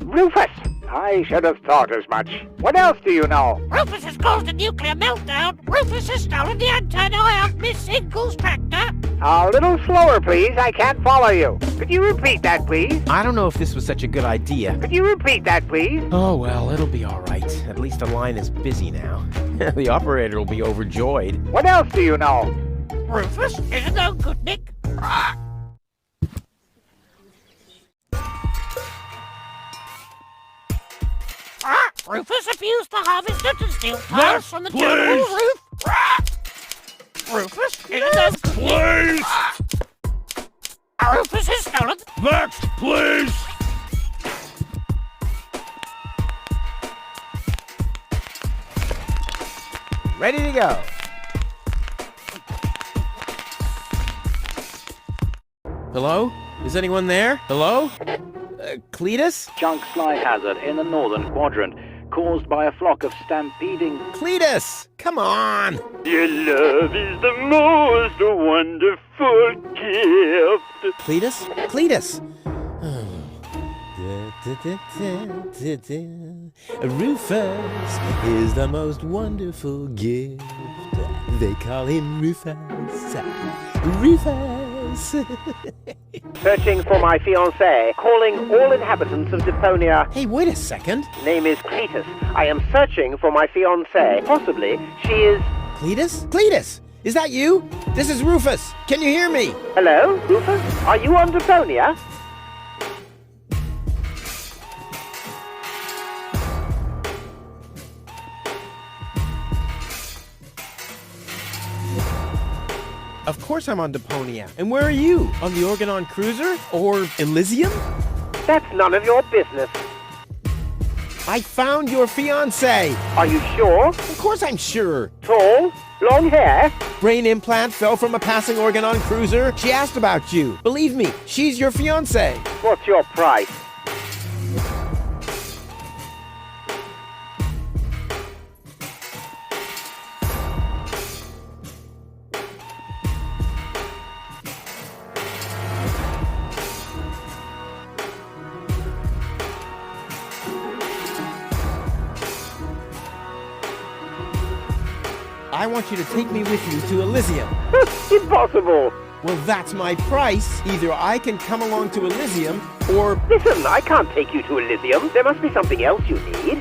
Rufus! I should have thought as much. What else do you know? Rufus has caused a nuclear meltdown. Rufus has stolen the antenna of Miss Inkle's tractor. A little slower, please. I can't follow you. Could you repeat that, please? I don't know if this was such a good idea. Could you repeat that, please? Oh, well, it'll be all right. At least the line is busy now. The operator will be overjoyed. What else do you know? Rufus is no good, Nick. Rufus abused the harvester to steal tires from the general roof. Rufus is no good, Please! Rufus has stolen. Next, please! Ready to go. Hello? Is anyone there? Hello? Cletus? Chunk fly hazard in the northern quadrant, caused by a flock of stampeding... Cletus! Come on! Your love is the most wonderful gift. Cletus? Cletus! Rufus is the most wonderful gift. They call him Rufus. Rufus house. Searching for my fiancée. Calling all inhabitants of Deponia. Hey, wait a second. Name is Cletus. I am searching for my fiancée. Possibly, she is... Cletus? Cletus! Is that you? This is Rufus. Can you hear me? Hello, Rufus? Are you on Deponia? Of course I'm on Deponia. And where are you? On the Organon Cruiser? Or Elysium? That's none of your business. I found your fiancée. Are you sure? Of course I'm sure. Tall? Long hair? Brain implant fell from a passing Organon Cruiser. She asked about you. Believe me, she's your fiancée. What's your price? I want you to take me with you to Elysium. Impossible! Well, that's my price. Either I can come along to Elysium, or... Listen, I can't take you to Elysium. There must be something else you need.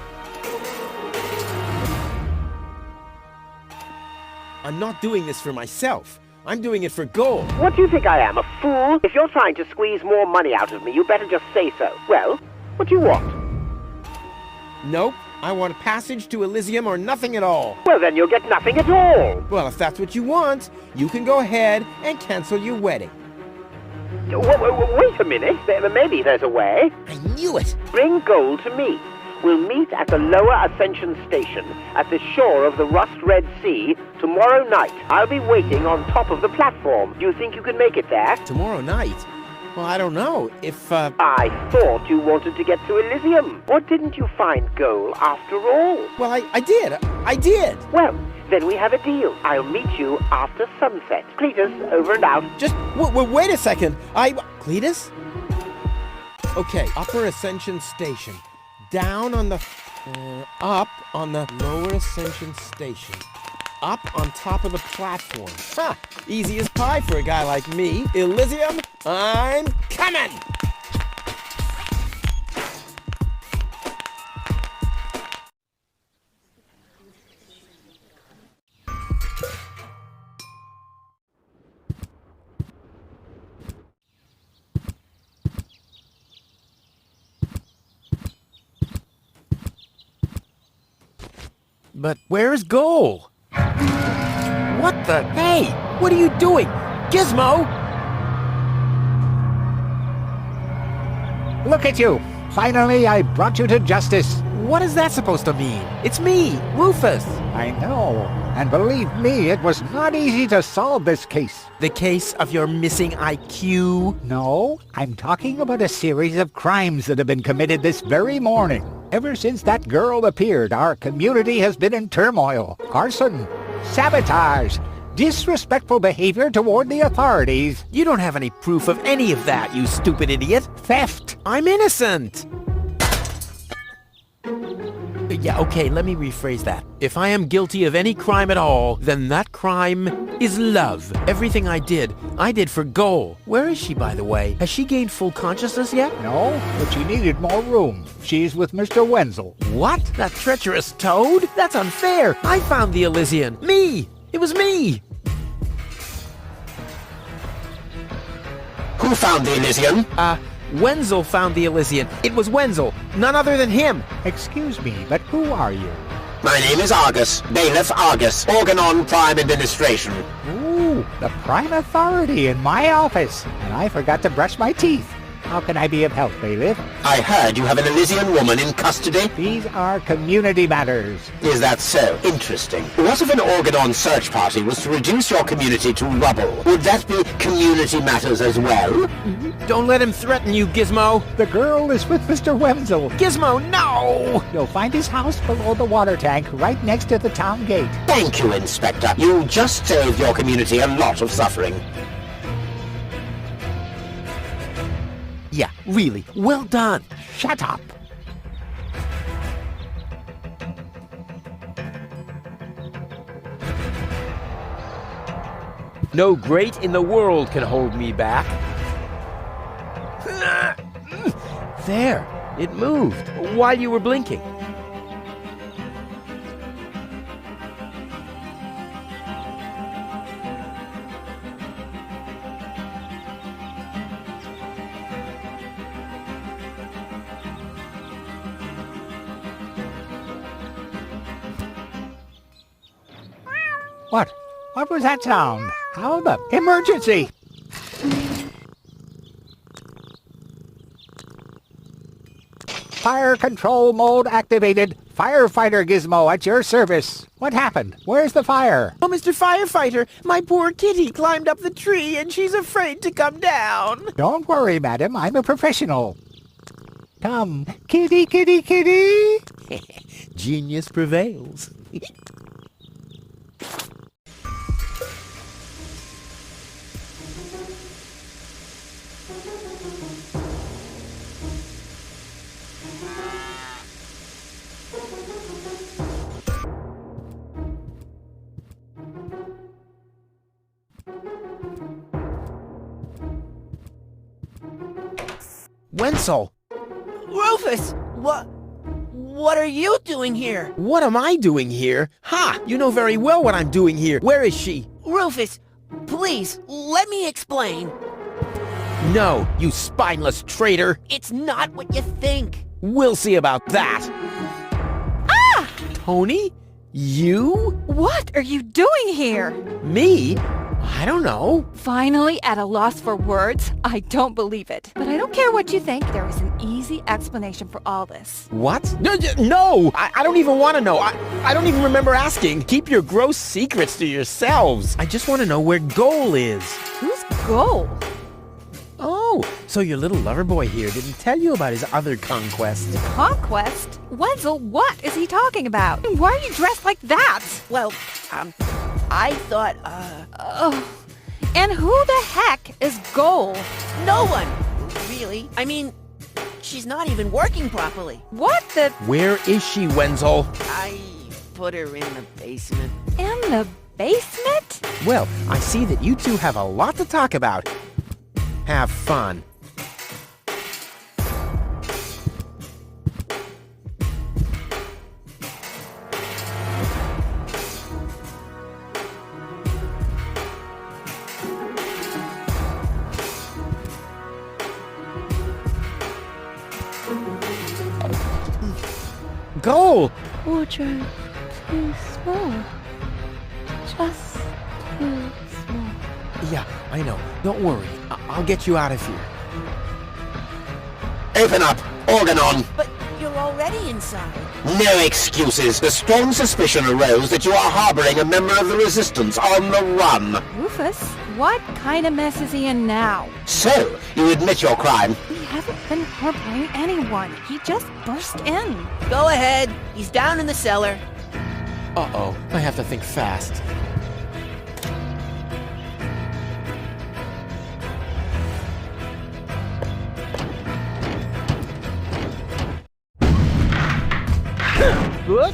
I'm not doing this for myself. I'm doing it for gold. What do you think I am, a fool? If you're trying to squeeze more money out of me, you better just say so. Well, what do you want? Nope. I want a passage to Elysium or nothing at all. Well, then you'll get nothing at all. Well, if that's what you want, you can go ahead and cancel your wedding. Wait a minute. Maybe there's a way. I knew it. Bring gold to me. We'll meet at the Lower Ascension Station at the shore of the Rust-Red Sea tomorrow night. I'll be waiting on top of the platform. Do you think you can make it there? Tomorrow night? Well, I don't know. If, I thought you wanted to get to Elysium. What didn't you find gold after all? Well, I did. I did. Well, then we have a deal. I'll meet you after sunset. Cletus, over and out. Just, wait a second. Cletus? Okay, Upper Ascension Station. Down on the... up on the Lower Ascension Station. Up on top of the platform. Ha! Easy as pie for a guy like me. Elysium, I'm coming! But where's Goal? What the? Hey! What are you doing? Gizmo! Look at you! Finally, I brought you to justice. What is that supposed to mean? It's me, Rufus. I know. And believe me, it was not easy to solve this case. The case of your missing IQ? No, I'm talking about a series of crimes that have been committed this very morning. Ever since that girl appeared, our community has been in turmoil. Arson, sabotage, disrespectful behavior toward the authorities. You don't have any proof of any of that, you stupid idiot. Theft. I'm innocent. Yeah, okay, let me rephrase that. If I am guilty of any crime at all, then that crime is love. Everything I did for Goal. Where is she, by the way? Has she gained full consciousness yet? No, but she needed more room. She's with Mr. Wenzel. What? That treacherous toad? That's unfair. I found the Elysian. Me! It was me! Who found the Elysian? Wenzel found the Elysian. It was Wenzel, none other than him. Excuse me, but who are you? My name is Argus, Bailiff Argus, Organon Prime Administration. Ooh, the prime authority in my office. And I forgot to brush my teeth. How can I be of help, Bailiff? I heard you have an Elysian woman in custody. These are community matters. Is that so? Interesting. What if an Organon search party was to reduce your community to rubble? Would that be community matters as well? Don't let him threaten you, Gizmo. The girl is with Mr. Wenzel. Gizmo, no! You'll find his house below the water tank, right next to the town gate. Thank you, Inspector. You just saved your community a lot of suffering. Yeah, really. Well done. Shut up. No grate in the world can hold me back. There, it moved while you were blinking. What? What was that sound? How the emergency? Fire control mode activated. Firefighter Gizmo at your service. What happened? Where's the fire? Oh, Mr. Firefighter, my poor kitty climbed up the tree and she's afraid to come down. Don't worry, madam. I'm a professional. Come, kitty, kitty, kitty. Genius prevails. Wenzel! Rufus! What are you doing here? What am I doing here? Ha! You know very well what I'm doing here. Where is she? Rufus, please, let me explain. No, you spineless traitor! It's not what you think. We'll see about that! Ah! Tony? You? What are you doing here? Me? I don't know. Finally at a loss for words? I don't believe it. But I don't care what you think. There is an easy explanation for all this. What? No! I don't even want to know. I don't even remember asking. Keep your gross secrets to yourselves. I just want to know where Goal is. Who's Goal? Oh, so your little lover boy here didn't tell you about his other conquest. Conquest? Wenzel, what is he talking about? Why are you dressed like that? Well, I thought, And who the heck is Goal? No one, really. I mean, she's not even working properly. What the? Where is she, Wenzel? I put her in the basement. In the basement? Well, I see that you two have a lot to talk about. Have fun. Goal! Wardrobe too small. Just too small. Yeah, I know. Don't worry. I'll get you out of here. Open up! Organon! But you're already inside. No excuses. The strong suspicion arose that you are harboring a member of the Resistance on the run. Rufus, what kind of mess is he in now? So, you admit your crime? He hasn't been harboring anyone. He just burst in. Go ahead. He's down in the cellar. Uh-oh. I have to think fast. Good.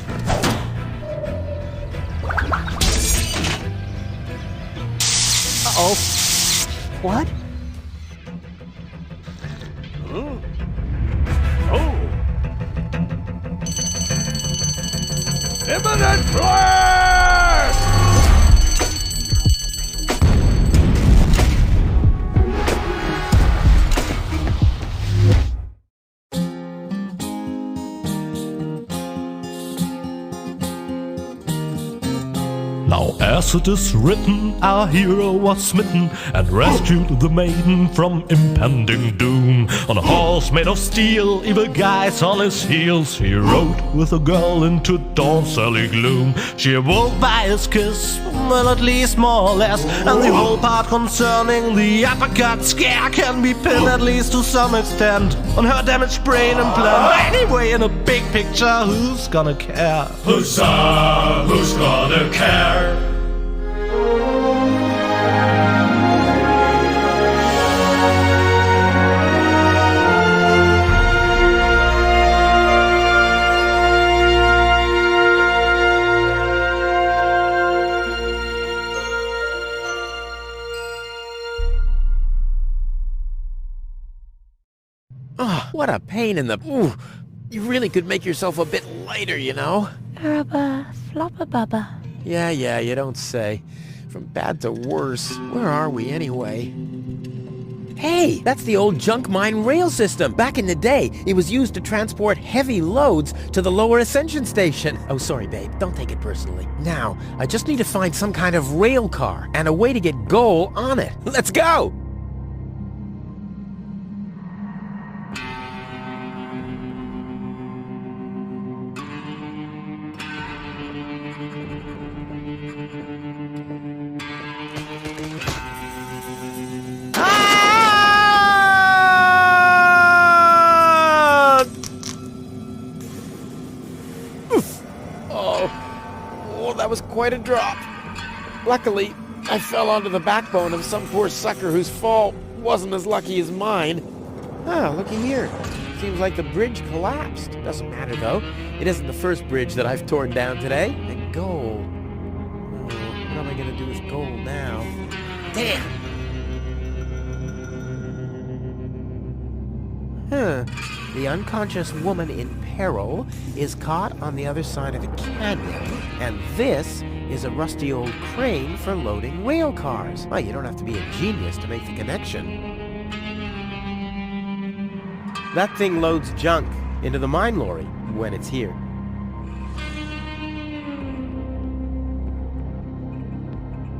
Uh-oh. What? Oh. Imminent blast! Now as it is written, our hero was smitten and rescued the maiden from impending doom. On a horse made of steel, evil guys on his heels, he rode with a girl into dawn's early gloom. She awoke by his kiss, well at least more or less, and the whole part concerning the uppercut scare can be pinned at least to some extent on her damaged brain and plan. Anyway, in a big picture, who's gonna care? Huzzah! Who's gonna care? Oh, what a pain in the... Ooh, you really could make yourself a bit lighter, you know? Rubber, flopper bubba. Yeah, you don't say. From bad to worse. Where are we anyway? Hey, that's the old junk mine rail system. Back in the day, it was used to transport heavy loads to the lower ascension station. Oh, sorry, babe. Don't take it personally. Now, I just need to find some kind of rail car and a way to get Goal on it. Let's go! Oh, that was quite a drop. Luckily, I fell onto the backbone of some poor sucker whose fall wasn't as lucky as mine. Ah, looky here. Seems like the bridge collapsed. Doesn't matter, though. It isn't the first bridge that I've torn down today. And Goal. Oh, what am I going to do with Goal now? Damn! Huh. The unconscious woman in peril is caught on the other side of a canyon, and this is a rusty old crane for loading rail cars. Well, you don't have to be a genius to make the connection. That thing loads junk into the mine lorry when it's here.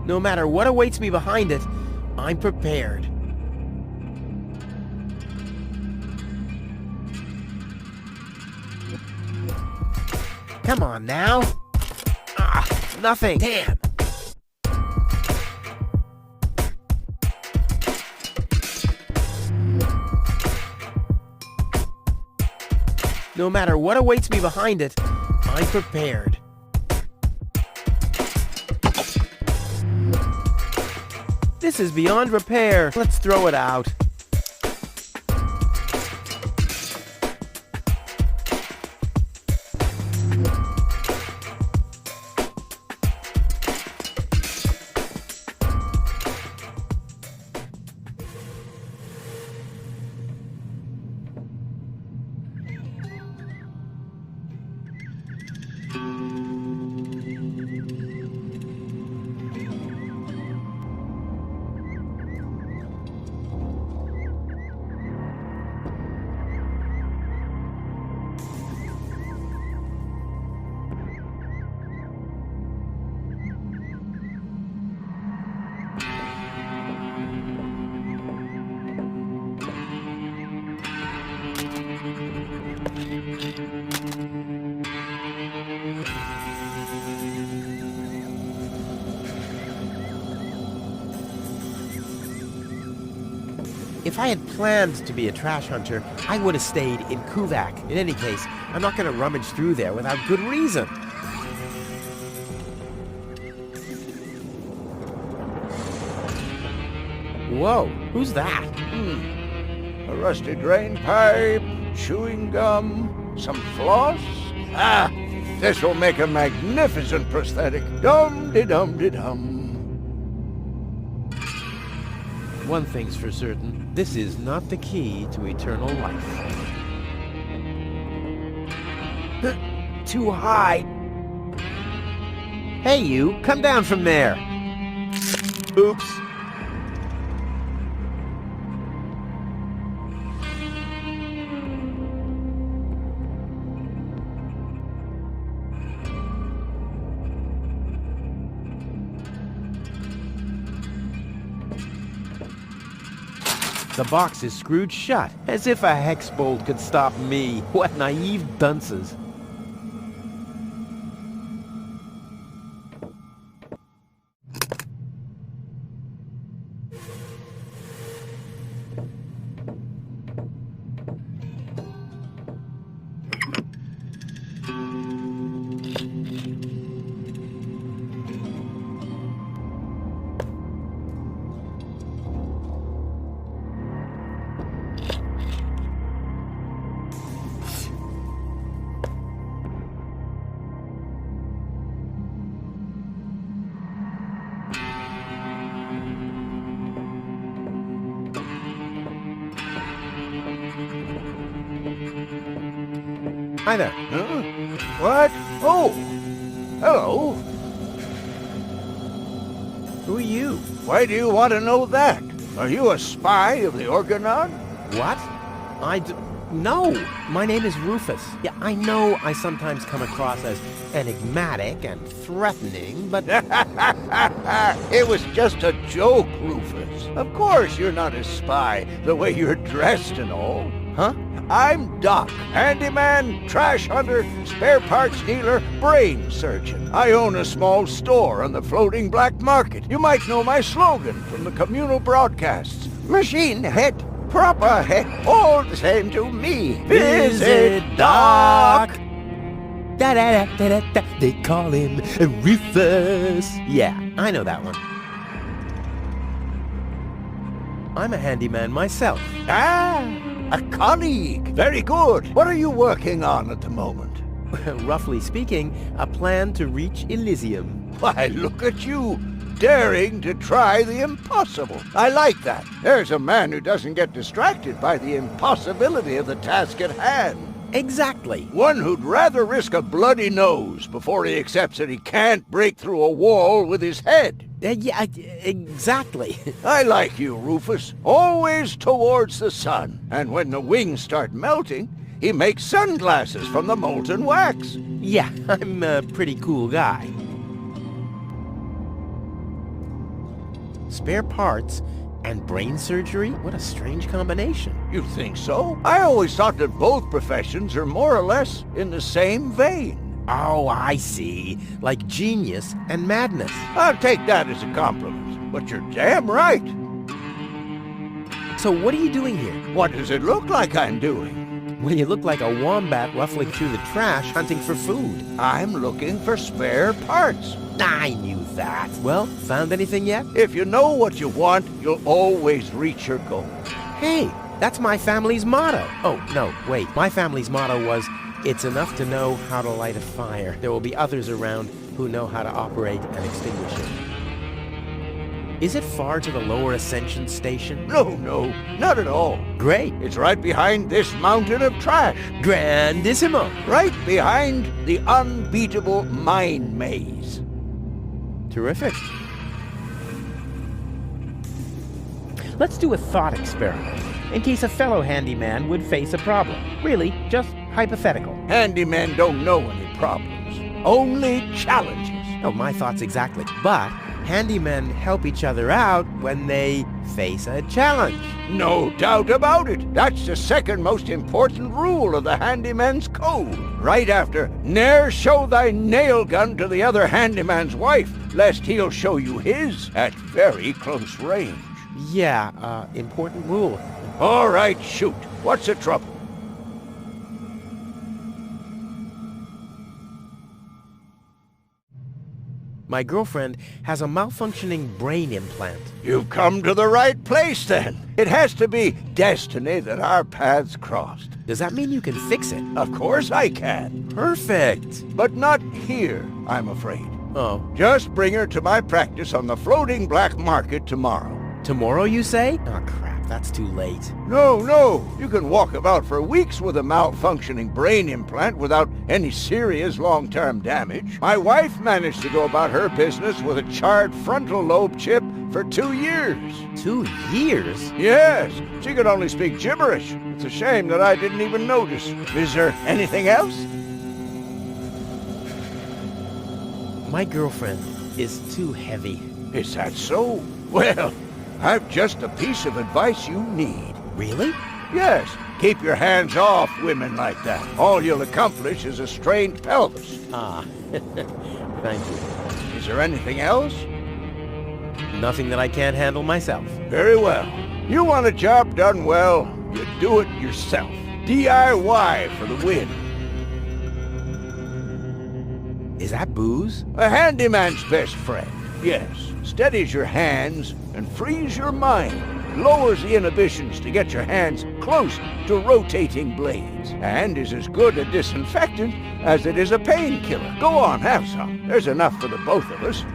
No matter what awaits me behind it, I'm prepared. Come on now. Ah, nothing. Damn. No matter what awaits me behind it, I'm prepared. This is beyond repair. Let's throw it out. If I had planned to be a trash hunter, I would have stayed in Kuvak. In any case, I'm not going to rummage through there without good reason. Whoa, who's that? A rusty drain pipe, chewing gum, some floss. Ah, this will make a magnificent prosthetic. Dum-de-dum-de-dum. One thing's for certain, this is not the key to eternal life. Too high. Hey you, come down from there. Oops. The box is screwed shut, as if a hex bolt could stop me. What naive dunces. Hi there. Huh? What? Oh! Hello. Who are you? Why do you want to know that? Are you a spy of the Organon? What? No, my name is Rufus. Yeah, I know I sometimes come across as enigmatic and threatening, but... It was just a joke, Rufus. Of course you're not a spy, the way you're dressed and all. Huh? I'm Doc, handyman, trash hunter, spare parts dealer, brain surgeon. I own a small store on the floating black market. You might know my slogan from the communal broadcasts. Machine head, proper head, all the same to me. Visit Doc! Da-da-da-da-da-da, they call him Rufus. Yeah, I know that one. I'm a handyman myself. Ah, a colleague. Very good. What are you working on at the moment? Roughly speaking, a plan to reach Elysium. Why, look at you, daring to try the impossible. I like that. There's a man who doesn't get distracted by the impossibility of the task at hand. Exactly. One who'd rather risk a bloody nose before he accepts that he can't break through a wall with his head. Yeah, exactly. I like you, Rufus. Always towards the sun. And when the wings start melting, he makes sunglasses from the molten wax. Yeah, I'm a pretty cool guy. Spare parts and brain surgery? What a strange combination. You think so? I always thought that both professions are more or less in the same vein. Oh, I see. Like genius and madness. I'll take that as a compliment, but you're damn right. So what are you doing here? What does it look like I'm doing? Well, you look like a wombat ruffling through the trash hunting for food. I'm looking for spare parts. I knew that. Well, found anything yet? If you know what you want, you'll always reach your goal. Hey, that's my family's motto. Oh, no, wait. My family's motto was, it's enough to know how to light a fire. There will be others around who know how to operate and extinguish it. Is it far to the lower ascension station? No, not at all. Great. It's right behind this mountain of trash. Grandissimo. Right behind the unbeatable mine maze. Terrific. Let's do a thought experiment, in case a fellow handyman would face a problem. Really, just hypothetical. Handymen don't know any problems, only challenges. Oh, my thoughts exactly. But handymen help each other out when they face a challenge. No doubt about it. That's the second most important rule of the handyman's code. Right after, ne'er show thy nail gun to the other handyman's wife, lest he'll show you his at very close range. Yeah, important rule. All right, shoot. What's the trouble? My girlfriend has a malfunctioning brain implant. You've come to the right place, then. It has to be destiny that our paths crossed. Does that mean you can fix it? Of course I can. Perfect. But not here, I'm afraid. Oh. Just bring her to my practice on the floating black market tomorrow. Tomorrow, you say? Oh, crap. That's too late. No. You can walk about for weeks with a malfunctioning brain implant without any serious long-term damage. My wife managed to go about her business with a charred frontal lobe chip for 2 years. 2 years? Yes. She could only speak gibberish. It's a shame that I didn't even notice. Is there anything else? My girlfriend is too heavy. Is that so? Well, I've just a piece of advice you need. Really? Yes. Keep your hands off women like that. All you'll accomplish is a strained pelvis. Ah, thank you. Is there anything else? Nothing that I can't handle myself. Very well. You want a job done well, you do it yourself. DIY for the win. Is that booze? A handyman's best friend, yes. Steadies your hands and frees your mind. Lowers the inhibitions to get your hands close to rotating blades. And is as good a disinfectant as it is a painkiller. Go on, have some. There's enough for the both of us.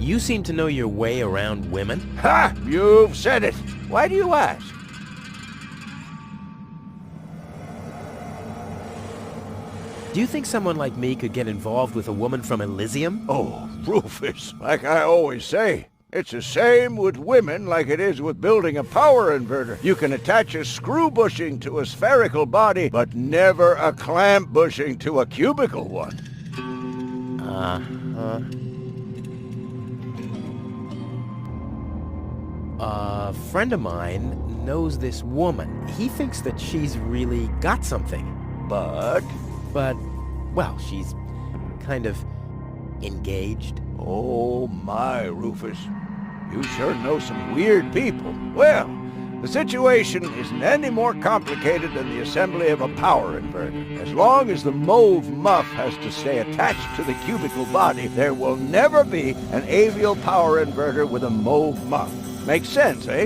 You seem to know your way around women. Ha! You've said it. Why do you ask? Do you think someone like me could get involved with a woman from Elysium? Oh, Rufus, like I always say, it's the same with women like it is with building a power inverter. You can attach a screw bushing to a spherical body, but never a clamp bushing to a cubical one. A friend of mine knows this woman. He thinks that she's really got something. But, well, she's kind of engaged. Oh my, Rufus. You sure know some weird people. Well, the situation isn't any more complicated than the assembly of a power inverter. As long as the mauve muff has to stay attached to the cubical body, there will never be an avial power inverter with a mauve muff. Makes sense, eh?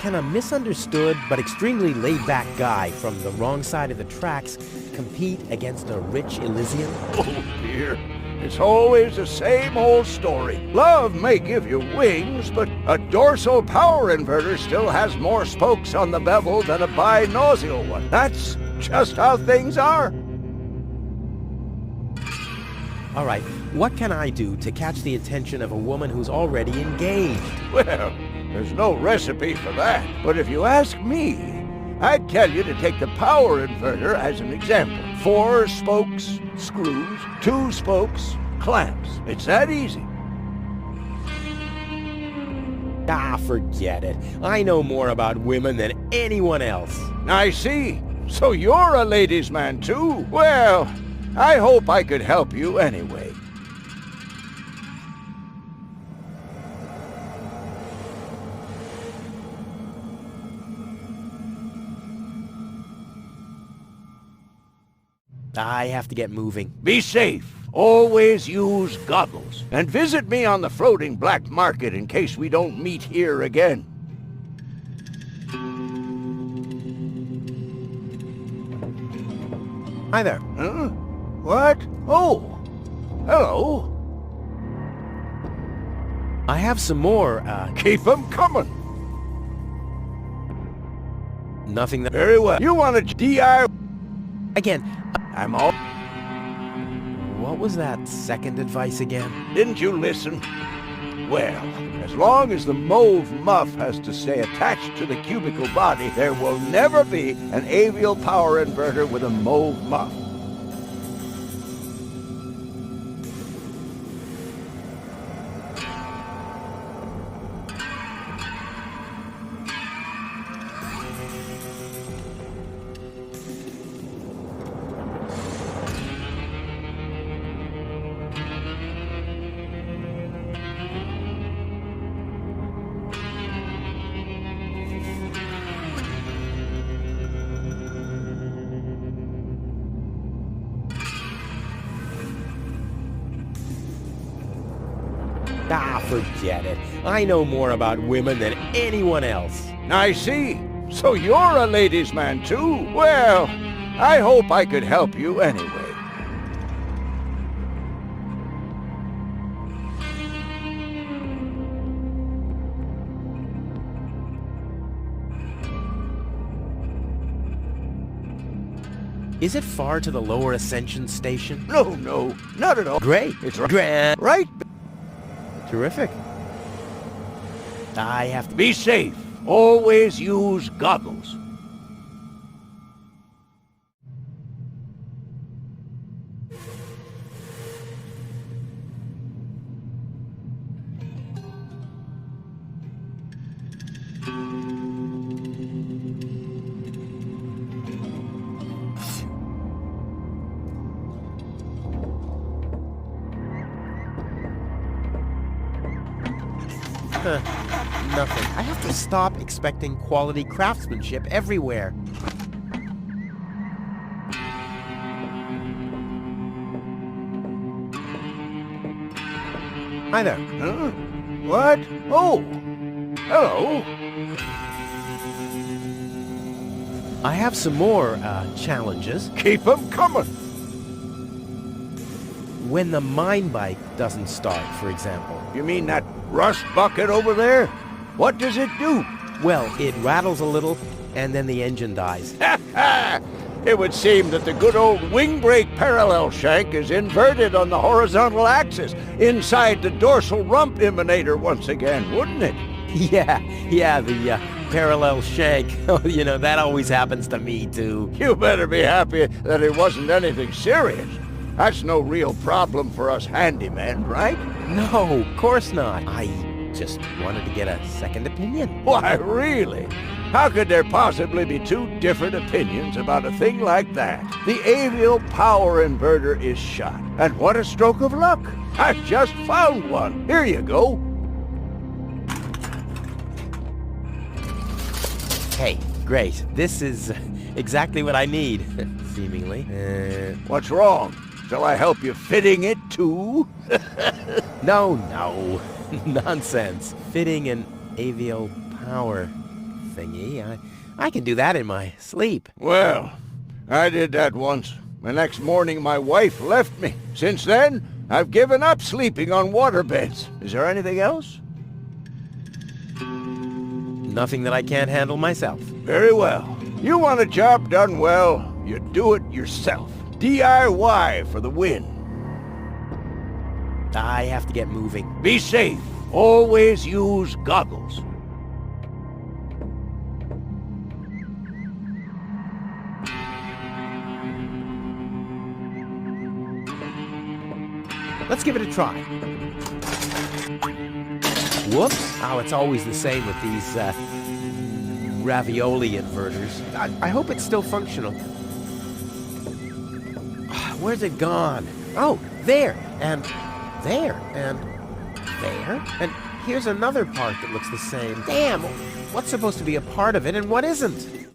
Can a misunderstood but extremely laid-back guy from the wrong side of the tracks compete against a rich Elysian? Oh dear, it's always the same old story. Love may give you wings, but a dorsal power inverter still has more spokes on the bevel than a binossial one. That's just how things are. All right, what can I do to catch the attention of a woman who's already engaged? Well, there's no recipe for that. But if you ask me, I'd tell you to take the power inverter as an example. 4 spokes, screws, 2 spokes, clamps. It's that easy. Ah, forget it. I know more about women than anyone else. I see. So you're a ladies' man too? Well, I hope I could help you anyway. I have to get moving. Be safe. Always use goggles. And visit me on the floating black market in case we don't meet here again. Hi there. Huh? What? Oh, hello. I have some more, Keep them coming. Nothing that... Very well. You want to DIY... Again, I'm all... What was that second advice again? Didn't you listen? Well, as long as the mauve muff has to stay attached to the cubical body, there will never be an avial power inverter with a mauve muff. Ah, forget it. I know more about women than anyone else. I see. So you're a ladies' man too? Well, I hope I could help you anyway. Is it far to the lower Ascension station? No, not at all. Great. It's right. Terrific. I have to... Be safe. Always use goggles. Nothing. I have to stop expecting quality craftsmanship everywhere. Hi there. Huh? What? Oh, hello. I have some more challenges. Keep them coming. When the mine bike doesn't start, for example. You mean that rust bucket over there? What does it do? Well, it rattles a little, and then the engine dies. It would seem that the good old wing brake parallel shank is inverted on the horizontal axis, inside the dorsal rump emanator once again, wouldn't it? Yeah, the parallel shank. You know, that always happens to me, too. You better be happy that it wasn't anything serious. That's no real problem for us handymen, right? No, of course not. I just wanted to get a second opinion. Why, really? How could there possibly be two different opinions about a thing like that? The avial power inverter is shot. And what a stroke of luck! I've just found one. Here you go. Hey, great. This is exactly what I need, seemingly. What's wrong? Shall I help you fitting it too? No. Nonsense. Fitting an avial power thingy. I can do that in my sleep. Well, I did that once. The next morning my wife left me. Since then, I've given up sleeping on waterbeds. Is there anything else? Nothing that I can't handle myself. Very well. You want a job done well, you do it yourself. DIY for the win. I have to get moving. Be safe. Always use goggles. Let's give it a try. Whoops. Oh, it's always the same with these ravioli inverters. I hope it's still functional. Where's it gone? Oh, there, and there, and there, and here's another part that looks the same. Damn, what's supposed to be a part of it and what isn't?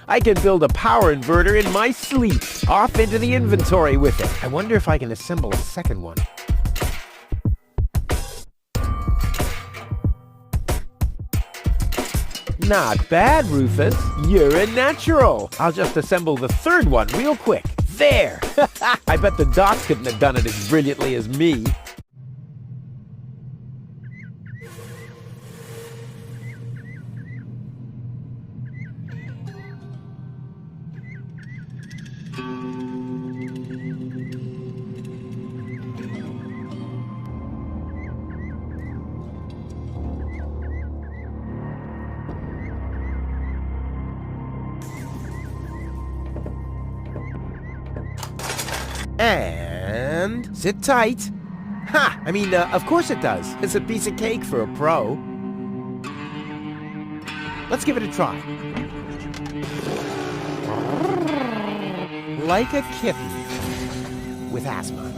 I can build a power inverter in my sleep. Off into the inventory with it. I wonder if I can assemble a second one. Not bad, Rufus. You're a natural. I'll just assemble the third one real quick. There! I bet the doc couldn't have done it as brilliantly as me. And sit tight. Ha! I mean, of course it does. It's a piece of cake for a pro. Let's give it a try. Like a kitten with asthma.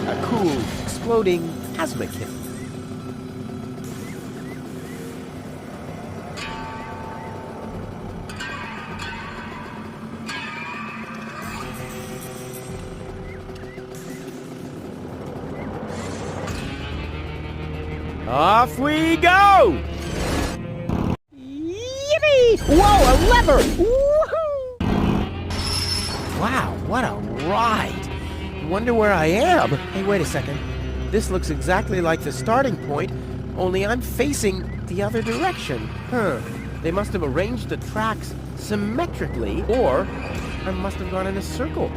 A cool, exploding asthma kitten. Off we go! Yippee! Whoa, a lever! Woohoo! Wow, what a ride! Wonder where I am. Hey, wait a second. This looks exactly like the starting point, only I'm facing the other direction. They must have arranged the tracks symmetrically, or I must have gone in a circle.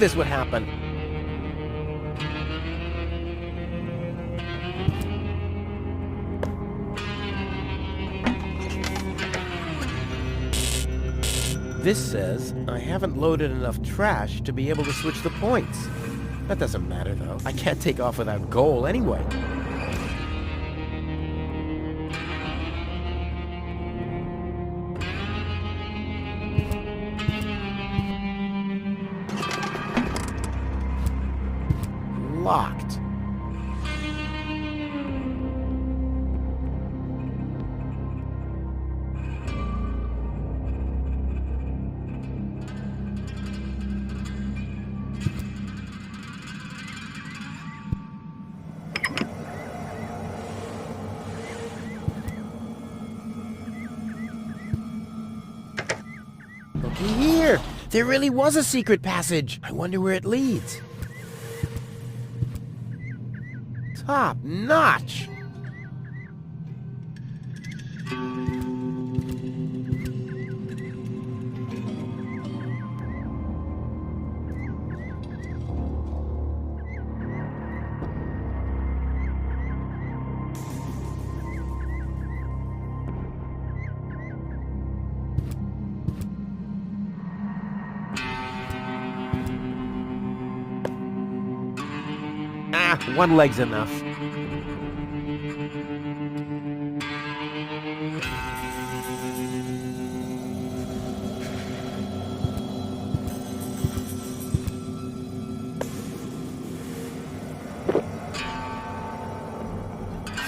this would happen. This says I haven't loaded enough trash to be able to switch the points. That doesn't matter, though. I can't take off without goal anyway. Locked. Looky here! There really was a secret passage! I wonder where it leads. Top notch! One leg's enough.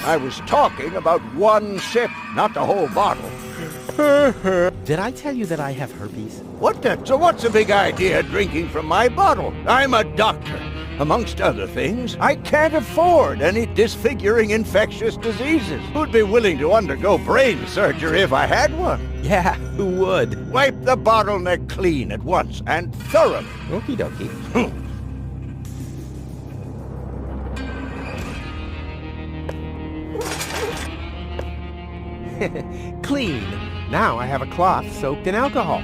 I was talking about one sip, not the whole bottle. Did I tell you that I have herpes? What the? So what's the big idea drinking from my bottle? I'm a doctor. Amongst other things, I can't afford any disfiguring infectious diseases. Who'd be willing to undergo brain surgery if I had one? Yeah, who would? Wipe the bottleneck clean at once, and thoroughly. Okie dokie. Clean. Now I have a cloth soaked in alcohol.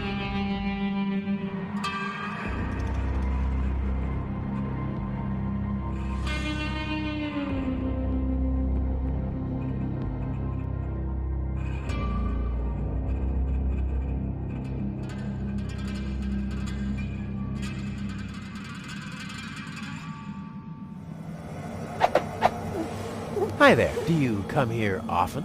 Hi there. Do you come here often?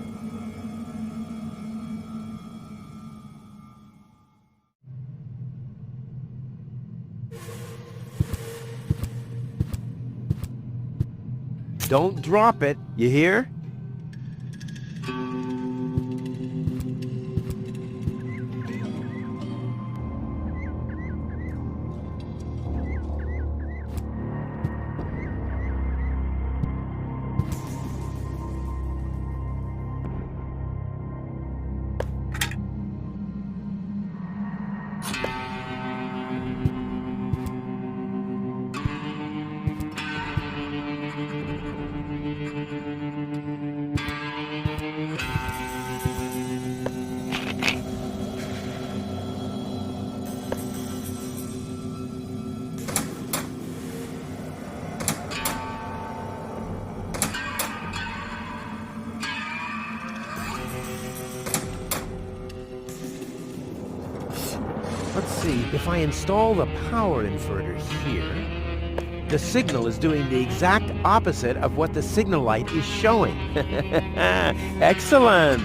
Don't drop it, you hear? Let's see, if I install the power inverter here, the signal is doing the exact opposite of what the signal light is showing. Excellent!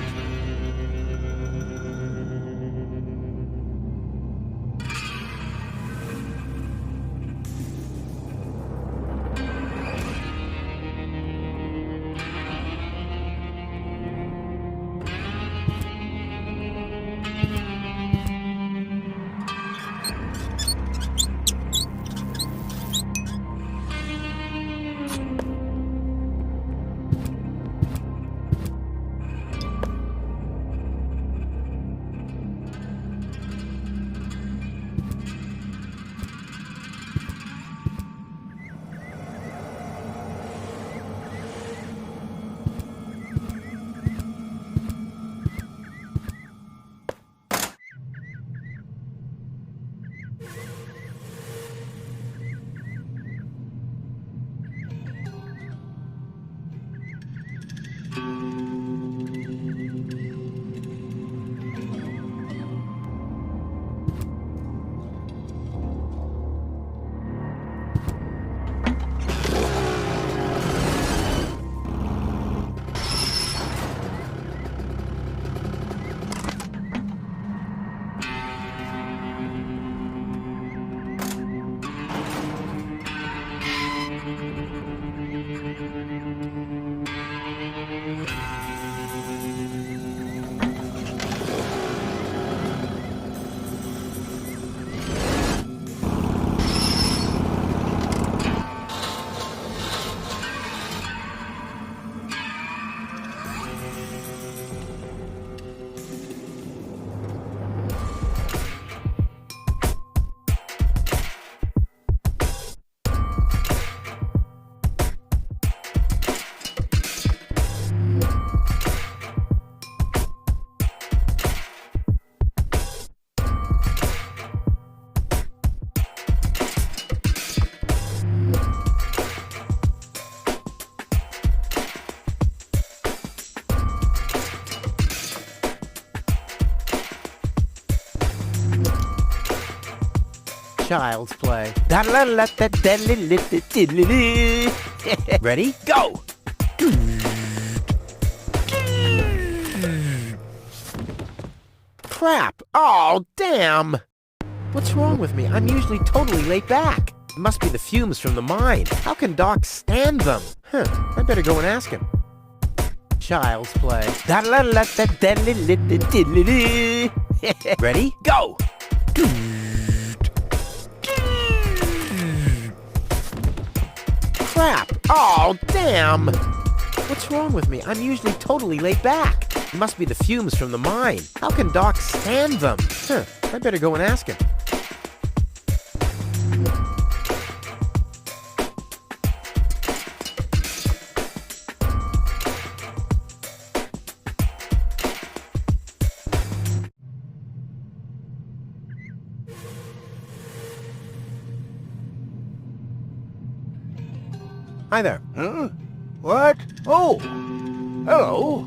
Child's play. Ready? Go! Crap! Oh, damn! What's wrong with me? I'm usually totally laid back. It must be the fumes from the mine. How can Doc stand them? I better go and ask him. Child's play. Ready? Go! Crap! Oh, damn! What's wrong with me? I'm usually totally laid back. It must be the fumes from the mine. How can Doc stand them? I better go and ask him. Hi there. Huh? What? Oh! Hello.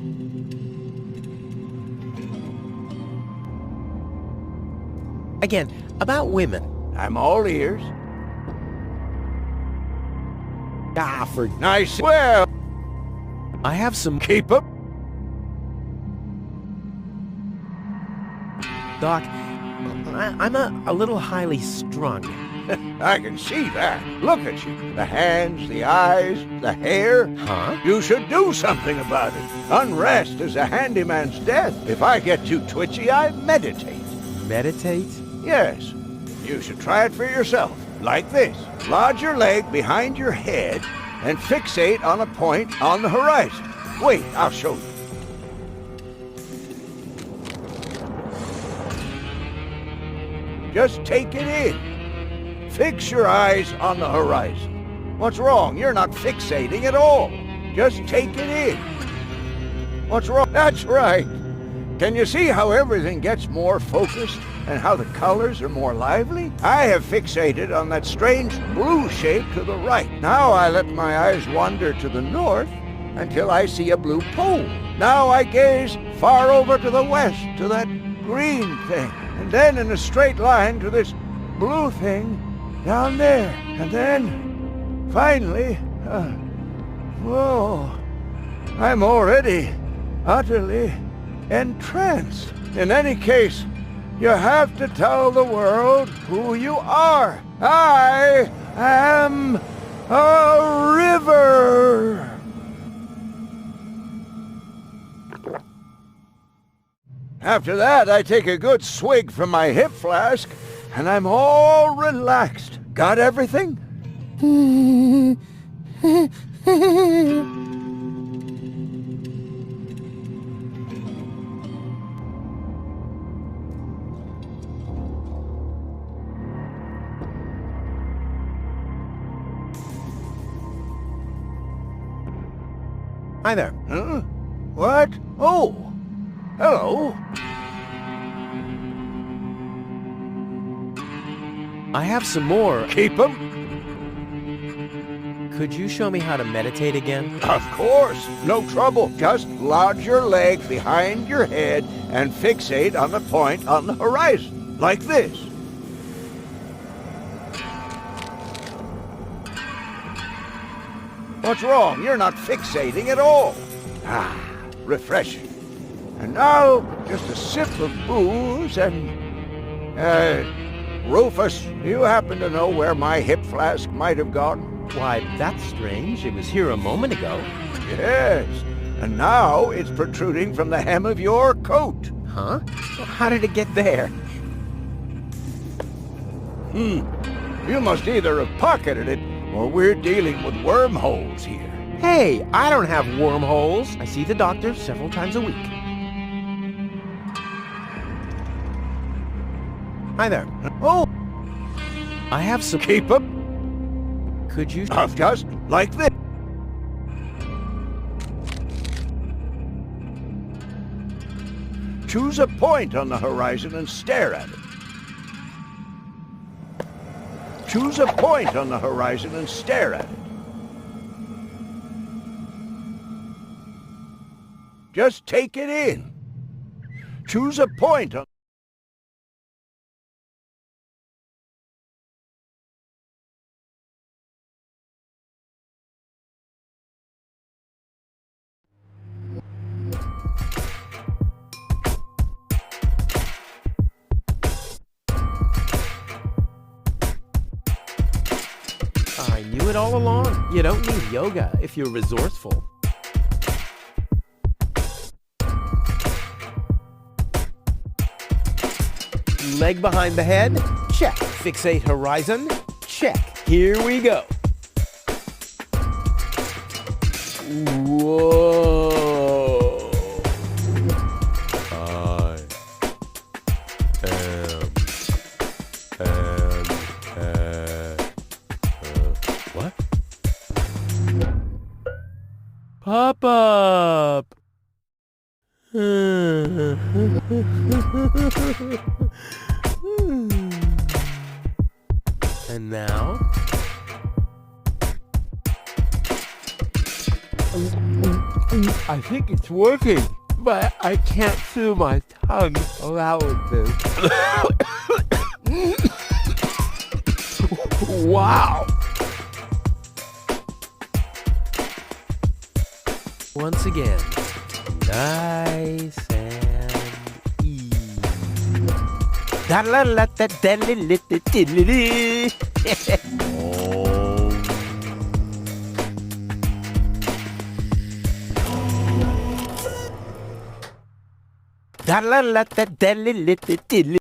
Again, about women. I'm all ears. Ah, for nice. Well, I have some... Keep up. Doc, I'm a little highly strung. I can see that. Look at you. The hands, the eyes, the hair. Huh? You should do something about it. Unrest is a handyman's death. If I get too twitchy, I meditate. Meditate? Yes. You should try it for yourself. Like this. Lodge your leg behind your head and fixate on a point on the horizon. Wait, I'll show you. Just take it in. Fix your eyes on the horizon. What's wrong? You're not fixating at all. Just take it in. What's wrong? That's right. Can you see how everything gets more focused and how the colors are more lively? I have fixated on that strange blue shape to the right. Now I let my eyes wander to the north until I see a blue pole. Now I gaze far over to the west to that green thing, and then in a straight line to this blue thing down there. And then, finally, whoa, I'm already utterly entranced. In any case, you have to tell the world who you are. I am a river. After that, I take a good swig from my hip flask, and I'm all relaxed. Got everything? Hi there. Huh? What? Oh! Hello. I have some more. Keep 'em. Could you show me how to meditate again? Of course. No trouble. Just lodge your leg behind your head and fixate on the point on the horizon. Like this. What's wrong? You're not fixating at all. Ah, refreshing. And now, just a sip of booze and... Rufus, do you happen to know where my hip flask might have gone? Why, that's strange. It was here a moment ago. Yes, and now it's protruding from the hem of your coat. Huh? Well, how did it get there? You must either have pocketed it, or we're dealing with wormholes here. Hey, I don't have wormholes. I see the doctor several times a week. Hi there. Oh! I have some... Keep 'em. Could you... Just like this. Choose a point on the horizon and stare at it. Choose a point on the horizon and stare at it. Just take it in. Choose a point on... it all along. You don't need yoga if you're resourceful. Leg behind the head? Check. Fixate horizon? Check. Here we go. Whoa. What? Pop up. And now? I think it's working, but I can't feel my tongue allowing this. Wow! Once again, nice and easy.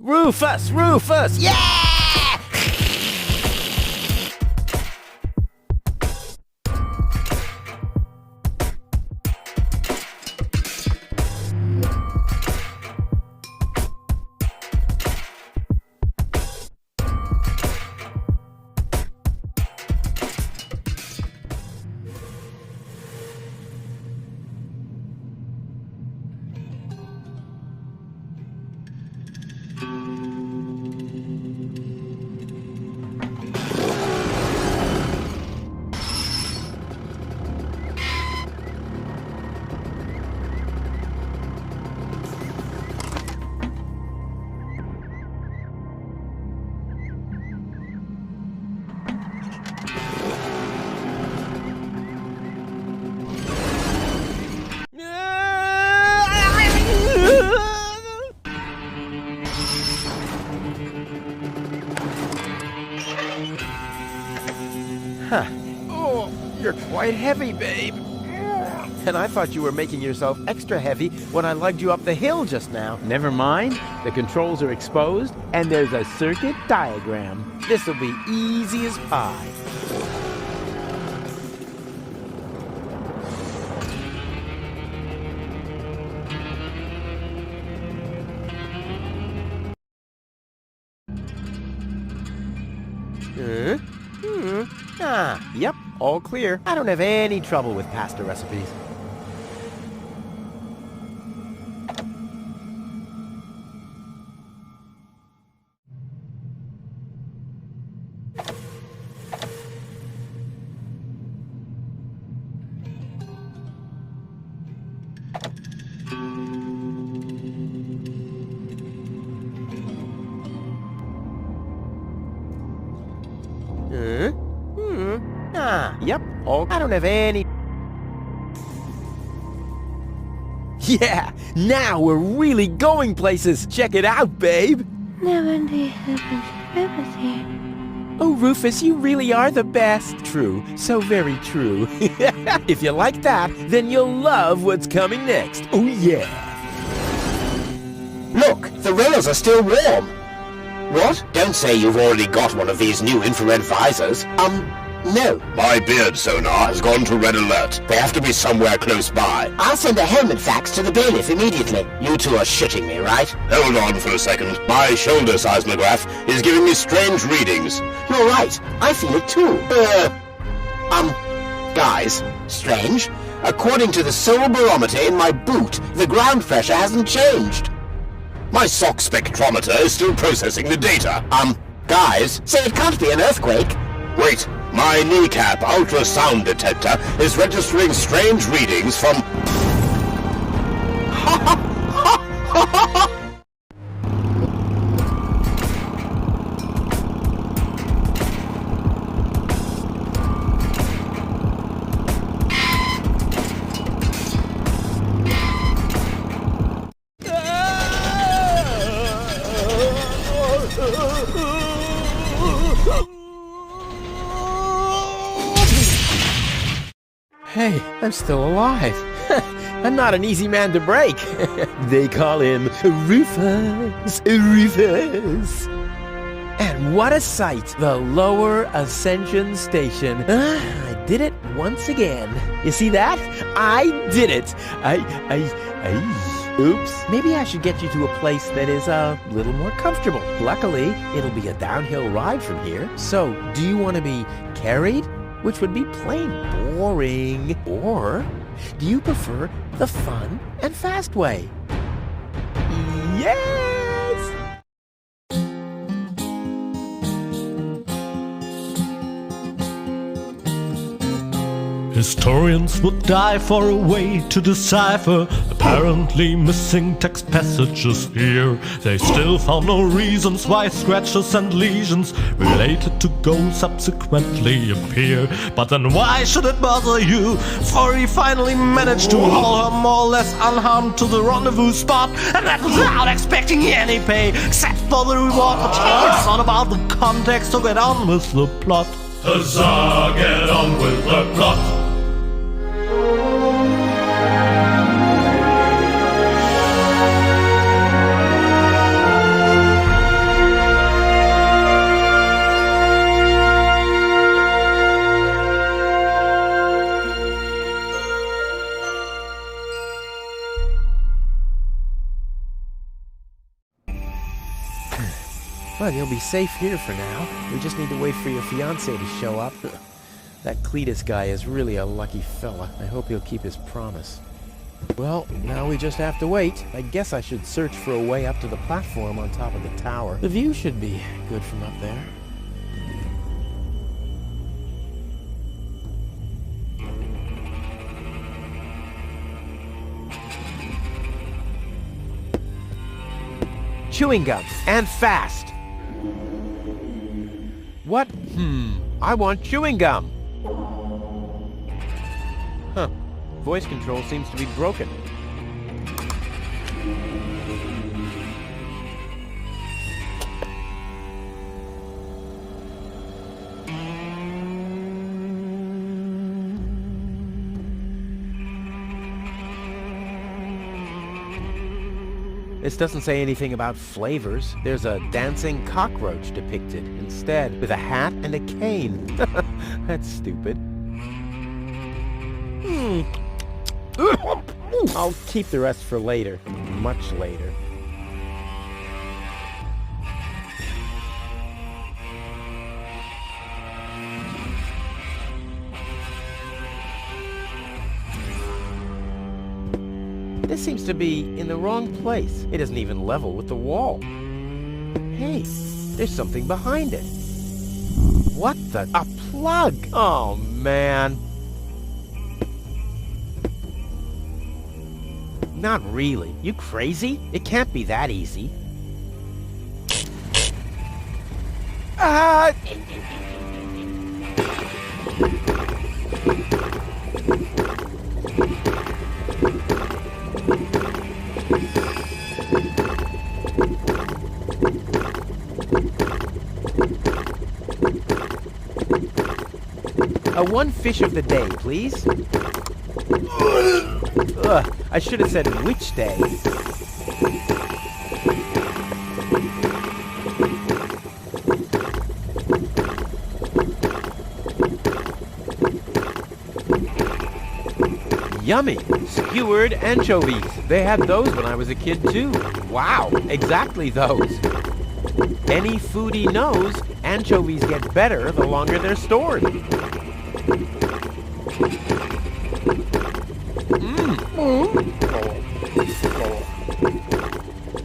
Rufus! Rufus! Yeah! Huh. Oh, you're quite heavy, babe. And I thought you were making yourself extra heavy when I lugged you up the hill just now. Never mind. The controls are exposed, and there's a circuit diagram. This'll be easy as pie. Yep, all clear. I don't have any trouble with pasta recipes. Yep, I don't have any... Yeah, now we're really going places. Check it out, babe. Oh, Rufus, you really are the best. True, so very true. If you like that, then you'll love what's coming next. Oh, yeah. Look, the rails are still warm. What? Don't say you've already got one of these new infrared visors. No. My beard sonar has gone to red alert. They have to be somewhere close by. I'll send a helmet fax to the bailiff immediately. You two are shitting me, right? Hold on for a second. My shoulder seismograph is giving me strange readings. You're right. I feel it too. Guys, strange. According to the soul barometer in my boot, the ground pressure hasn't changed. My sock spectrometer is still processing the data. Guys, so it can't be an earthquake. Wait. My kneecap ultrasound detector is registering strange readings from... I'm still alive. I'm not an easy man to break. They call him Rufus. Rufus. And what a sight! The Lower Ascension Station. I did it once again. You see that? I did it. Oops. Maybe I should get you to a place that is a little more comfortable. Luckily, it'll be a downhill ride from here. So, do you want to be carried? Which would be plain boring. Or do you prefer the fun and fast way? Yes! Historians would die for a way to decipher apparently missing text passages here. They still found no reasons why scratches and lesions related to goals subsequently appear. But then why should it bother you? For he finally managed to haul her more or less unharmed to the rendezvous spot, and that without expecting any pay except for the reward. But it's not about the context, so get on with the plot. Huzzah, get on with the plot. Well, you'll be safe here for now. We just need to wait for your fiancé to show up. That Cletus guy is really a lucky fella. I hope he'll keep his promise. Well, now we just have to wait. I guess I should search for a way up to the platform on top of the tower. The view should be good from up there. Chewing gum, and fast! What? I want chewing gum! Huh. Voice control seems to be broken. This doesn't say anything about flavors. There's a dancing cockroach depicted instead, with a hat and a cane. That's stupid. I'll keep the rest for later. Much later. This seems to be in the wrong place. It isn't even level with the wall. Hey, there's something behind it. What the? A plug! Oh, man. Not really. You crazy? It can't be that easy. Ah! One fish of the day, please. Ugh, I should have said which day. Yummy! Skewered anchovies. They had those when I was a kid, too. Wow, exactly those. Any foodie knows anchovies get better the longer they're stored.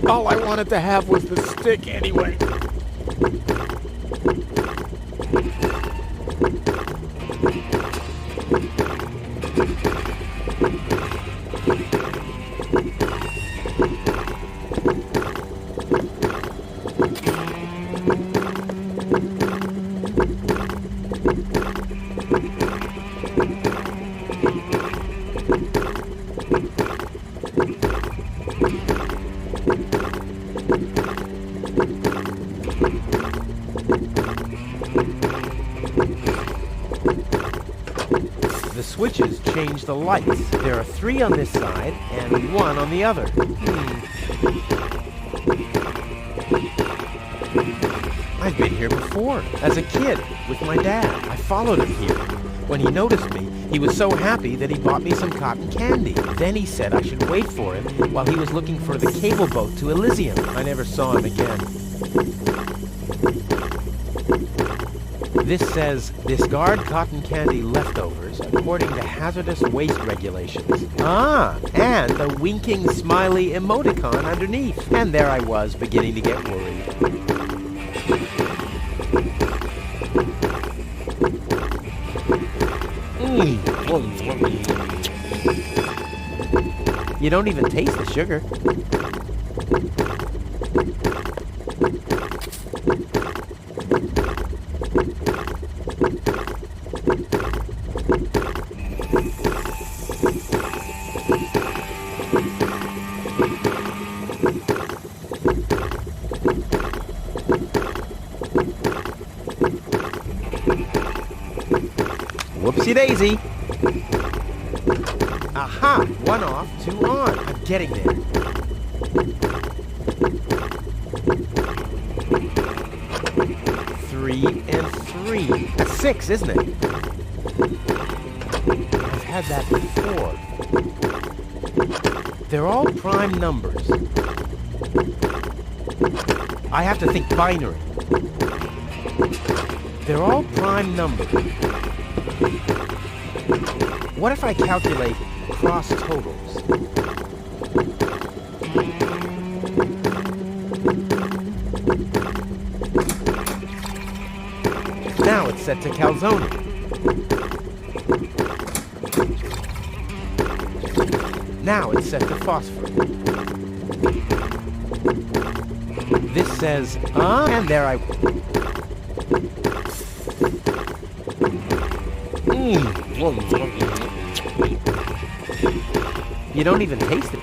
All I wanted to have was the stick anyway. Switches change change the lights. There are 3 on this side and 1 on the other. I've been here before, as a kid, with my dad. I followed him here. When he noticed me, he was so happy that he bought me some cotton candy. Then he said I should wait for him while he was looking for the cable boat to Elysium. I never saw him again. This says, discard cotton candy leftovers according to hazardous waste regulations. Ah, and a winking smiley emoticon underneath. And there I was, beginning to get worried. You don't even taste the sugar. Whoopsie-daisy. Aha! 1 off, 2 on. I'm getting there. Three and 3. That's 6, isn't it? I've had that before. They're all prime numbers. I have to think binary. They're all prime numbers. What if I calculate cross totals? Now it's set to calzone. Now it's set to phosphor. This says, and there I... You don't even taste it.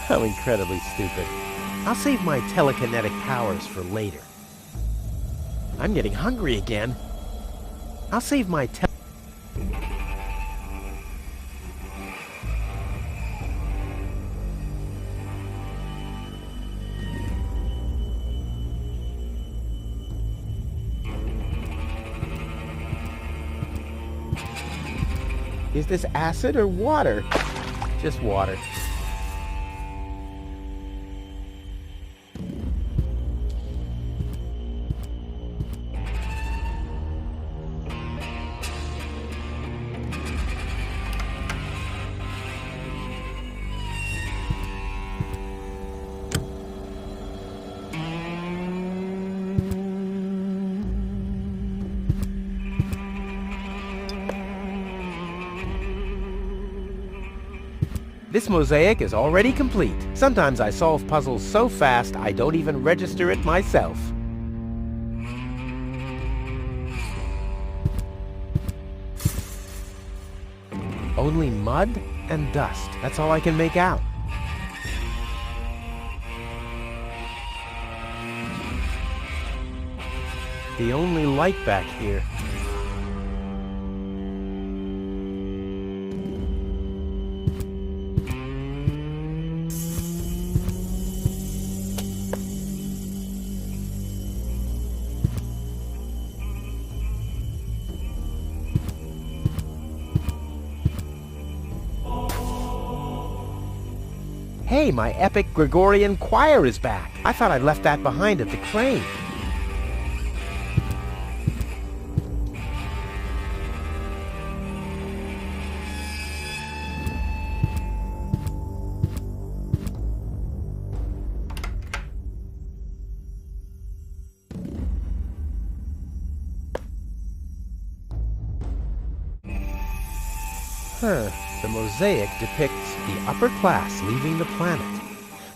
How incredibly stupid. I'll save my telekinetic powers for later. I'm getting hungry again. I'll save my Is this acid or water? Just water. This mosaic is already complete. Sometimes I solve puzzles so fast I don't even register it myself. Only mud and dust. That's all I can make out. The only light back here. Hey, Hey, my epic Gregorian choir is back. I thought I'd left that behind at the crane. The mosaic depicts the upper class leaving the planet.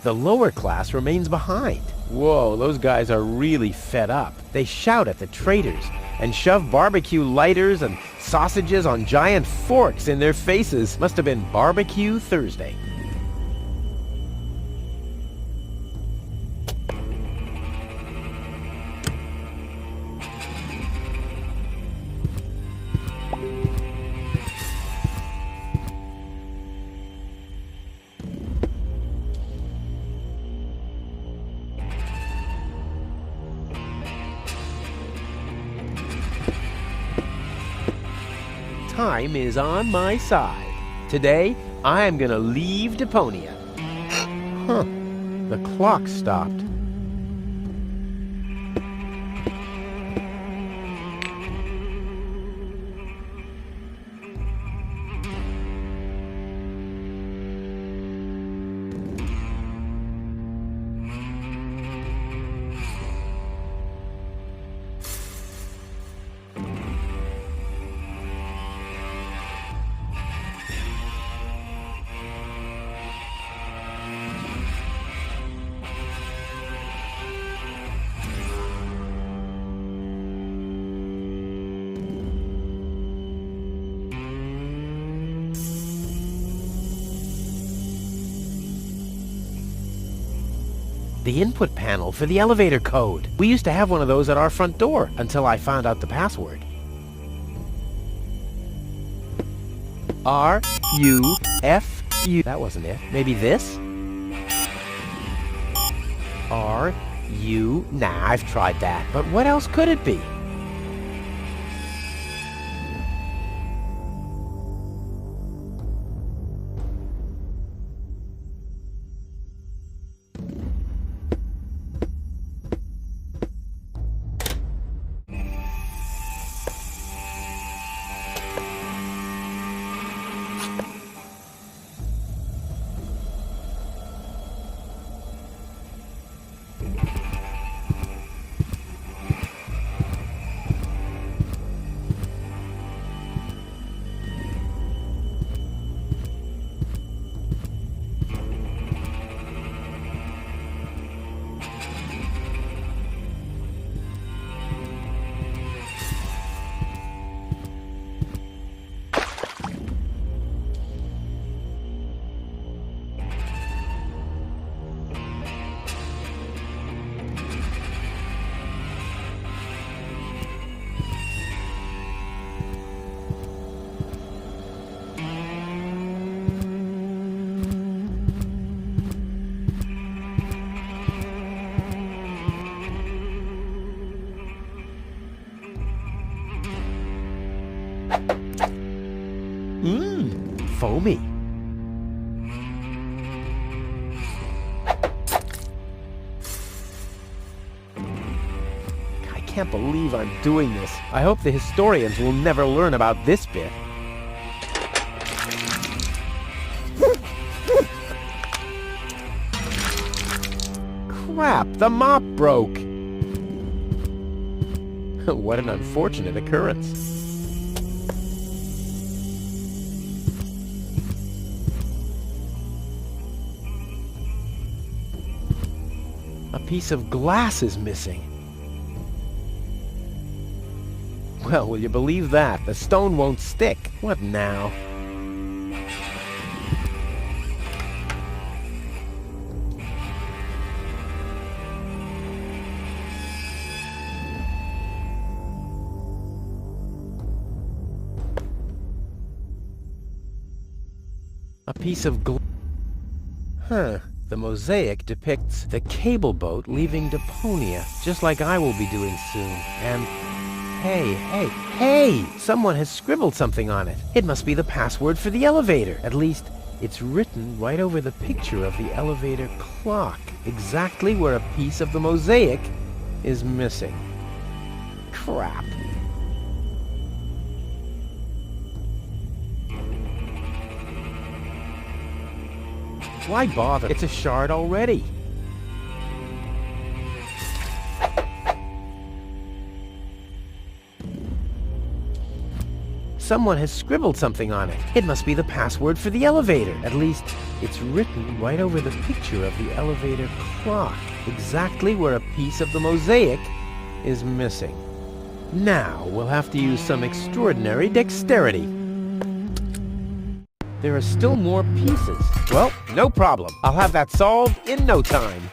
The lower class remains behind. Whoa, those guys are really fed up. They shout at the traitors and shove barbecue lighters and sausages on giant forks in their faces. Must have been Barbecue Thursday. Time is on my side. Today, I am gonna leave Deponia. The clock stopped. The input panel for the elevator code. We used to have one of those at our front door until I found out the password. R-U-F-U. That wasn't it. Maybe this? R-U. Nah, I've tried that. But what else could it be? Foamy. I can't believe I'm doing this. I hope the historians will never learn about this bit. Crap, the mop broke. What an unfortunate occurrence. A piece of glass is missing. Well, will you believe that? The stone won't stick. What now? A piece of glass. The mosaic depicts the cable boat leaving Deponia, just like I will be doing soon. And hey! Someone has scribbled something on it. It must be the password for the elevator. At least, It's written right over the picture of the elevator clock, exactly where a piece of the mosaic is missing. Crap. Why bother? It's a shard already. Someone has scribbled something on it. It must be the password for the elevator. At least, it's written right over the picture of the elevator clock, exactly where a piece of the mosaic is missing. Now, we'll have to use some extraordinary dexterity. There are still more pieces. Well, no problem. I'll have that solved in no time.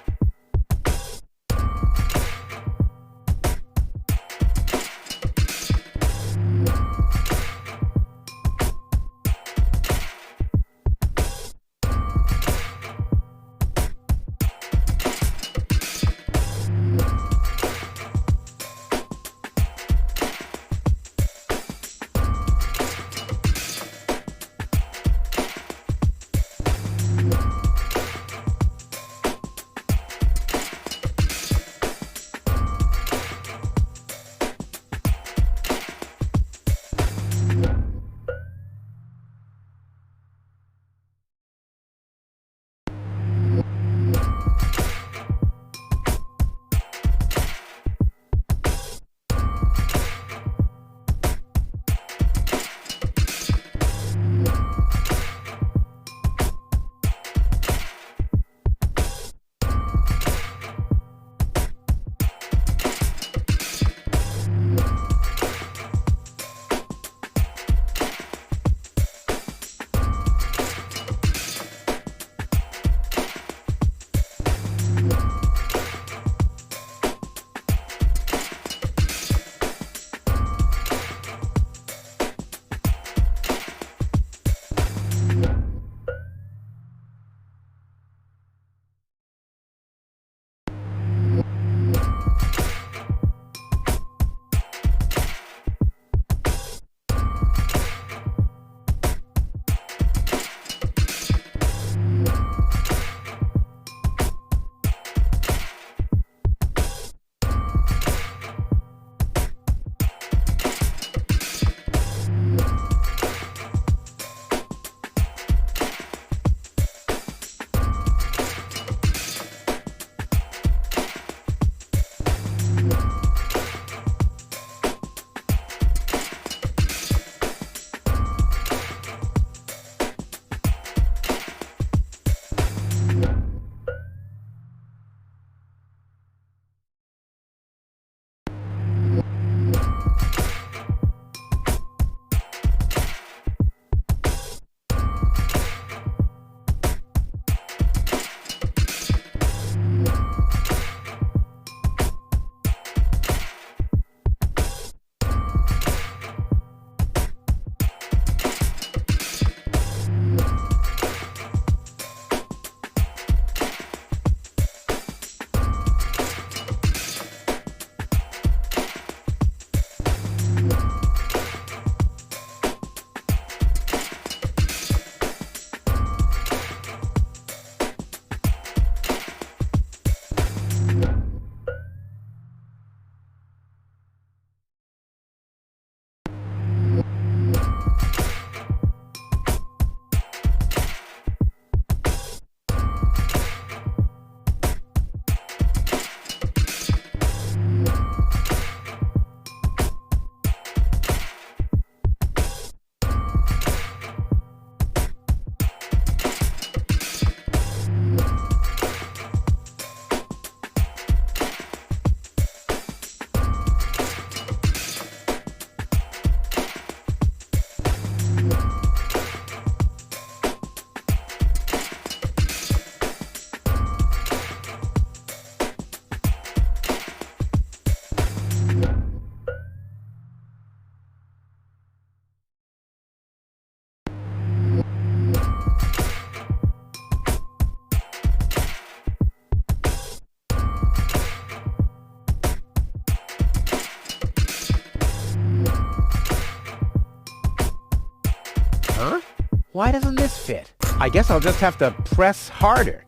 Why doesn't this fit? I guess I'll just have to press harder.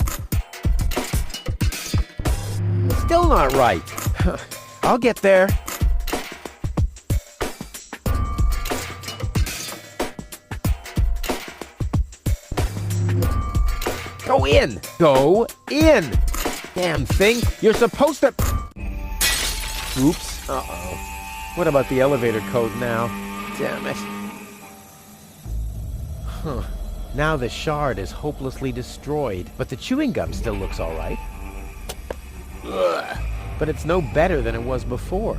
Still not right. I'll get there. Go in! Go in! Damn thing, you're supposed to... Oops. Uh-oh. What about the elevator code now? Damn it. Huh. Now the shard is hopelessly destroyed, but the chewing gum still looks all right. Ugh. But it's no better than it was before.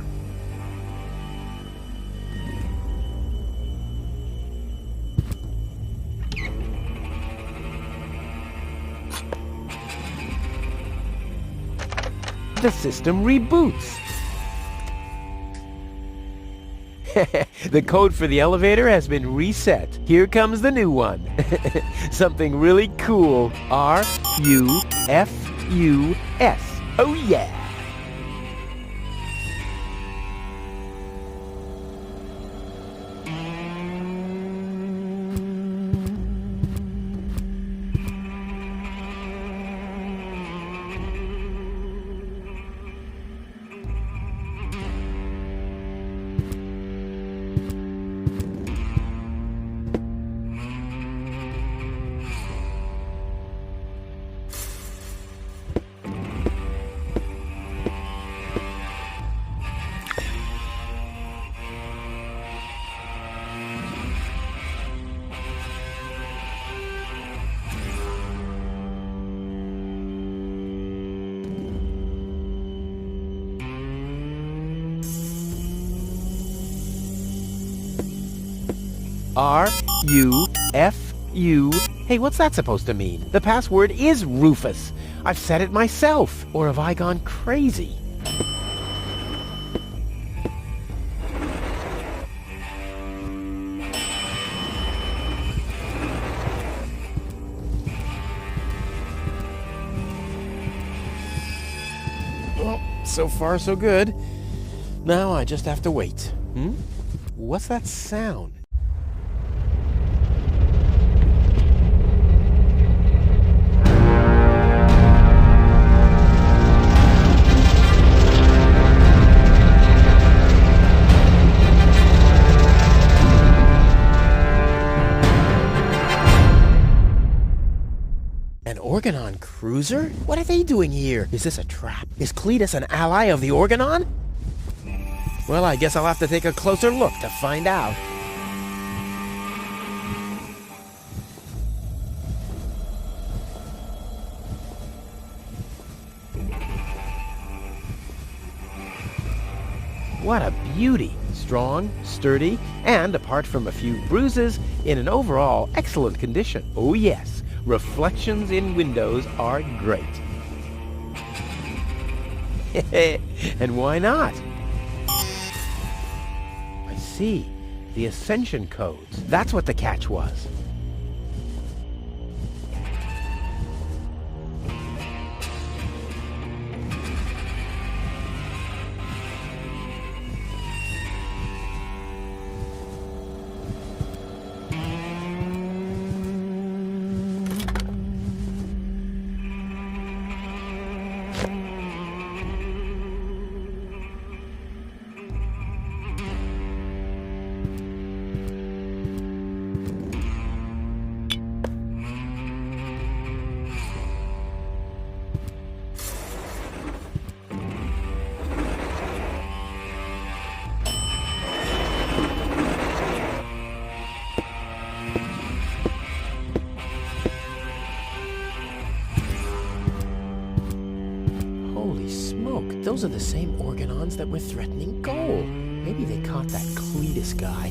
The system reboots. The code for the elevator has been reset. Here comes the new one. Something really cool. R-U-F-U-S. Oh yeah. R-U-F-U. Hey, what's that supposed to mean? The password is Rufus. I've said it myself. Or have I gone crazy? Well, so far so good. Now I just have to wait. What's that sound? An Organon cruiser? What are they doing here? Is this a trap? Is Cletus an ally of the Organon? Well, I guess I'll have to take a closer look to find out. What a beauty! Strong, sturdy, and apart from a few bruises, in an overall excellent condition. Oh yes, reflections in windows are great. And why not? I see. The Ascension codes. That's what the catch was. Those are the same Organons that were threatening Goal. Maybe they caught that Cletus guy.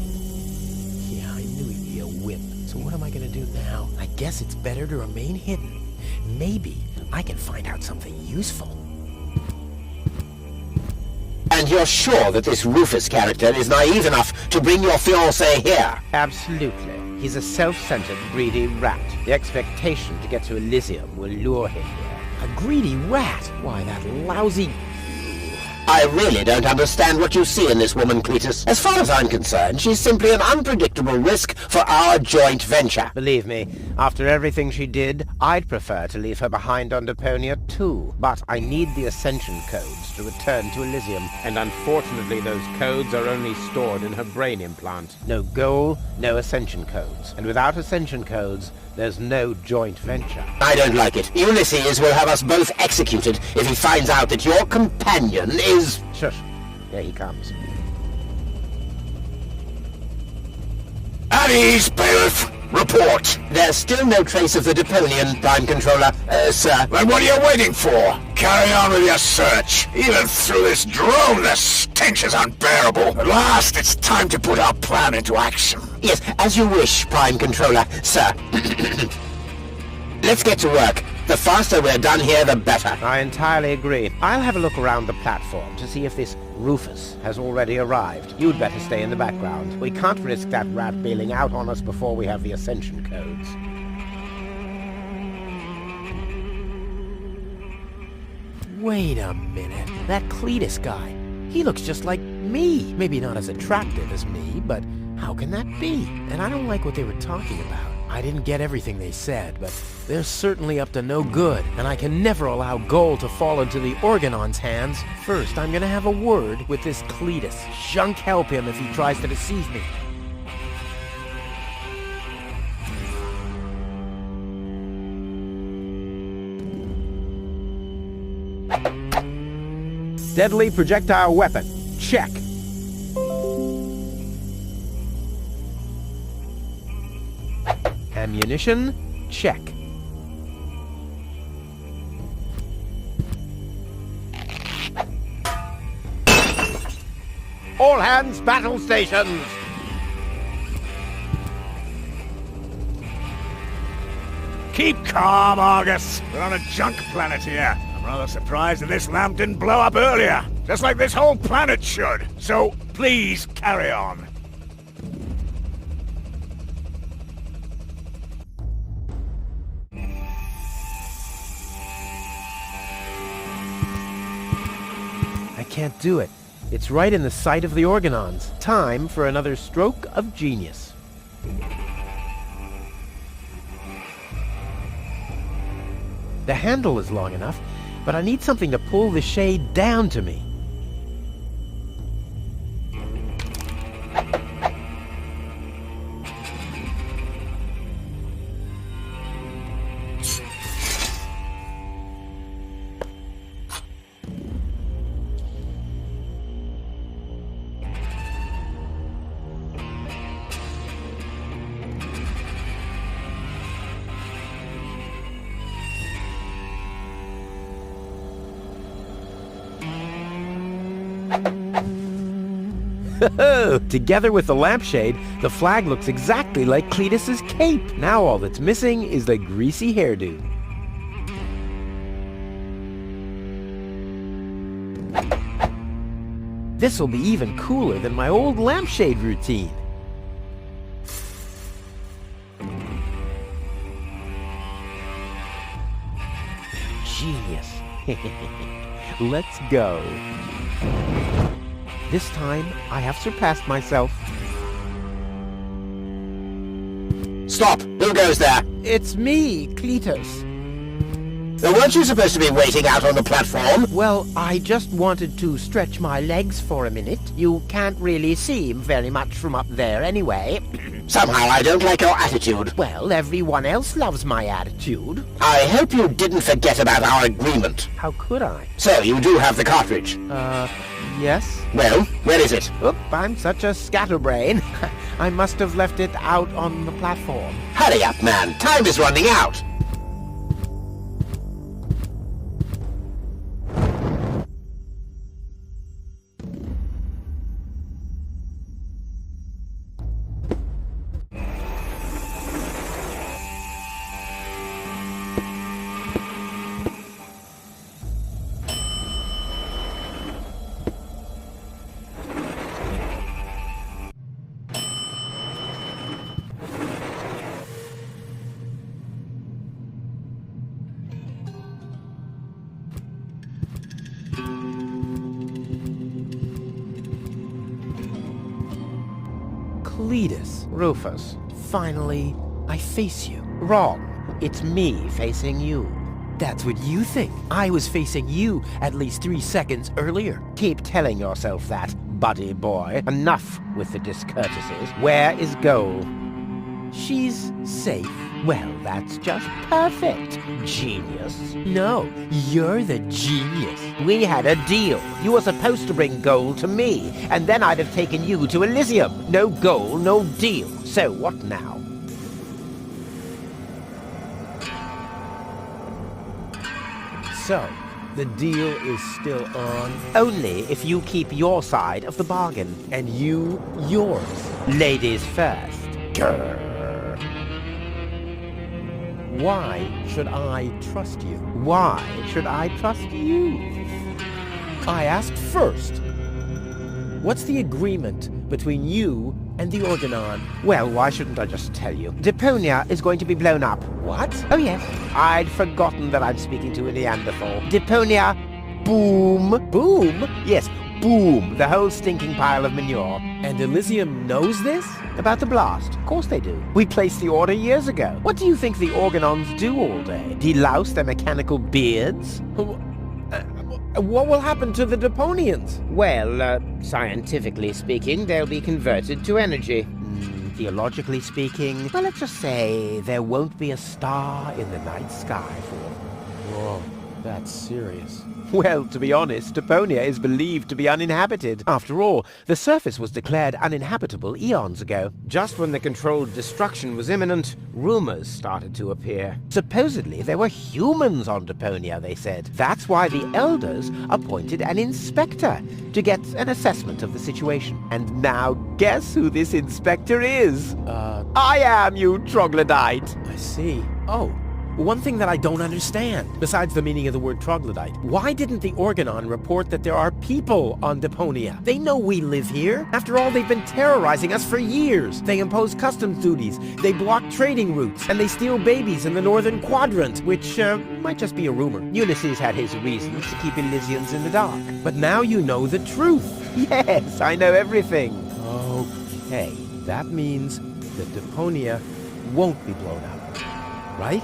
Yeah, I knew he'd be a whip. So what am I gonna do now? I guess it's better to remain hidden. Maybe I can find out something useful. And you're sure that this Rufus character is naive enough to bring your fiancé here? Absolutely. He's a self-centered, greedy rat. The expectation to get to Elysium will lure him here. A greedy rat? Why, that lousy... I really don't understand what you see in this woman, Cletus. As far as I'm concerned, she's simply an unpredictable risk for our joint venture. Believe me, after everything she did, I'd prefer to leave her behind on Deponia too. But I need the Ascension codes to return to Elysium, and unfortunately those codes are only stored in her brain implant. No goal, no Ascension codes. And without Ascension codes, there's no joint venture. I don't like it. Ulysses will have us both executed if he finds out that your companion is... Shush. Here he comes. At ease, Bailiff. Report. There's still no trace of the Deponian, Prime Controller, sir. Then what are you waiting for? Carry on with your search. Even through this drone, the stench is unbearable. At last, it's time to put our plan into action. Yes, as you wish, Prime Controller, sir. Let's get to work. The faster we're done here, the better. I entirely agree. I'll have a look around the platform to see if this Rufus has already arrived. You'd better stay in the background. We can't risk that rat bailing out on us before we have the Ascension codes. Wait a minute. That Cletus guy. He looks just like me. Maybe not as attractive as me, but how can that be? And I don't like what they were talking about. I didn't get everything they said, but they're certainly up to no good, and I can never allow gold to fall into the Organon's hands. First, I'm gonna have a word with this Cletus. Junk help him if he tries to deceive me. Deadly projectile weapon. Check. Ammunition, check. All hands, battle stations! Keep calm, Argus. We're on a junk planet here. I'm rather surprised that this lamp didn't blow up earlier. Just like this whole planet should. So, please carry on. I can't do it. It's right in the sight of the Organons. Time for another stroke of genius. The handle is long enough, but I need something to pull the shade down to me. Together with the lampshade, the flag looks exactly like Cletus's cape. Now all that's missing is the greasy hairdo. This'll be even cooler than my old lampshade routine. Genius. Let's go. This time, I have surpassed myself. Stop! Who goes there? It's me, Cletus. Weren't you supposed to be waiting out on the platform? Well, I just wanted to stretch my legs for a minute. You can't really see very much from up there anyway. Somehow I don't like your attitude. Well, everyone else loves my attitude. I hope you didn't forget about our agreement. How could I? So, you do have the cartridge? Yes. Well, where is it? Oop, I'm such a scatterbrain. I must have left it out on the platform. Hurry up, man. Time is running out. Cletus. Rufus, finally, I face you. Wrong. It's me facing you. That's what you think. I was facing you at least 3 seconds earlier. Keep telling yourself that, buddy boy. Enough with the discourtesies. Where is Goal? She's safe. Well, that's just perfect. Genius. No, you're the genius. We had a deal. You were supposed to bring Goal to me, and then I'd have taken you to Elysium. No Goal, no deal. So what now? So, the deal is still on? Only if you keep your side of the bargain, and you yours. Ladies first. Grr. Why should I trust you? Why should I trust you? I asked first. What's the agreement between you and the Organon? Well, why shouldn't I just tell you? Deponia is going to be blown up. What? Oh, yes. I'd forgotten that I'm speaking to a Neanderthal. Deponia, boom. Boom? Yes, boom. The whole stinking pile of manure. And Elysium knows this? About the blast? Of course they do. We placed the order years ago. What do you think the Organons do all day? Delouse their mechanical beards? What will happen to the Deponians? Well, scientifically speaking, they'll be converted to energy. Theologically speaking, well, let's just say there won't be a star in the night sky for them. Whoa, that's serious. Well, to be honest, Deponia is believed to be uninhabited. After all, the surface was declared uninhabitable eons ago. Just when the controlled destruction was imminent, rumors started to appear. Supposedly, there were humans on Deponia, they said. That's why the Elders appointed an inspector to get an assessment of the situation. And now, guess who this inspector is? I am, you troglodyte! I see. Oh. One thing that I don't understand, besides the meaning of the word troglodyte, why didn't the Organon report that there are people on Deponia? They know we live here. After all, they've been terrorizing us for years. They impose customs duties, they block trading routes, and they steal babies in the northern quadrant, which might just be a rumor. Ulysses had his reasons to keep Elysians in the dark. But now you know the truth. Yes, I know everything. Okay, that means that Deponia won't be blown up, right?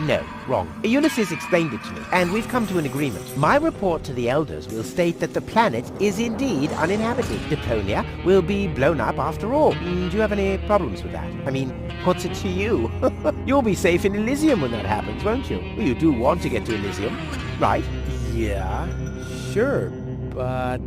No, wrong. Ulysses explained it to me, and we've come to an agreement. My report to the Elders will state that the planet is indeed uninhabited. Deponia will be blown up after all. Do you have any problems with that? I mean, what's it to you? You'll be safe in Elysium when that happens, won't you? Well, you do want to get to Elysium, right? Yeah, sure, but...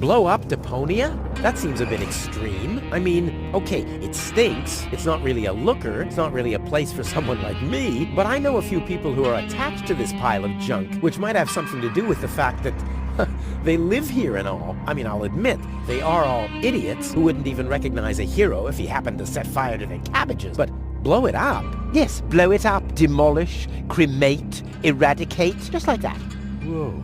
Blow up Deponia? That seems a bit extreme. I mean, okay, it stinks. It's not really a looker. It's not really a place for someone like me. But I know a few people who are attached to this pile of junk, which might have something to do with the fact that they live here and all. I mean, I'll admit, they are all idiots who wouldn't even recognize a hero if he happened to set fire to their cabbages. But blow it up? Yes, blow it up. Demolish, cremate, eradicate, just like that. Whoa.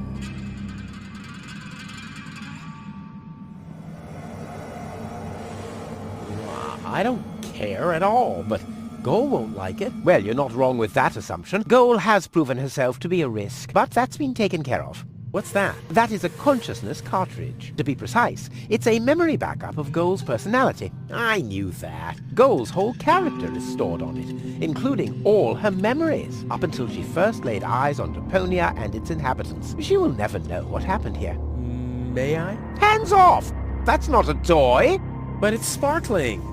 I don't care at all, but Goal won't like it. Well, you're not wrong with that assumption. Goal has proven herself to be a risk, but that's been taken care of. What's that? That is a consciousness cartridge. To be precise, it's a memory backup of Goal's personality. I knew that. Goal's whole character is stored on it, including all her memories, up until she first laid eyes on Deponia and its inhabitants. She will never know what happened here. May I? Hands off! That's not a toy! But it's sparkling.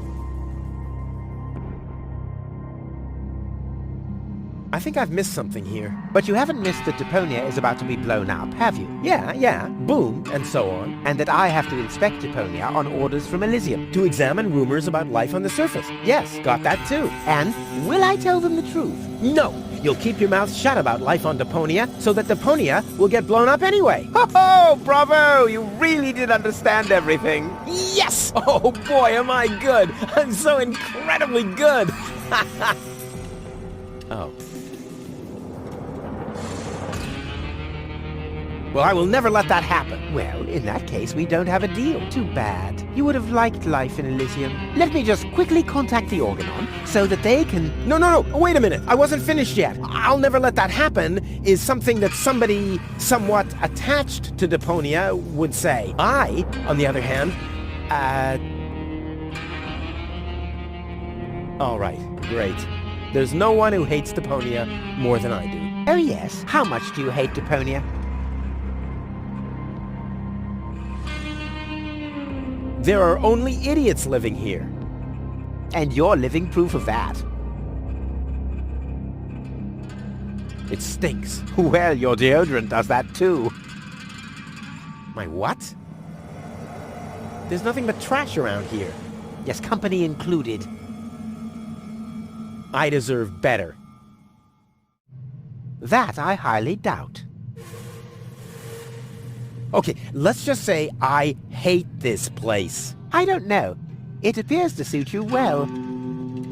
I think I've missed something here. But you haven't missed that Deponia is about to be blown up, have you? Yeah, boom, and so on. And that I have to inspect Deponia on orders from Elysium to examine rumors about life on the surface. Yes, got that too. And will I tell them the truth? No! You'll keep your mouth shut about life on Deponia so that Deponia will get blown up anyway. Ho-ho! Bravo! You really did understand everything. Yes! Oh boy, am I good! I'm so incredibly good! Oh. Well, I will never let that happen. Well, in that case, we don't have a deal. Too bad. You would have liked life in Elysium. Let me just quickly contact the Organon so that they can... No, wait a minute. I wasn't finished yet. I'll never let that happen is something that somebody somewhat attached to Deponia would say. I, on the other hand, all right, great. There's no one who hates Deponia more than I do. Oh yes, how much do you hate Deponia? There are only idiots living here. And you're living proof of that. It stinks. Well, your deodorant does that too. My what? There's nothing but trash around here. Yes, company included. I deserve better. That I highly doubt. Okay, let's just say I hate this place. I don't know. It appears to suit you well.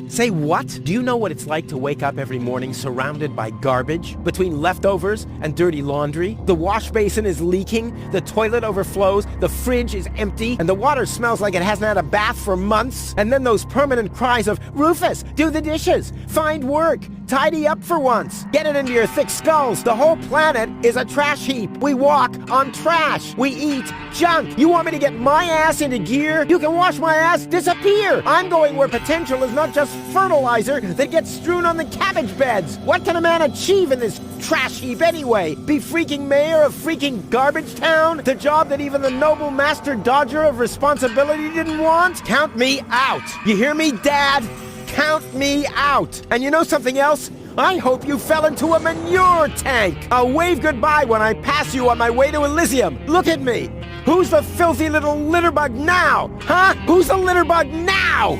Say what? Do you know what it's like to wake up every morning surrounded by garbage? Between leftovers and dirty laundry? The wash basin is leaking, the toilet overflows, the fridge is empty, and the water smells like it hasn't had a bath for months. And then those permanent cries of, Rufus, do the dishes, find work, tidy up for once, get it into your thick skulls. The whole planet is a trash heap. We walk on trash. We eat junk. You want me to get my ass into gear? You can watch my ass disappear. I'm going where potential is not just fertilizer that gets strewn on the cabbage beds. What can a man achieve in this trash heap anyway? Be freaking mayor of freaking garbage town? The job that even the noble master dodger of responsibility didn't want? Count me out. You hear me, Dad? Count me out. And you know something else? I hope you fell into a manure tank. I'll wave goodbye when I pass you on my way to Elysium. Look at me. Who's the filthy little litterbug now? Huh? Who's the litterbug now?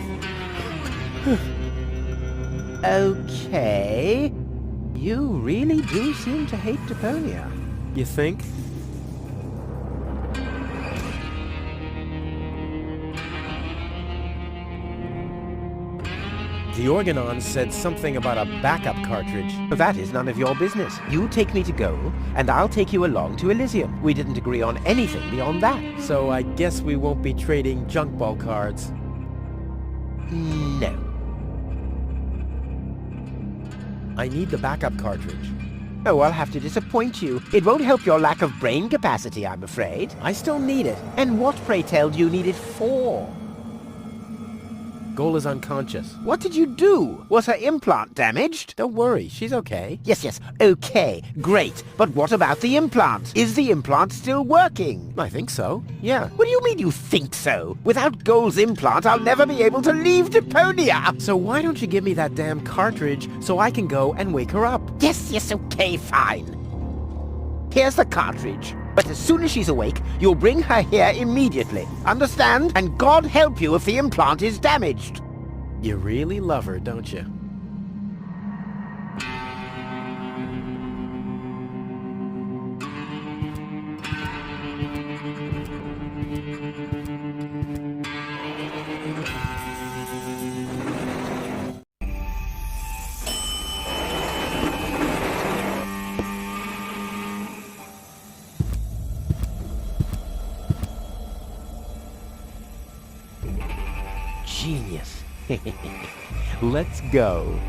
Okay. You really do seem to hate Deponia. You think? The Organon said something about a backup cartridge. That is none of your business. You take me to Goal, and I'll take you along to Elysium. We didn't agree on anything beyond that. So I guess we won't be trading junk ball cards. No. I need the backup cartridge. Oh, I'll have to disappoint you. It won't help your lack of brain capacity, I'm afraid. I still need it. And what, pray tell, do you need it for? Goal is unconscious. What did you do? Was her implant damaged? Don't worry, she's okay. Yes, okay, great. But what about the implant? Is the implant still working? I think so, yeah. What do you mean you think so? Without Goal's implant, I'll never be able to leave Deponia. So why don't you give me that damn cartridge so I can go and wake her up? Yes, okay, fine. Here's the cartridge. But as soon as she's awake, you'll bring her here immediately. Understand? And God help you if the implant is damaged. You really love her, don't you? Genius. Let's go.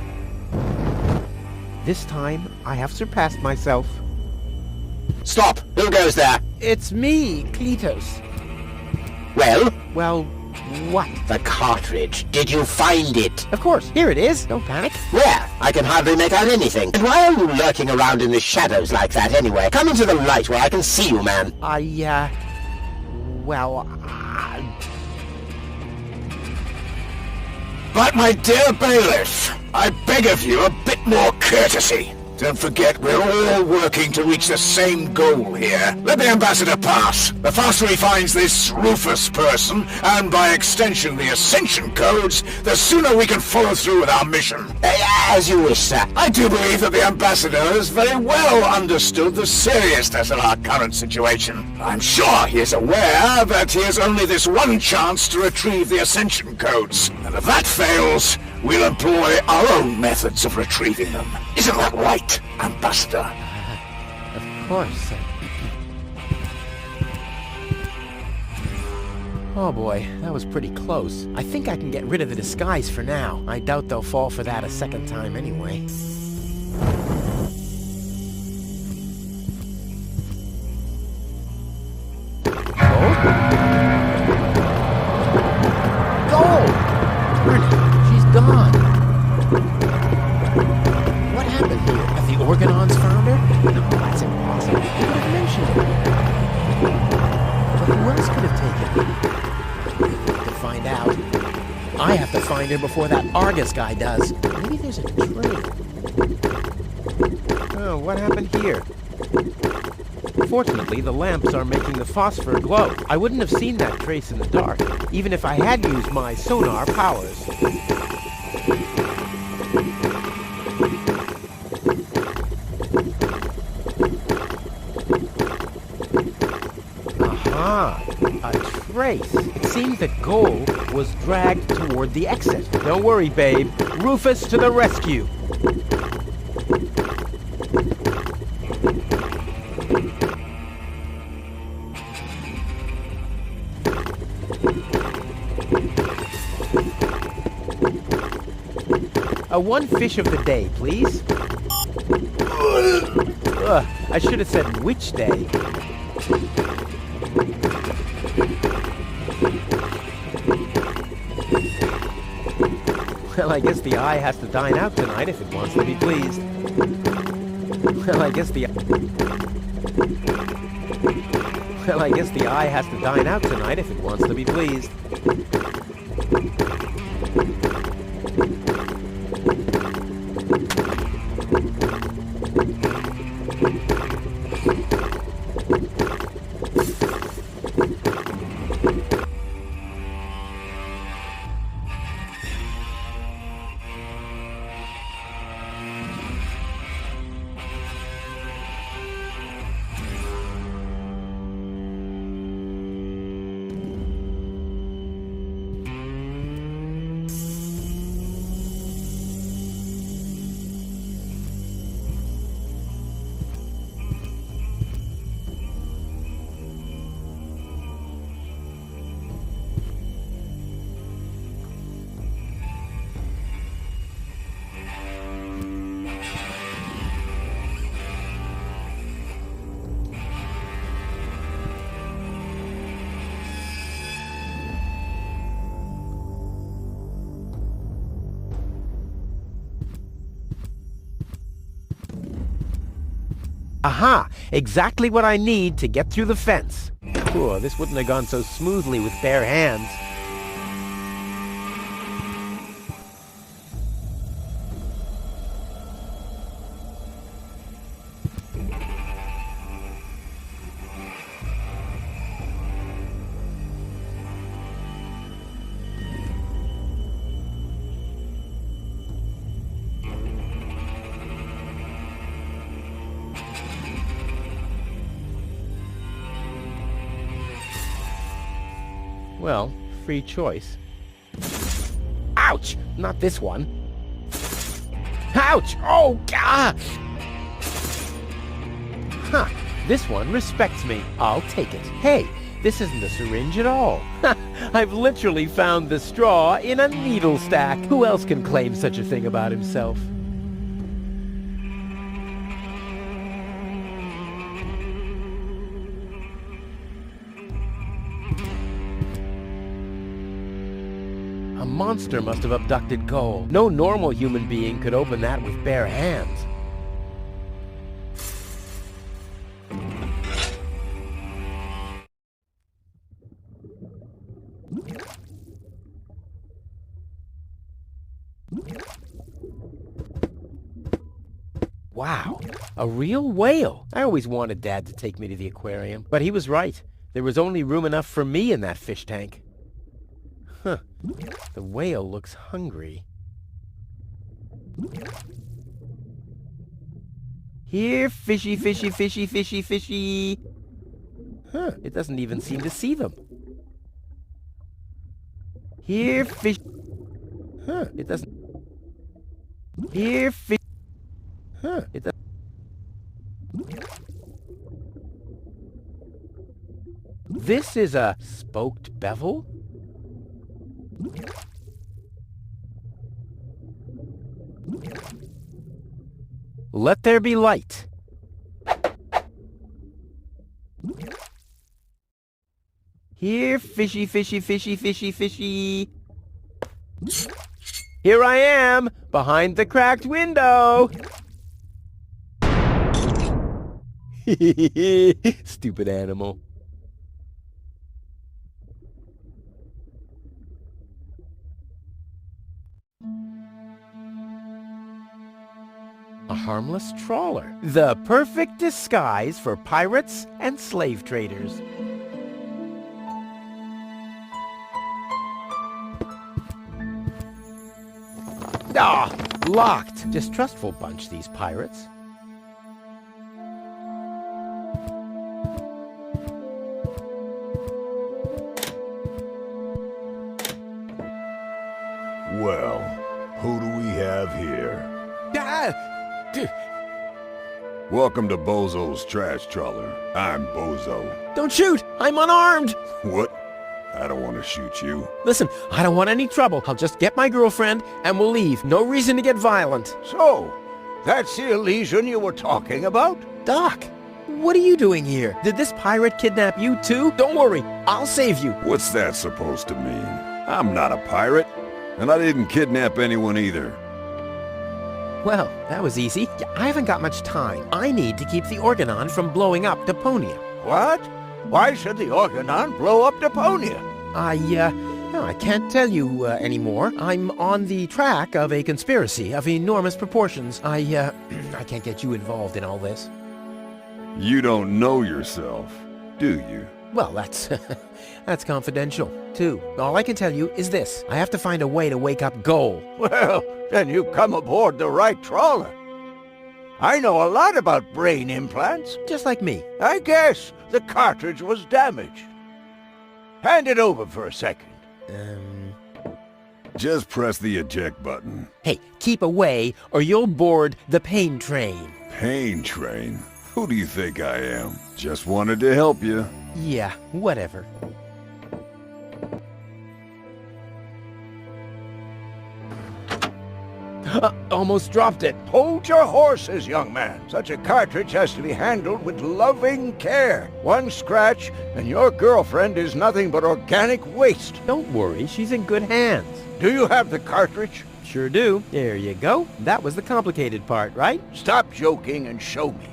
This time, I have surpassed myself. Stop! Who goes there? It's me, Kletos. Well? Well, what? The cartridge. Did you find it? Of course. Here it is. Don't panic. Where? I can hardly make out anything. And why are you lurking around in the shadows like that anyway? Come into the light where I can see you, man. But my dear bailiff, I beg of you a bit more courtesy. Don't forget, we're all working to reach the same goal here. Let the ambassador pass. The faster he finds this Rufus person, and by extension the Ascension codes, the sooner we can follow through with our mission. As you wish, sir. I do believe that the ambassador has very well understood the seriousness of our current situation. I'm sure he is aware that he has only this one chance to retrieve the Ascension codes. And if that fails, we'll employ our own methods of retrieving them. Isn't that right, Ambassador? Of course. Oh boy, that was pretty close. I think I can get rid of the disguise for now. I doubt they'll fall for that a second time anyway. Gone. What happened here? Have the Organons found her? No, that's impossible. Who could have mentioned it? But who else could have taken her? To find out. I have to find her before that Argus guy does. Maybe there's a trail. Oh, what happened here? Fortunately, the lamps are making the phosphor glow. I wouldn't have seen that trace in the dark, even if I had used my sonar powers. Aha! A trace. It seems that Goal was dragged toward the exit. Don't worry, babe. Rufus to the rescue! One fish of the day, please. I should have said which day. Well, I guess the eye has to dine out tonight if it wants to be pleased. Well, I guess the eye has to dine out tonight if it wants to be pleased. Aha! Exactly what I need to get through the fence. Ooh, this wouldn't have gone so smoothly with bare hands. Well, free choice. Ouch! Not this one. Ouch! Oh, God! Huh. This one respects me. I'll take it. Hey, this isn't a syringe at all. I've literally found the straw in a needle stack. Who else can claim such a thing about himself? A monster must have abducted Goal. No normal human being could open that with bare hands. Wow, a real whale. I always wanted Dad to take me to the aquarium, but he was right. There was only room enough for me in that fish tank. Huh. The whale looks hungry. Here, fishy, fishy, fishy, fishy, fishy. Huh, it doesn't even seem to see them. Here, fish. Huh, it doesn't. Here, fish. Huh, it doesn't. this is a spoked bevel? Let there be light. Here, fishy, fishy, fishy, fishy, fishy. Here I am, behind the cracked window. Stupid animal. A harmless trawler. The perfect disguise for pirates and slave traders. Ah, locked. Distrustful bunch, these pirates. Well, who do we have here? Welcome to Bozo's Trash Trawler. I'm Bozo. Don't shoot! I'm unarmed! What? I don't want to shoot you. Listen, I don't want any trouble. I'll just get my girlfriend and we'll leave. No reason to get violent. So, that's the Elysian you were talking about? Doc, what are you doing here? Did this pirate kidnap you too? Don't worry, I'll save you. What's that supposed to mean? I'm not a pirate, and I didn't kidnap anyone either. Well, that was easy. I haven't got much time. I need to keep the Organon from blowing up Deponia. What? Why should the Organon blow up Deponia? No, I can't tell you anymore. I'm on the track of a conspiracy of enormous proportions. I can't get you involved in all this. You don't know yourself, do you? Well, that's confidential, too. All I can tell you is this. I have to find a way to wake up Goal. Well, then you've come aboard the right trawler. I know a lot about brain implants. Just like me. I guess the cartridge was damaged. Hand it over for a second. Just press the eject button. Hey, keep away or you'll board the pain train. Pain train? Who do you think I am? Just wanted to help you. Yeah, whatever. Almost dropped it. Hold your horses, young man. Such a cartridge has to be handled with loving care. One scratch, and your girlfriend is nothing but organic waste. Don't worry, she's in good hands. Do you have the cartridge? Sure do. There you go. That was the complicated part, right? Stop joking and show me.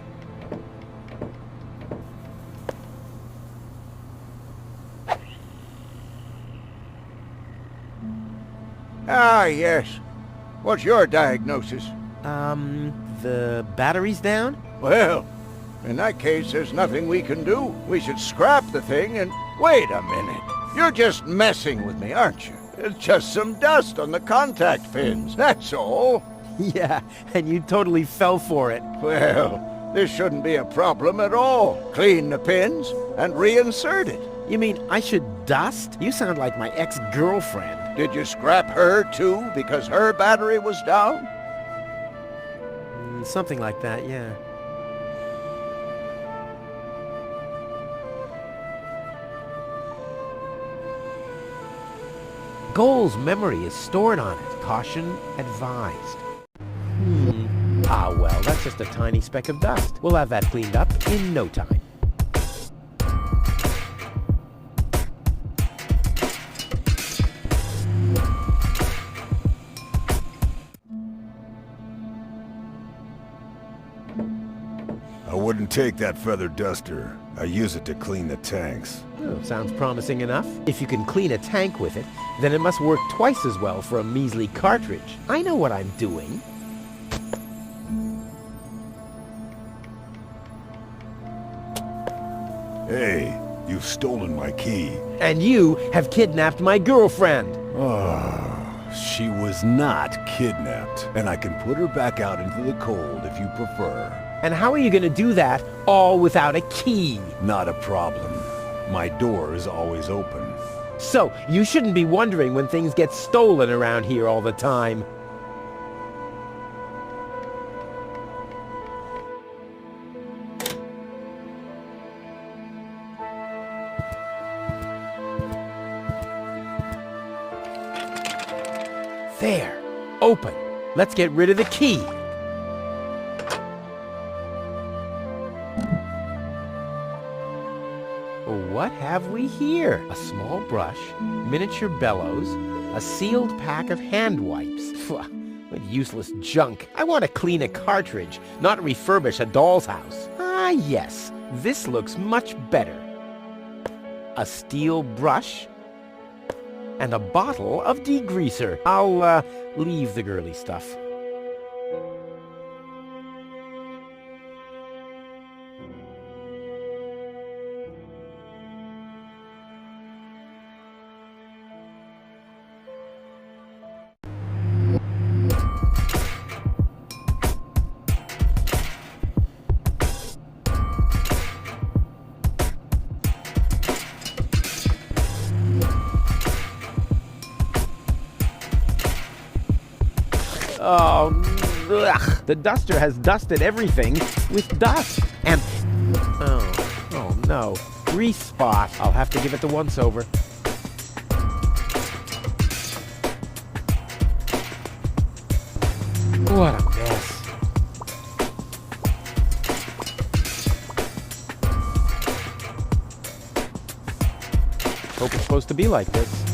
Ah, yes. What's your diagnosis? The battery's down? Well, in that case, there's nothing we can do. We should scrap the thing and... Wait a minute. You're just messing with me, aren't you? It's just some dust on the contact pins, that's all. Yeah, and you totally fell for it. Well, this shouldn't be a problem at all. Clean the pins and reinsert it. You mean I should dust? You sound like my ex-girlfriend. Did you scrap her too because her battery was down? Something like that, yeah. Goal's memory is stored on it. Caution advised. Ah, well, that's just a tiny speck of dust. We'll have that cleaned up in no time. I wouldn't take that feather duster. I use it to clean the tanks. Oh, sounds promising enough. If you can clean a tank with it, then it must work twice as well for a measly cartridge. I know what I'm doing. Hey, you've stolen my key. And you have kidnapped my girlfriend. Oh, she was not kidnapped. And I can put her back out into the cold if you prefer. And how are you going to do that all without a key? Not a problem. My door is always open. So, you shouldn't be wondering when things get stolen around here all the time. There. Open. Let's get rid of the key. What have we here? A small brush, miniature bellows, a sealed pack of hand wipes. What useless junk. I want to clean a cartridge, not refurbish a doll's house. Ah, yes. This looks much better. A steel brush and a bottle of degreaser. I'll leave the girly stuff. Oh, ugh. The duster has dusted everything with dust. And, oh no, grease spot. I'll have to give it the once-over. What a mess. Hope it's supposed to be like this.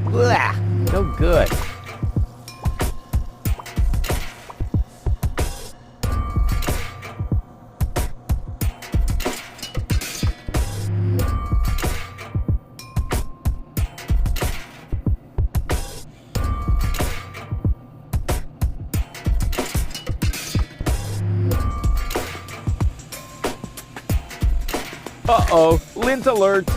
Blah, no good. Uh-oh, lint alert.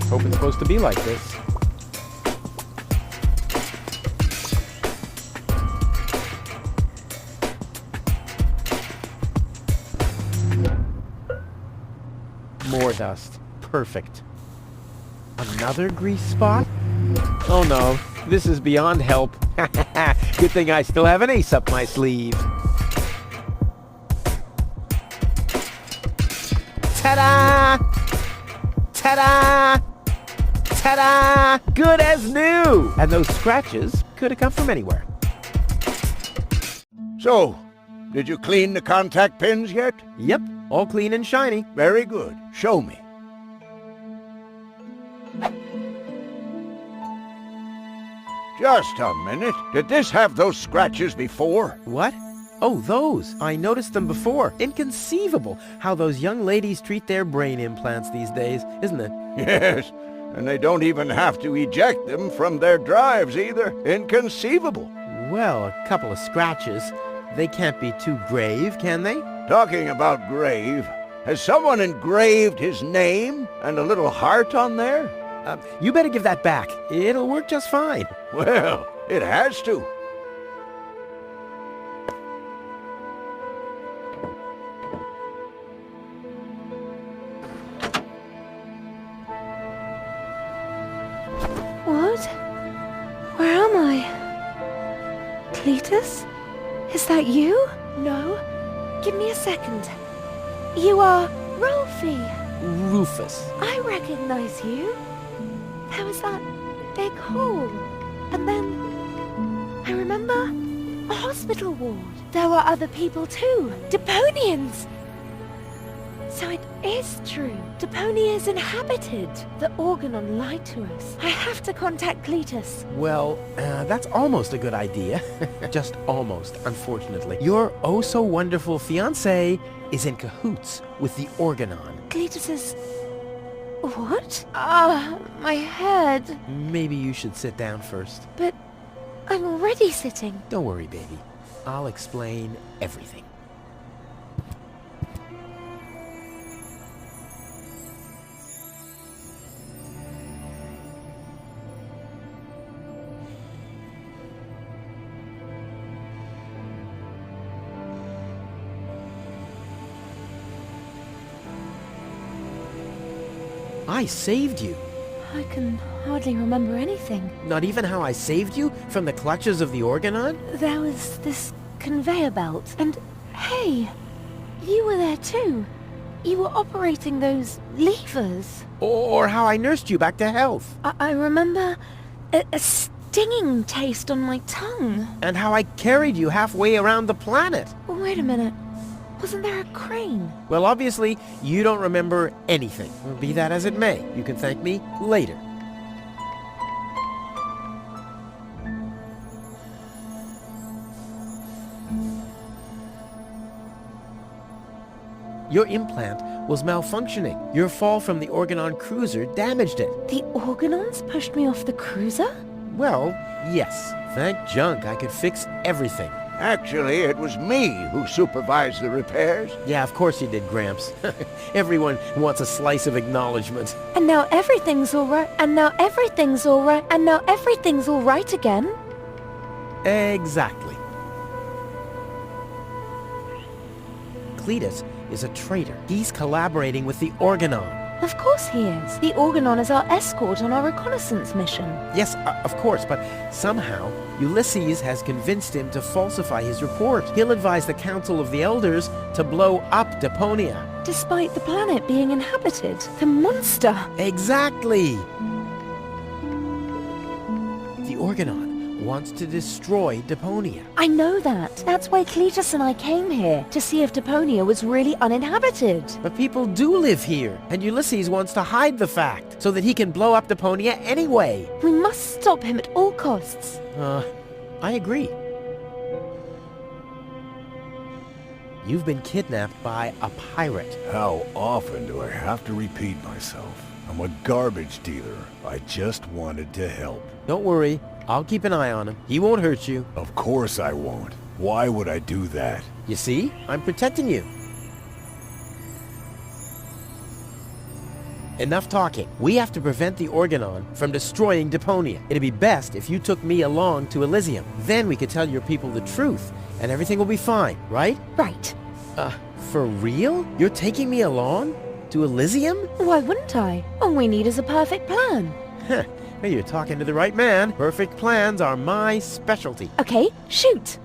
Hope it's supposed to be like this. More dust. Perfect. Another grease spot? Oh no, this is beyond help. Good thing I still have an ace up my sleeve. Ta-da! Ta-da! Ta-da! Good as new! And those scratches could have come from anywhere. So, did you clean the contact pins yet? Yep, all clean and shiny. Very good. Show me. Just a minute. Did this have those scratches before? What? Oh, those. I noticed them before. Inconceivable how those young ladies treat their brain implants these days, isn't it? Yes, and they don't even have to eject them from their drives either. Inconceivable. Well, a couple of scratches. They can't be too grave, can they? Talking about grave, has someone engraved his name and a little heart on there? You better give that back. It'll work just fine. Well, it has to. What? Where am I? Cletus? Is that you? No. Give me a second. You are Rolfie. Rufus. I recognize you. There was that big hole. And then I remember a hospital ward. There were other people too. Deponians! So it is true. Deponia is inhabited. The Organon lied to us. I have to contact Cletus. Well, that's almost a good idea. Just almost, unfortunately. Your oh-so-wonderful fiancé is in cahoots with the Organon. Cletus is... What? My head. Maybe you should sit down first. But I'm already sitting. Don't worry, baby. I'll explain everything. I saved you. I can hardly remember anything. Not even how I saved you from the clutches of the Organon? There was this conveyor belt, and hey, You were there too. You were operating those levers. Or how I nursed you back to health. I remember a stinging taste on my tongue. And how I carried you halfway around the planet. Wait a minute. Wasn't there a crane? Well, obviously, you don't remember anything. Be that as it may, you can thank me later. Your implant was malfunctioning. Your fall from the Organon cruiser damaged it. The Organons pushed me off the cruiser? Well, yes. Thank junk I could fix everything. Actually, it was me who supervised the repairs. Yeah, of course you did, Gramps. Everyone wants a slice of acknowledgement. And now everything's all right. And now everything's all right. And now everything's all right again. Exactly. Cletus is a traitor. He's collaborating with the Organon. Of course he is. The Organon is our escort on our reconnaissance mission. Yes, of course, but somehow Ulysses has convinced him to falsify his report. He'll advise the Council of the Elders to blow up Deponia. Despite the planet being inhabited. The monster. Exactly. The Organon wants to destroy Deponia. I know that. That's why Cletus and I came here, to see if Deponia was really uninhabited. But people do live here, and Ulysses wants to hide the fact, so that he can blow up Deponia anyway. We must stop him at all costs. I agree. You've been kidnapped by a pirate. How often do I have to repeat myself? I'm a garbage dealer. I just wanted to help. Don't worry. I'll keep an eye on him. He won't hurt you. Of course I won't. Why would I do that? You see? I'm protecting you. Enough talking. We have to prevent the Organon from destroying Deponia. It'd be best if you took me along to Elysium. Then we could tell your people the truth, and everything will be fine, right? Right. For real? You're taking me along? To Elysium? Why wouldn't I? All we need is a perfect plan. Heh. Well, you're talking to the right man. Perfect plans are my specialty. Okay, shoot.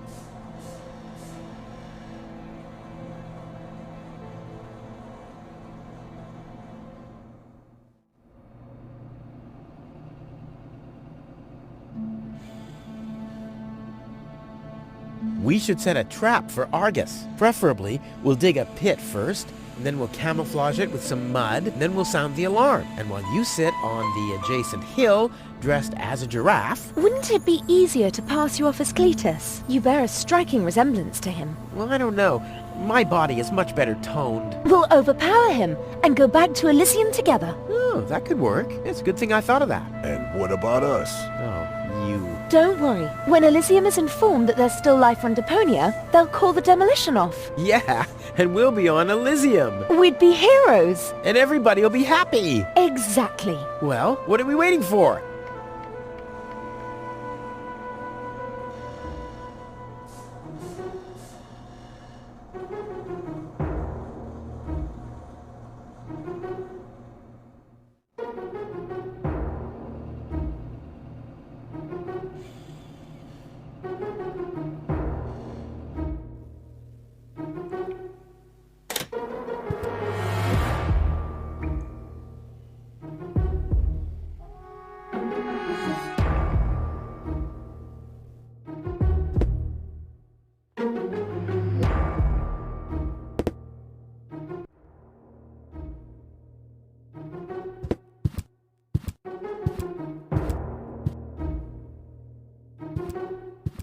We should set a trap for Argus. Preferably, we'll dig a pit first, and then we'll camouflage it with some mud, and then we'll sound the alarm. And while you sit on the adjacent hill, dressed as a giraffe... Wouldn't it be easier to pass you off as Cletus? You bear a striking resemblance to him. Well, I don't know. My body is much better toned. We'll overpower him and go back to Elysium together. Oh, that could work. It's a good thing I thought of that. And what about us? Oh, you... Don't worry. When Elysium is informed that there's still life on Deponia, they'll call the demolition off. Yeah, and we'll be on Elysium. We'd be heroes. And everybody will be happy. Exactly. Well, what are we waiting for?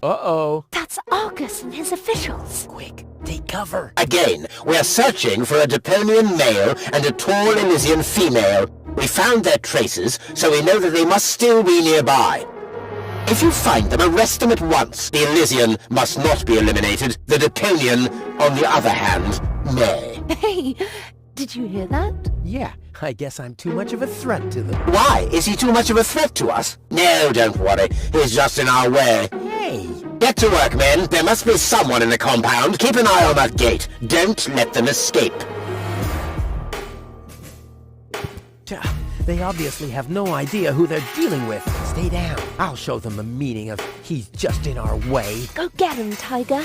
Uh-oh. That's Argus and his officials. Quick, take cover. Again, we are searching for a Deponian male and a tall Elysian female. We found their traces, so we know that they must still be nearby. If you find them, arrest them at once. The Elysian must not be eliminated. The Deponian, on the other hand, may. Hey, did you hear that? Yeah, I guess I'm too much of a threat to them. Why? Is he too much of a threat to us? No, don't worry. He's just in our way. Hey! Get to work, men. There must be someone in the compound. Keep an eye on that gate. Don't let them escape. They obviously have no idea who they're dealing with. Stay down. I'll show them the meaning of he's just in our way. Go get him, Tiger.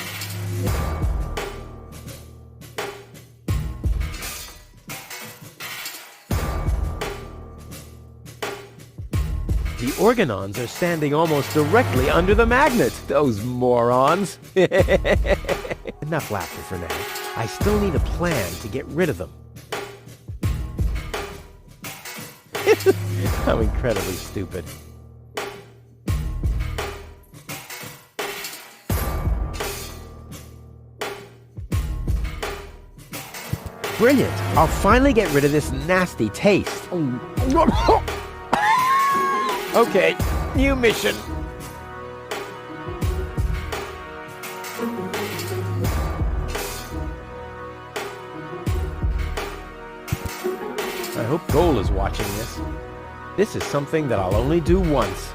organons are standing almost directly under the magnet. Those morons. Enough laughter for now. I still need a plan to get rid of them. I'm incredibly stupid. Brilliant! I'll finally get rid of this nasty taste. Okay, new mission. I hope Goal is watching this. This is something that I'll only do once.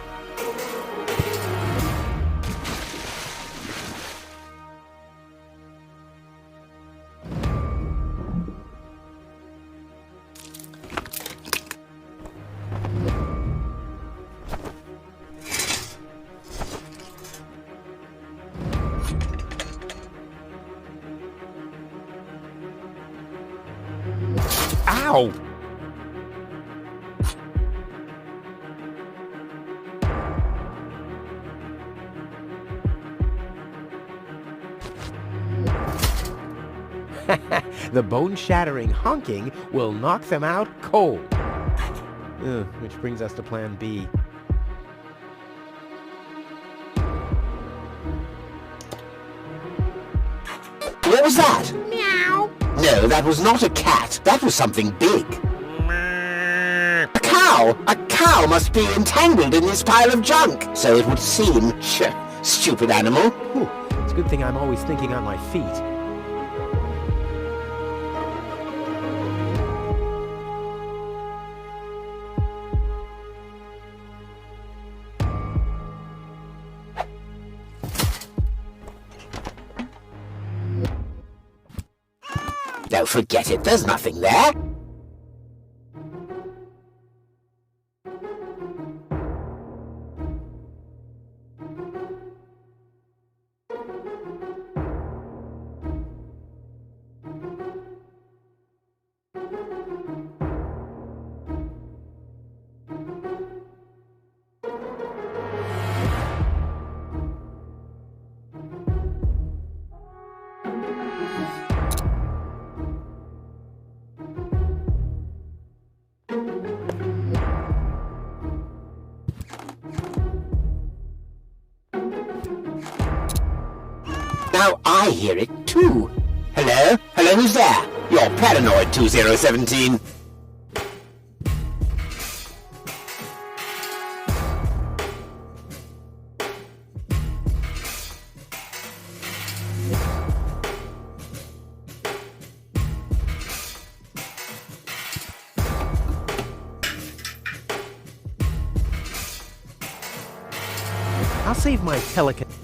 Ow! The bone-shattering honking will knock them out cold. Which brings us to Plan B. What was that? Meow. No, that was not a cat. That was something big. A cow! A cow must be entangled in this pile of junk. So it would seem. Stupid animal. It's a good thing I'm always thinking on my feet. No, forget it. There's nothing there. Now I hear it too. Hello? Hello, who's there? You're Paranoid 2017. I'll save my telekinesis.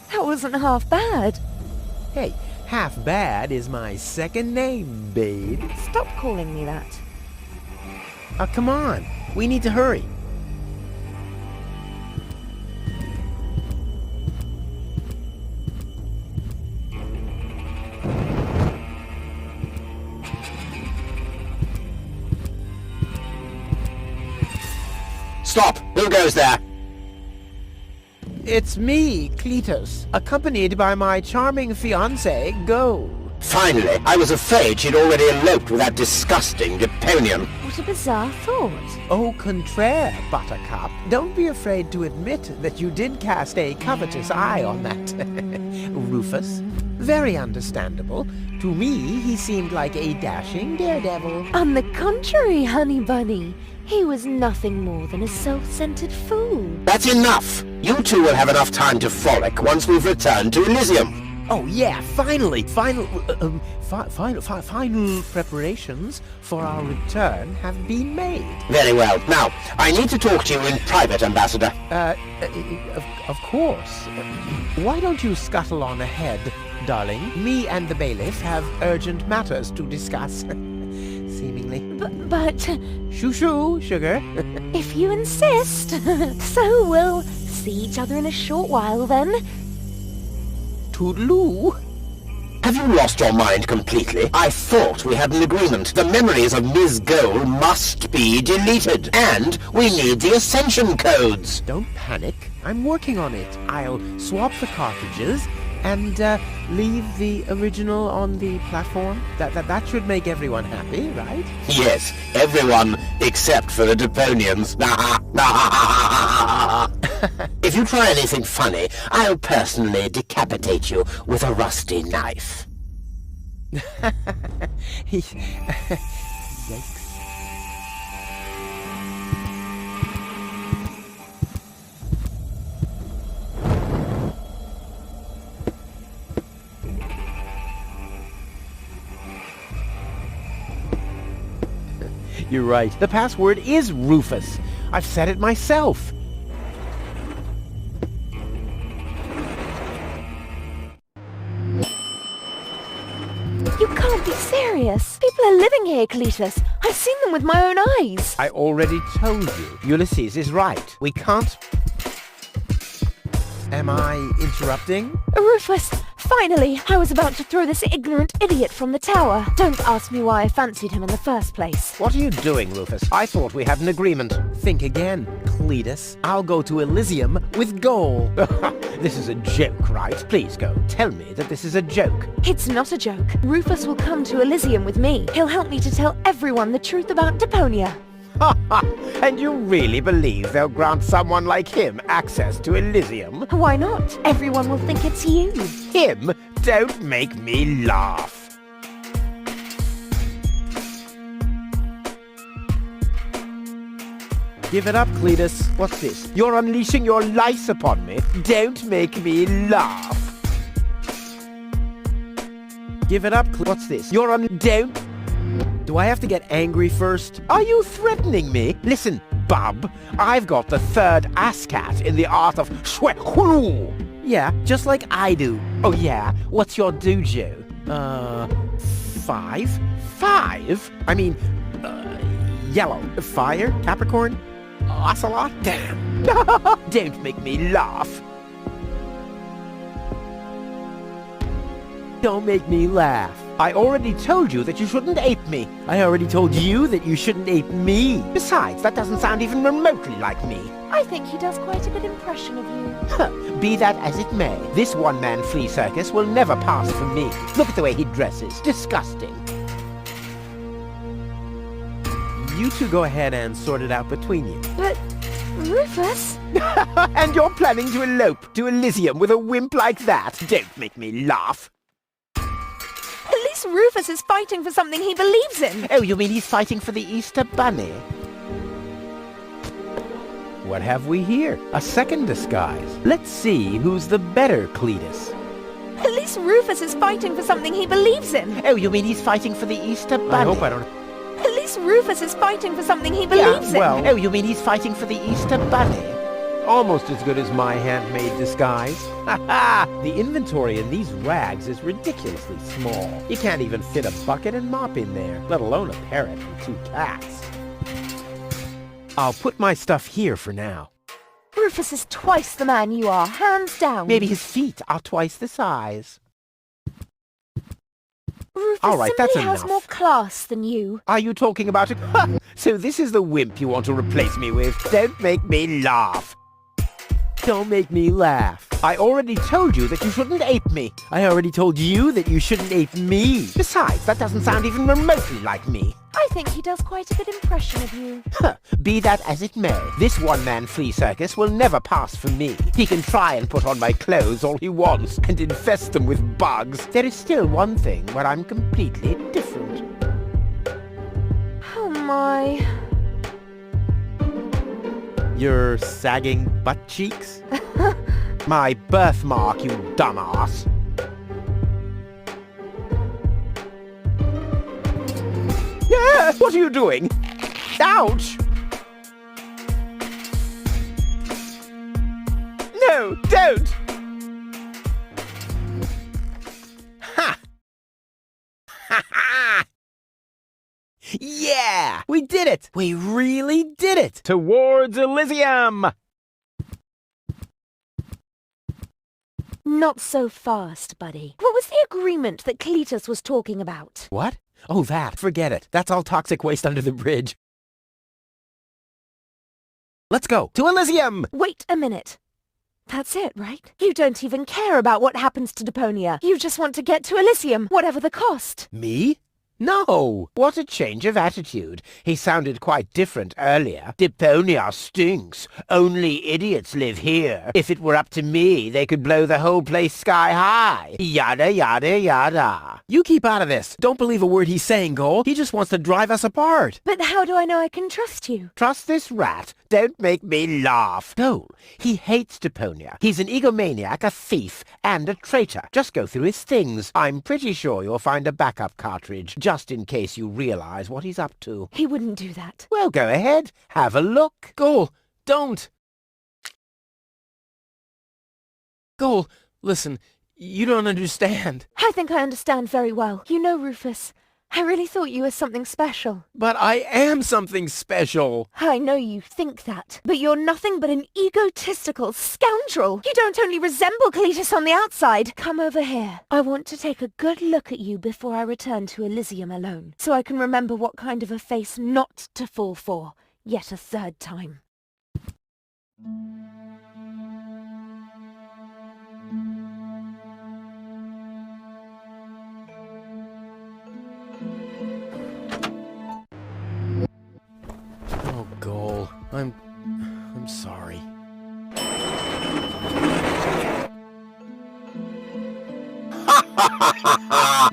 That wasn't half bad. Hey, half bad is my second name, babe. Stop calling me that. Come on. We need to hurry. Stop! Who goes there? It's me, Cletus, accompanied by my charming fiancé, Go. Finally, I was afraid she'd already eloped with that disgusting Deponian. What a bizarre thought. Au contraire, Buttercup. Don't be afraid to admit that you did cast a covetous eye on that Rufus. Very understandable. To me, he seemed like a dashing daredevil. On the contrary, honey bunny. He was nothing more than a self-centered fool. That's enough! You two will have enough time to frolic once we've returned to Elysium. Oh yeah, finally! Final preparations for our return have been made. Very well. Now, I need to talk to you in private, Ambassador. Of course. Why don't you scuttle on ahead, darling? Me and the bailiff have urgent matters to discuss. Seemingly. But... Shoo-shoo, sugar. If you insist. So we'll see each other in a short while, then. Toodaloo. Have you lost your mind completely? I thought we had an agreement. The memories of Ms. Gold must be deleted. And we need the Ascension codes. Don't panic. I'm working on it. I'll swap the cartridges and leave the original on the platform. That should make everyone happy, right? Yes, everyone except for the Deponians. If you try anything funny, I'll personally decapitate you with a rusty knife. Yikes. You're right. The password is Rufus. I've said it myself. You can't be serious. People are living here, Cletus. I've seen them with my own eyes. I already told you. Ulysses is right. We can't... Am I interrupting? Rufus, finally! I was about to throw this ignorant idiot from the tower. Don't ask me why I fancied him in the first place. What are you doing, Rufus? I thought we had an agreement. Think again, Cletus. I'll go to Elysium with Goal. This is a joke, right? Please go. Tell me that this is a joke. It's not a joke. Rufus will come to Elysium with me. He'll help me to tell everyone the truth about Deponia. And you really believe they'll grant someone like him access to Elysium? Why not? Everyone will think it's you. Him? Don't make me laugh. Give it up, Cletus. What's this? You're unleashing your lice upon me. Don't make me laugh. Give it up, What's this? Don't... Do I have to get angry first? Are you threatening me? Listen, bub, I've got the third ASCAT in the art of shwe. Yeah, just like I do. Oh yeah? What's your dojo? 5? 5? I mean, yellow. Fire? Capricorn? Ocelot? Damn. Don't make me laugh. Don't make me laugh. I already told you that you shouldn't ape me. I already told you that you shouldn't ape me. Besides, that doesn't sound even remotely like me. I think he does quite a good impression of you. Be that as it may, this one-man flea circus will never pass for me. Look at the way he dresses. Disgusting. You two go ahead and sort it out between you. But, Rufus? And you're planning to elope to Elysium with a wimp like that? Don't make me laugh. At least Rufus is fighting for something he believes in. Oh, you mean he's fighting for the Easter Bunny? What have we here? A second disguise. Let's see who's the better Cletus. At least Rufus is fighting for something he believes in. Oh, you mean he's fighting for the Easter Bunny? I hope I don't... At least Rufus is fighting for something he believes in. Oh, you mean he's fighting for the Easter Bunny? Almost as good as my handmade disguise. Ha-ha! The inventory in these rags is ridiculously small. You can't even fit a bucket and mop in there, let alone a parrot and 2 cats. I'll put my stuff here for now. Rufus is twice the man you are, hands down. Maybe his feet are twice the size. Rufus All right, that's simply has enough. more class than you. Are you talking about it? So this is the wimp you want to replace me with? Don't make me laugh. Don't make me laugh. I already told you that you shouldn't ape me. I already told you that you shouldn't ape me. Besides, that doesn't sound even remotely like me. I think he does quite a good impression of you. Be that as it may, this one-man flea circus will never pass for me. He can try and put on my clothes all he wants and infest them with bugs. There is still one thing where I'm completely different. Oh my... Your sagging butt cheeks? My birthmark, you dumbass. Ah, what are you doing? Ouch! No, don't! Ha! Ha ha! Yeah! We did it! We really did it! Towards Elysium! Not so fast, buddy. What was the agreement that Cletus was talking about? What? Oh, that. Forget it. That's all toxic waste under the bridge. Let's go. To Elysium! Wait a minute. That's it, right? You don't even care about what happens to Deponia. You just want to get to Elysium, whatever the cost. Me? No! What a change of attitude. He sounded quite different earlier. Deponia stinks. Only idiots live here. If it were up to me, they could blow the whole place sky high. Yada, yada, yada. You keep out of this. Don't believe a word he's saying, Goal. He just wants to drive us apart. But how do I know I can trust you? Trust this rat. Don't make me laugh. Goal, he hates Deponia. He's an egomaniac, a thief, and a traitor. Just go through his things. I'm pretty sure you'll find a backup cartridge, just in case you realize what he's up to. He wouldn't do that. Well, go ahead. Have a look. Goal, don't. Goal, listen, you don't understand. I think I understand very well. You know, Rufus, I really thought you were something special. But I am something special. I know you think that, but you're nothing but an egotistical scoundrel. You don't only resemble Cletus on the outside. Come over here. I want to take a good look at you before I return to Elysium alone, so I can remember what kind of a face not to fall for, yet a third time. Goal, I'm sorry.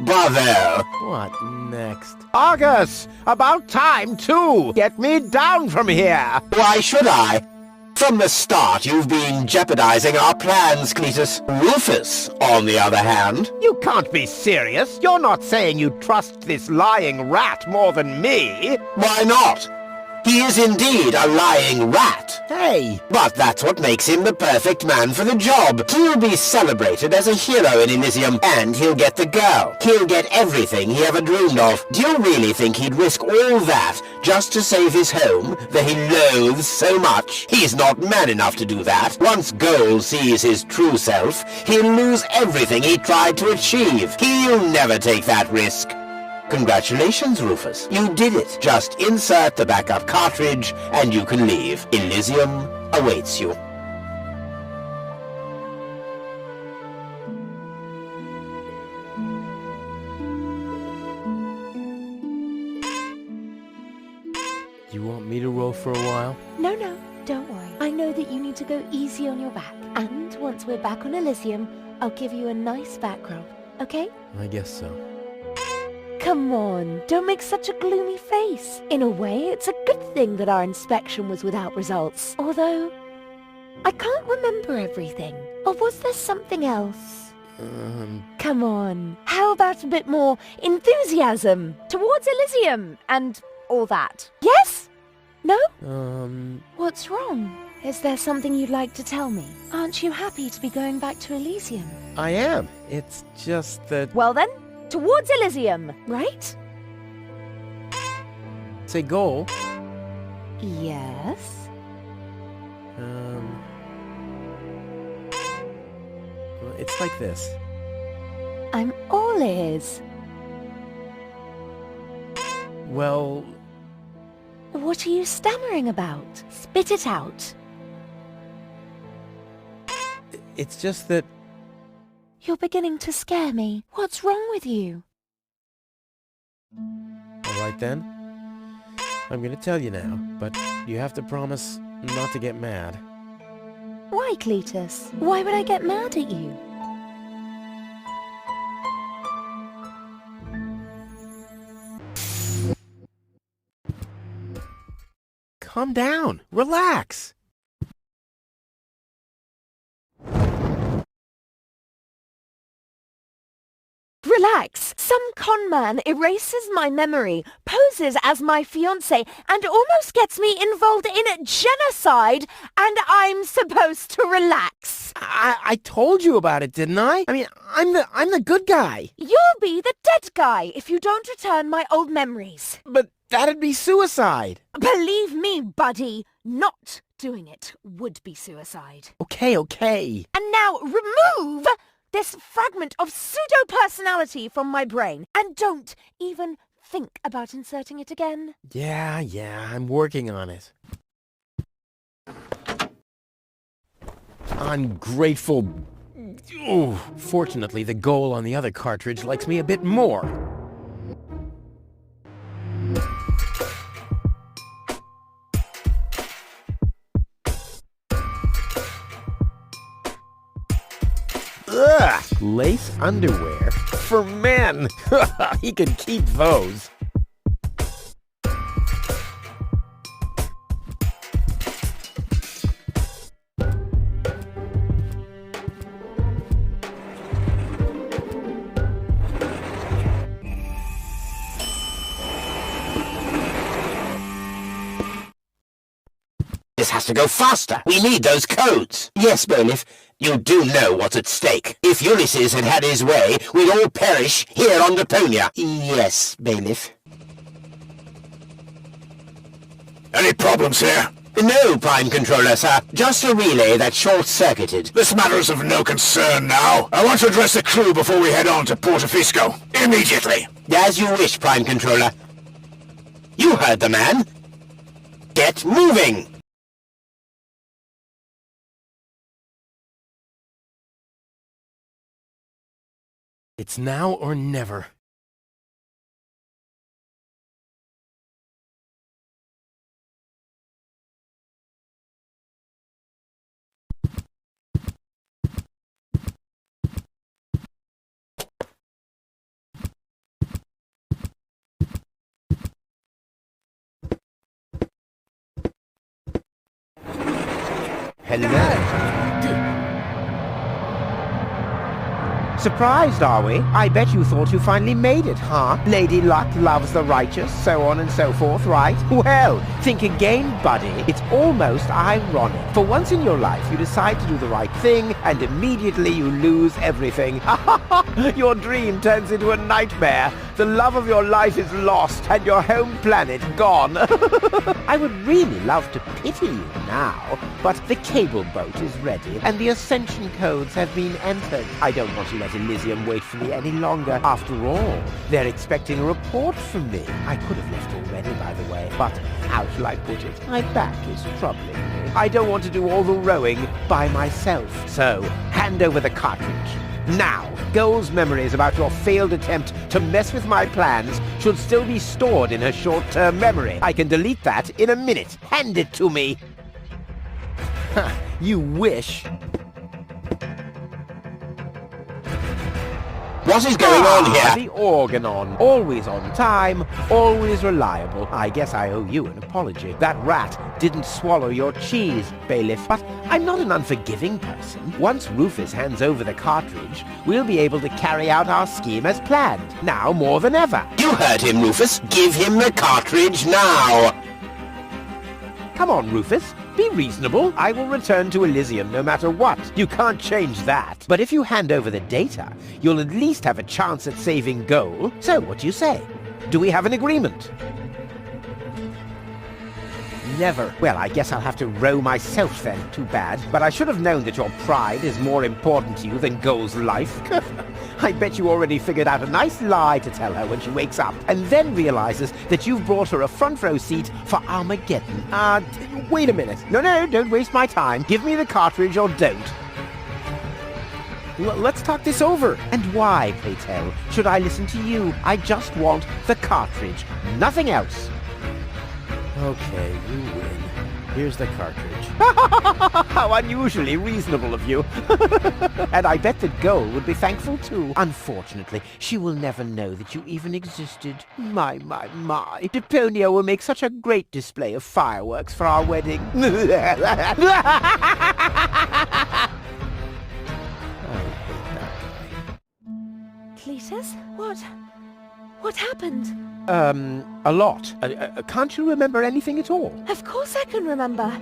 Bravo! What next? Argus! About time, too! Get me down from here! Why should I? From the start, you've been jeopardizing our plans, Cletus. Rufus, on the other hand... You can't be serious! You're not saying you trust this lying rat more than me! Why not? He is indeed a lying rat. Hey! But that's what makes him the perfect man for the job. He'll be celebrated as a hero in Elysium, and he'll get the girl. He'll get everything he ever dreamed of. Do you really think he'd risk all that just to save his home that he loathes so much? He's not man enough to do that. Once Goal sees his true self, he'll lose everything he tried to achieve. He'll never take that risk. Congratulations, Rufus. You did it. Just insert the backup cartridge and you can leave. Elysium awaits you. You want me to row for a while? No, don't worry. I know that you need to go easy on your back. And once we're back on Elysium, I'll give you a nice back rub, okay? I guess so. Come on, don't make such a gloomy face. In a way, it's a good thing that our inspection was without results. Although, I can't remember everything. Or was there something else? Come on, how about a bit more enthusiasm? Towards Elysium and all that. Yes? No? What's wrong? Is there something you'd like to tell me? Aren't you happy to be going back to Elysium? I am. It's just that... Well then, towards Elysium, right? Say Goal. Yes? Well, it's like this. I'm all ears. Well... What are you stammering about? Spit it out. It's just that... You're beginning to scare me. What's wrong with you? All right then. I'm gonna tell you now, but you have to promise not to get mad. Why, Cletus? Why would I get mad at you? Calm down. Relax. relax. Some con man erases my memory, poses as my fiancé, and almost gets me involved in genocide, and I'm supposed to relax. I told you about it, didn't I? I mean, I'm the good guy. You'll be the dead guy if you don't return my old memories. But that'd be suicide. Believe me, buddy, not doing it would be suicide. Okay. And now remove this fragment of pseudo-personality from my brain, and don't even think about inserting it again. Yeah, I'm working on it. Ungrateful... Ooh, fortunately, the goal on the other cartridge likes me a bit more. Ugh! Lace underwear? For men! He can keep those. This has to go faster. We need those codes. Yes, Bailiff, you do know what's at stake. If Ulysses had had his way, we'd all perish here on Deponia. Yes, Bailiff. Any problems here? No, Prime Controller, sir. Just a relay that short-circuited. This matter is of no concern now. I want to address the crew before we head on to Portofisco. Immediately. As you wish, Prime Controller. You heard the man. Get moving! It's now or never. Hello. Surprised, are we? I bet you thought you finally made it, huh? Lady Luck loves the righteous, so on and so forth, right? Well, think again, buddy. It's almost ironic. For once in your life, you decide to do the right thing, and immediately you lose everything. Your dream turns into a nightmare. The love of your life is lost, and your home planet gone. I would really love to pity you now, but the cable boat is ready, and the ascension codes have been entered. I don't want to let Elysium wait for me any longer. After all, they're expecting a report from me. I could have left already, by the way, but how shall I put it? My back is troubling me. I don't want to do all the rowing by myself. So, hand over the cartridge. Now, Goal's memories about your failed attempt to mess with my plans should still be stored in her short-term memory. I can delete that in a minute. Hand it to me. You wish. What is going on here? The Organon. Always on time, always reliable. I guess I owe you an apology. That rat didn't swallow your cheese, Bailiff. But I'm not an unforgiving person. Once Rufus hands over the cartridge, we'll be able to carry out our scheme as planned. Now more than ever. You heard him, Rufus. Give him the cartridge now. Come on, Rufus. Be reasonable. I will return to Elysium no matter what. You can't change that. But if you hand over the data, you'll at least have a chance at saving Goal. So, what do you say? Do we have an agreement? Never. Well, I guess I'll have to row myself then. Too bad. But I should have known that your pride is more important to you than Goal's life. I bet you already figured out a nice lie to tell her when she wakes up, and then realizes that you've brought her a front row seat for Armageddon. Wait a minute. No, don't waste my time. Give me the cartridge or don't. Let's talk this over. And why, pray tell, should I listen to you? I just want the cartridge. Nothing else. Okay, you win. Here's the cartridge. How unusually reasonable of you. And I bet that Goal would be thankful too. Unfortunately, she will never know that you even existed. My. Deponia will make such a great display of fireworks for our wedding. Cletus, What happened? A lot. Can't you remember anything at all? Of course I can remember.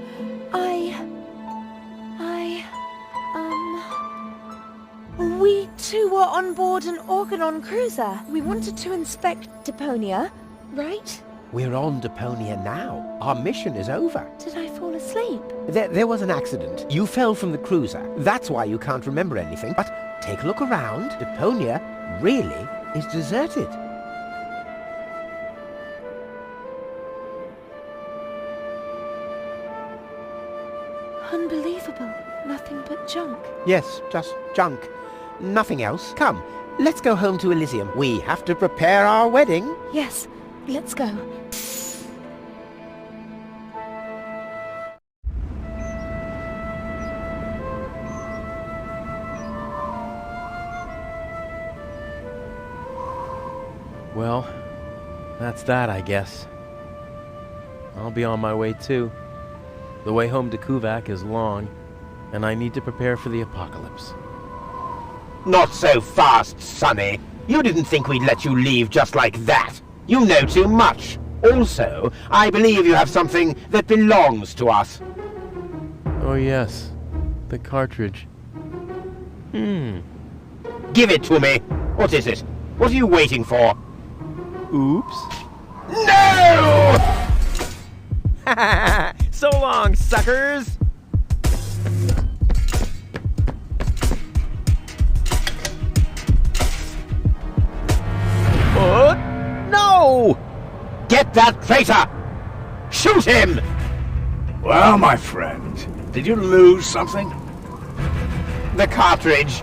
We two were on board an Organon cruiser. We wanted to inspect Deponia, right? We're on Deponia now. Our mission is over. Did I fall asleep? There was an accident. You fell from the cruiser. That's why you can't remember anything. But take a look around. Deponia really is deserted. Unbelievable. Nothing but junk. Yes, just junk. Nothing else. Come, let's go home to Elysium. We have to prepare our wedding. Yes, let's go. Well, that's that, I guess. I'll be on my way too. The way home to Kuvak is long, and I need to prepare for the apocalypse. Not so fast, Sonny. You didn't think we'd let you leave just like that. You know too much. Also, I believe you have something that belongs to us. Oh yes, the cartridge. Give it to me. What is it? What are you waiting for? Oops. No! So long, suckers! No! Get that traitor! Shoot him! Well, my friend, did you lose something? The cartridge.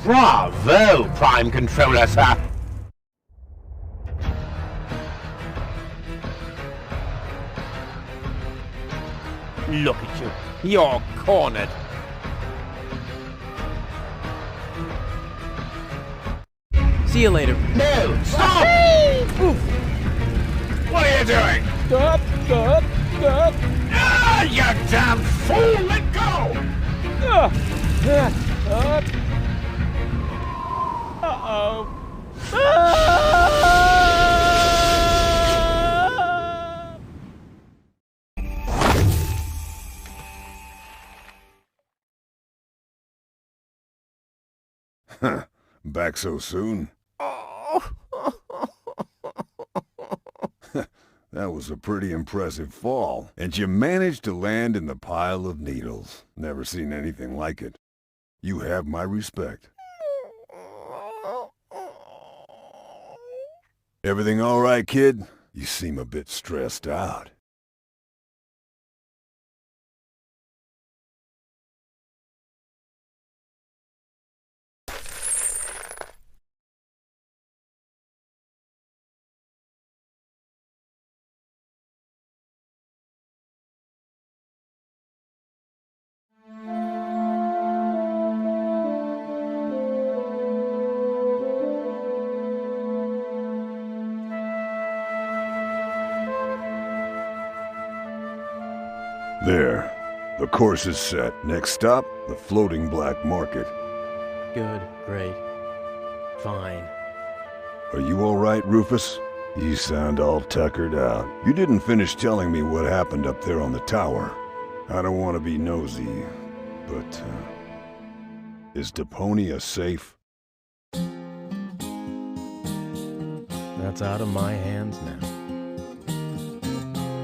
Bravo, Prime Controller, sir. Look at you. You're cornered. See you later. No! Stop! What are you doing? Stop! Ah, you damn fool! Let go! Uh-oh. Back so soon? That was a pretty impressive fall. And you managed to land in the pile of needles. Never seen anything like it. You have my respect. Everything all right, kid? You seem a bit stressed out. There. The course is set. Next stop, the floating black market. Good, great, fine. Are you all right, Rufus? You sound all tuckered out. You didn't finish telling me what happened up there on the tower. I don't want to be nosy, but, is Deponia safe? That's out of my hands now.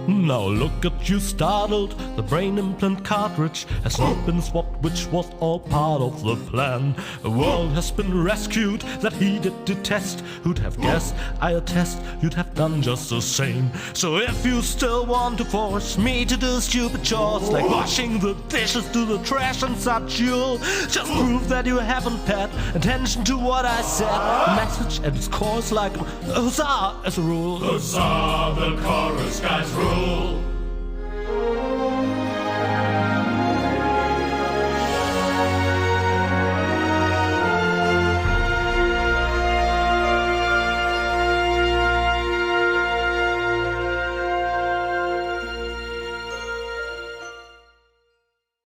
Now look at you startled, the brain implant cartridge has not been swapped, which was all part of the plan. A world has been rescued that he did detest. Who'd have guessed, I attest, you'd have done just the same. So if you still want to force me to do stupid chores, like washing the dishes, do the trash and such, you'll just prove that you haven't paid attention to what I said. The message at its core is like a huzzah as a rule. Huzzah, the chorus guys rule.